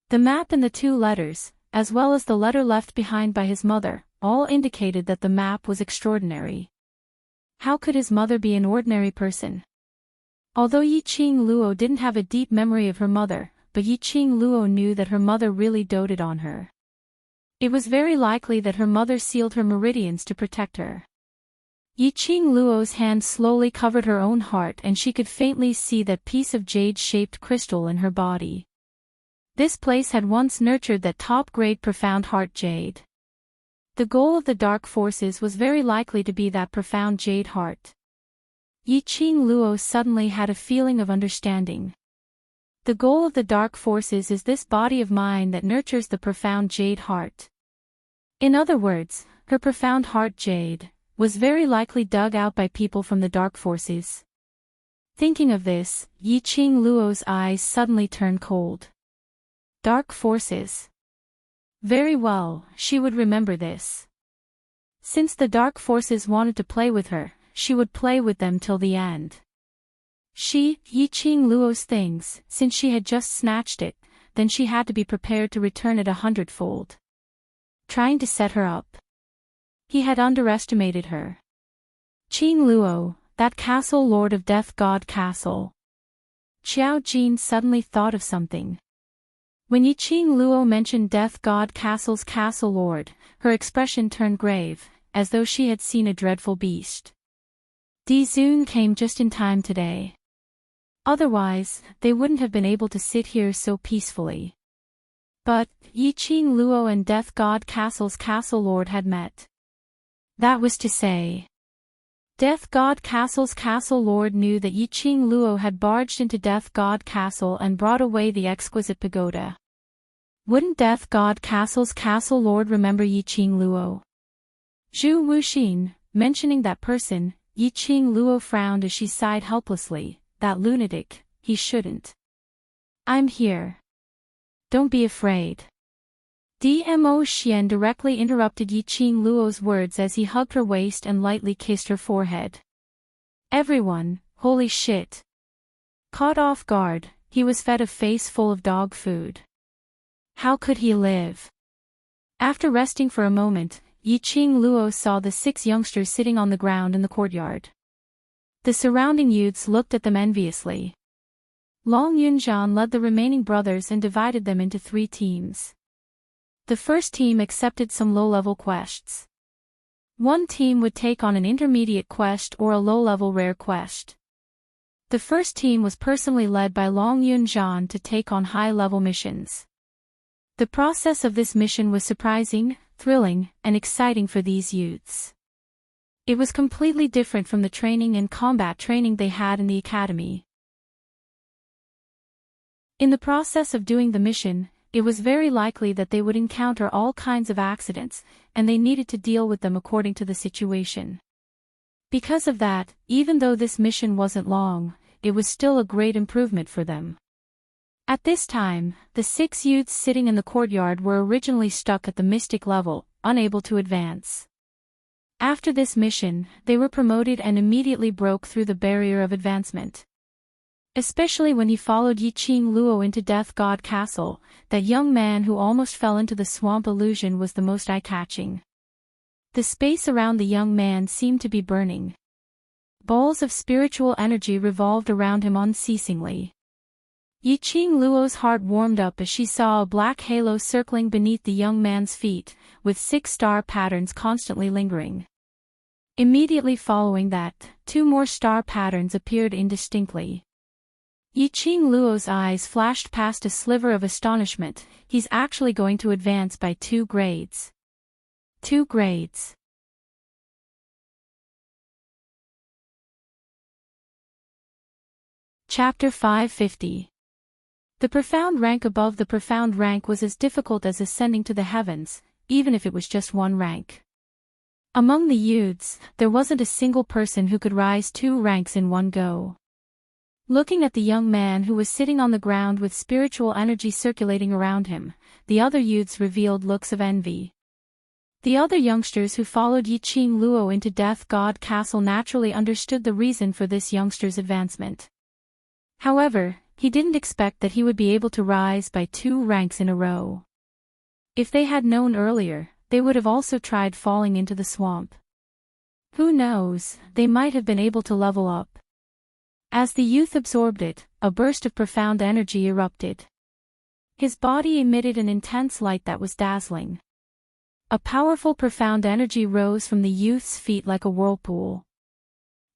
The map and the 2 letters, as well as the letter left behind by his mother, all indicated that the map was extraordinary. How could his mother be an ordinary person? Although Yi Qing Luo didn't have a deep memory of her mother, but Yi Qing Luo knew that her mother really doted on her. It was very likely that her mother sealed her meridians to protect her. Yi Qing Luo's hand slowly covered her own heart and she could faintly see that piece of jade-shaped crystal in her body. This place had once nurtured that top-grade profound heart jade. The goal of the dark forces was very likely to be that profound jade heart. Yi Qing Luo suddenly had a feeling of understanding. The goal of the dark forces is this body of mine that nurtures the profound jade heart. In other words, her profound heart jade was very likely dug out by people from the dark forces. Thinking of this, Yi Qing Luo's eyes suddenly turned cold. Dark forces. Very well, she would remember this. Since the dark forces wanted to play with her, she would play with them till the end. Yi Qing Luo's things, since she had just snatched it, then she had to be prepared to return it 100-fold. Trying to set her up. He had underestimated her. Qing Luo, that castle lord of death god castle. Xiao Jin suddenly thought of something. When Yi Qing Luo mentioned Death God Castle's castle lord, her expression turned grave, as though she had seen a dreadful beast. Di Zun came just in time today. Otherwise, they wouldn't have been able to sit here so peacefully. But, Yi Qing Luo and Death God Castle's castle lord had met. That was to say, Death God Castle's castle lord knew that Yi Qing Luo had barged into Death God Castle and brought away the exquisite pagoda. Wouldn't Death God Castle's castle lord remember Yi Qing Luo? Zhu Wuxin, mentioning that person, Yi Qing Luo frowned as she sighed helplessly. That lunatic, he shouldn't. I'm here. Don't be afraid. Dmo Xian directly interrupted Yi Qing Luo's words as he hugged her waist and lightly kissed her forehead. Everyone, holy shit. Caught off guard, he was fed a face full of dog food. How could he live? After resting for a moment, Yi Qing Luo saw the 6 youngsters sitting on the ground in the courtyard. The surrounding youths looked at them enviously. Long Yunzhan led the remaining brothers and divided them into 3 teams. The first team accepted some low-level quests. One team would take on an intermediate quest or a low-level rare quest. The first team was personally led by Long Yunzhan to take on high-level missions. The process of this mission was surprising, thrilling, and exciting for these youths. It was completely different from the training and combat training they had in the academy. In the process of doing the mission, it was very likely that they would encounter all kinds of accidents, and they needed to deal with them according to the situation. Because of that, even though this mission wasn't long, it was still a great improvement for them. At this time, the 6 youths sitting in the courtyard were originally stuck at the mystic level, unable to advance. After this mission, they were promoted and immediately broke through the barrier of advancement. Especially when he followed Yi Qing Luo into Death God Castle, that young man who almost fell into the swamp illusion was the most eye-catching. The space around the young man seemed to be burning. Balls of spiritual energy revolved around him unceasingly. Yi Qing Luo's heart warmed up as she saw a black halo circling beneath the young man's feet, with 6 star patterns constantly lingering. Immediately following that, 2 more star patterns appeared indistinctly. Yi Qing Luo's eyes flashed past a sliver of astonishment. He's actually going to advance by 2 grades. 2 grades. Chapter 550. The profound rank above the profound rank was as difficult as ascending to the heavens, even if it was just one rank. Among the youths, there wasn't a single person who could rise 2 ranks in one go. Looking at the young man who was sitting on the ground with spiritual energy circulating around him, the other youths revealed looks of envy. The other youngsters who followed Yiqing Luo into Death God Castle naturally understood the reason for this youngster's advancement. However, he didn't expect that he would be able to rise by 2 ranks in a row. If they had known earlier, they would have also tried falling into the swamp. Who knows, they might have been able to level up. As the youth absorbed it, a burst of profound energy erupted. His body emitted an intense light that was dazzling. A powerful profound energy rose from the youth's feet like a whirlpool.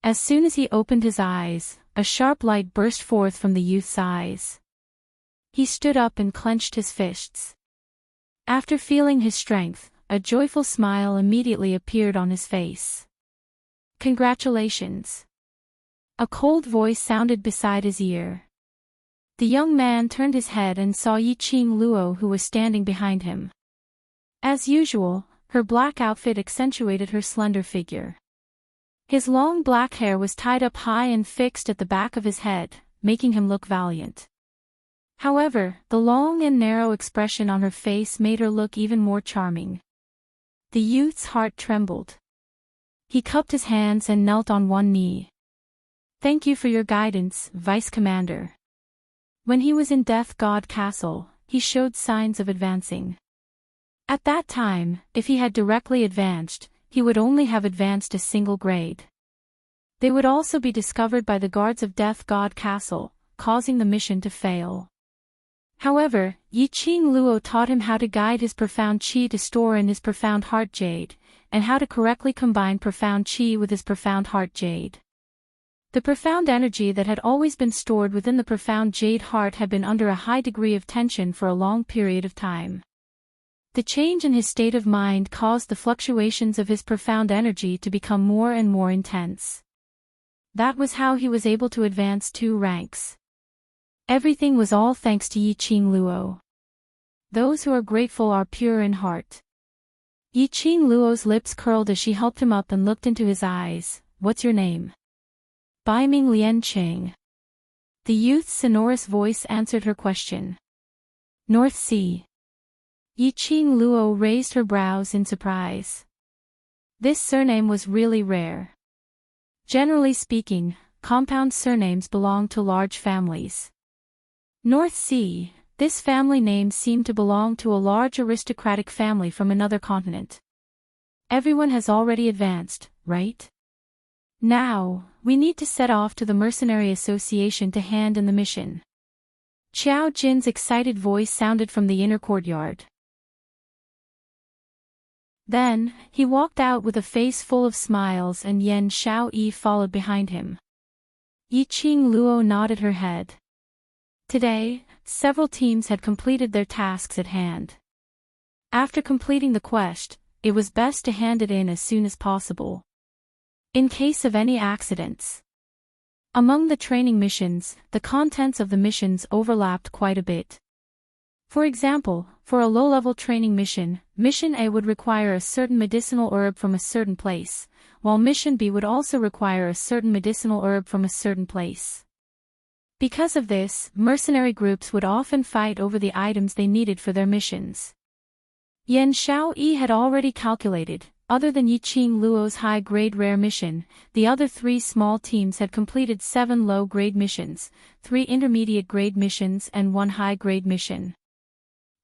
As soon as he opened his eyes, a sharp light burst forth from the youth's eyes. He stood up and clenched his fists. After feeling his strength, a joyful smile immediately appeared on his face. "Congratulations." A cold voice sounded beside his ear. The young man turned his head and saw Yiqing Luo who was standing behind him. As usual, her black outfit accentuated her slender figure. His long black hair was tied up high and fixed at the back of his head, making him look valiant. However, the long and narrow expression on her face made her look even more charming. The youth's heart trembled. He cupped his hands and knelt on one knee. "Thank you for your guidance, Vice Commander." When he was in Death God Castle, he showed signs of advancing. At that time, if he had directly advanced, he would only have advanced a single grade. They would also be discovered by the guards of Death God Castle, causing the mission to fail. However, Yiqing Luo taught him how to guide his profound qi to store in his profound heart jade, and how to correctly combine profound qi with his profound heart jade. The profound energy that had always been stored within the profound jade heart had been under a high degree of tension for a long period of time. The change in his state of mind caused the fluctuations of his profound energy to become more and more intense. That was how he was able to advance 2 ranks. Everything was all thanks to Yiqing Luo. Those who are grateful are pure in heart. Yiqing Luo's lips curled as she helped him up and looked into his eyes. "What's your name?" "Baiming Lianqing." The youth's sonorous voice answered her question. "North Sea." Yiqing Luo raised her brows in surprise. This surname was really rare. Generally speaking, compound surnames belong to large families. North Sea, this family name seemed to belong to a large aristocratic family from another continent. Everyone has already advanced, right? Now, we need to set off to the Mercenary Association to hand in the mission. Qiao Jin's excited voice sounded from the inner courtyard. Then, he walked out with a face full of smiles and Yan Xiaoyi followed behind him. Yiqing Luo nodded her head. Today, several teams had completed their tasks at hand. After completing the quest, it was best to hand it in as soon as possible. In case of any accidents. Among the training missions, the contents of the missions overlapped quite a bit. For example, for a low-level training mission, Mission A would require a certain medicinal herb from a certain place, while Mission B would also require a certain medicinal herb from a certain place. Because of this, mercenary groups would often fight over the items they needed for their missions. Yan Xiaoyi had already calculated, other than Yiqing Luo's high-grade rare mission, the other 3 small teams had completed 7 low-grade missions, 3 intermediate-grade missions and 1 high-grade mission.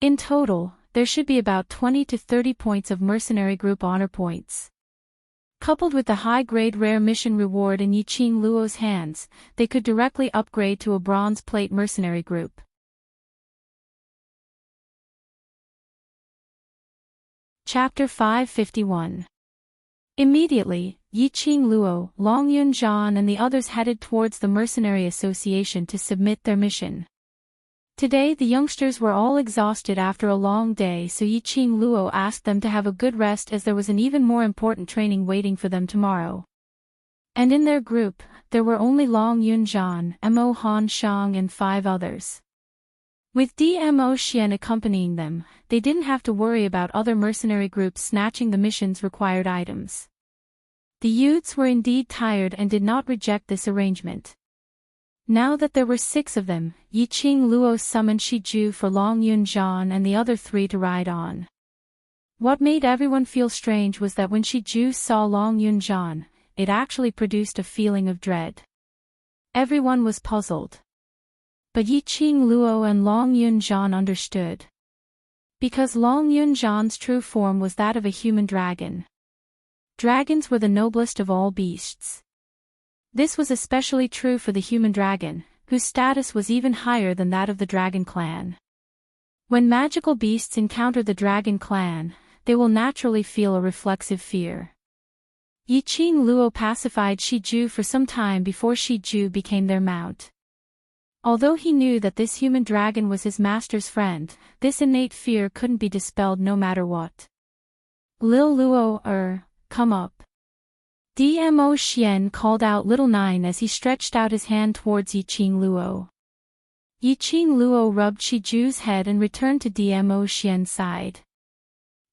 In total, there should be about 20 to 30 points of mercenary group honor points. Coupled with the high-grade rare mission reward in Yiqing Luo's hands, they could directly upgrade to a bronze plate mercenary group. Chapter 551. Immediately, Yiqing Luo, Longyun Zhan and the others headed towards the Mercenary Association to submit their mission. Today the youngsters were all exhausted after a long day, so Yiqing Luo asked them to have a good rest as there was an even more important training waiting for them tomorrow. And in their group, there were only Long Yunjian, Mo Han Shang and 5 others. With Dmo Xian accompanying them, they didn't have to worry about other mercenary groups snatching the mission's required items. The youths were indeed tired and did not reject this arrangement. Now that there were 6 of them, Yiqing Luo summoned Shiju for Long Yunjian and the other 3 to ride on. What made everyone feel strange was that when Shiju saw Long Yunjian, it actually produced a feeling of dread. Everyone was puzzled. But Yiqing Luo and Long Yunjian understood. Because Long Yunjian's true form was that of a human dragon. Dragons were the noblest of all beasts. This was especially true for the human dragon, whose status was even higher than that of the dragon clan. When magical beasts encounter the dragon clan, they will naturally feel a reflexive fear. Yiqing Luo pacified Shiju for some time before Shiju became their mount. Although he knew that this human dragon was his master's friend, this innate fear couldn't be dispelled no matter what. Lil Luo, come up. Dmo Xian called out Little Nine as he stretched out his hand towards Yiqing Luo. Yiqing Luo rubbed Shiju's head and returned to Dmo Xian's side.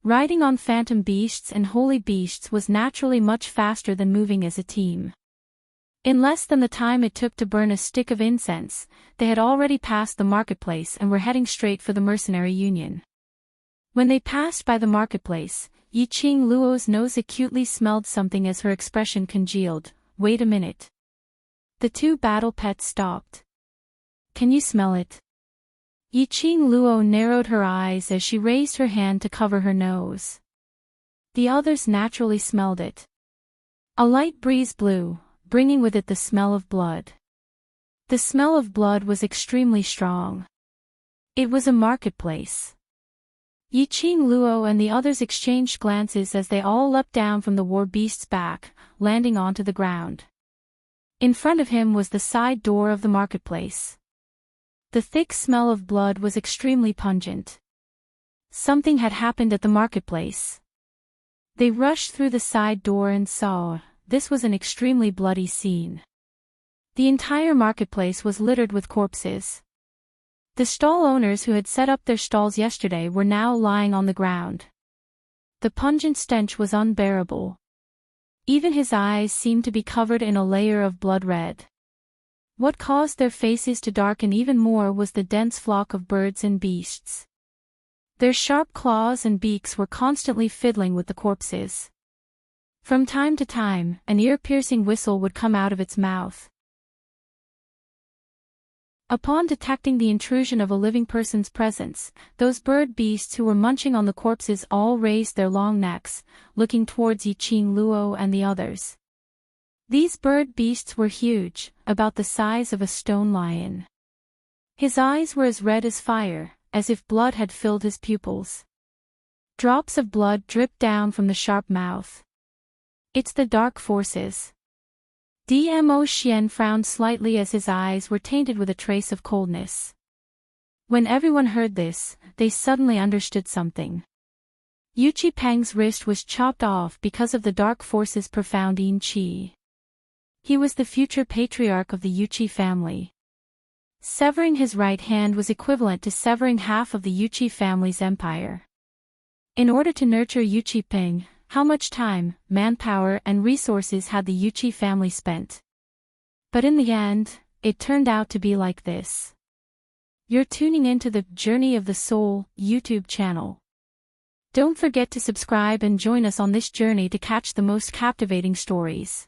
Riding on phantom beasts and holy beasts was naturally much faster than moving as a team. In less than the time it took to burn a stick of incense, they had already passed the marketplace and were heading straight for the mercenary union. When they passed by the marketplace, Yiqing Luo's nose acutely smelled something as her expression congealed. Wait a minute. The 2 battle pets stopped. Can you smell it? Yiqing Luo narrowed her eyes as she raised her hand to cover her nose. The others naturally smelled it. A light breeze blew, bringing with it the smell of blood. The smell of blood was extremely strong. It was a marketplace. Yiqing Luo and the others exchanged glances as they all leapt down from the war beast's back, landing onto the ground. In front of him was the side door of the marketplace. The thick smell of blood was extremely pungent. Something had happened at the marketplace. They rushed through the side door and saw, this was an extremely bloody scene. The entire marketplace was littered with corpses. The stall owners who had set up their stalls yesterday were now lying on the ground. The pungent stench was unbearable. Even his eyes seemed to be covered in a layer of blood red. What caused their faces to darken even more was the dense flock of birds and beasts. Their sharp claws and beaks were constantly fiddling with the corpses. From time to time, an ear-piercing whistle would come out of its mouth. Upon detecting the intrusion of a living person's presence, those bird beasts who were munching on the corpses all raised their long necks, looking towards Yiqing Luo and the others. These bird beasts were huge, about the size of a stone lion. His eyes were as red as fire, as if blood had filled his pupils. Drops of blood dripped down from the sharp mouth. It's the dark forces. Dmo Xian frowned slightly as his eyes were tainted with a trace of coldness. When everyone heard this, they suddenly understood something. Yuchi Peng's wrist was chopped off because of the dark force's profound yin qi. He was the future patriarch of the Yuchi family. Severing his right hand was equivalent to severing half of the Yuchi family's empire. In order to nurture Yuchi Peng, how much time, manpower and resources had the Yuchi family spent? But in the end, it turned out to be like this. You're tuning into the Journey of the Soul YouTube channel. Don't forget to subscribe and join us on this journey to catch the most captivating stories.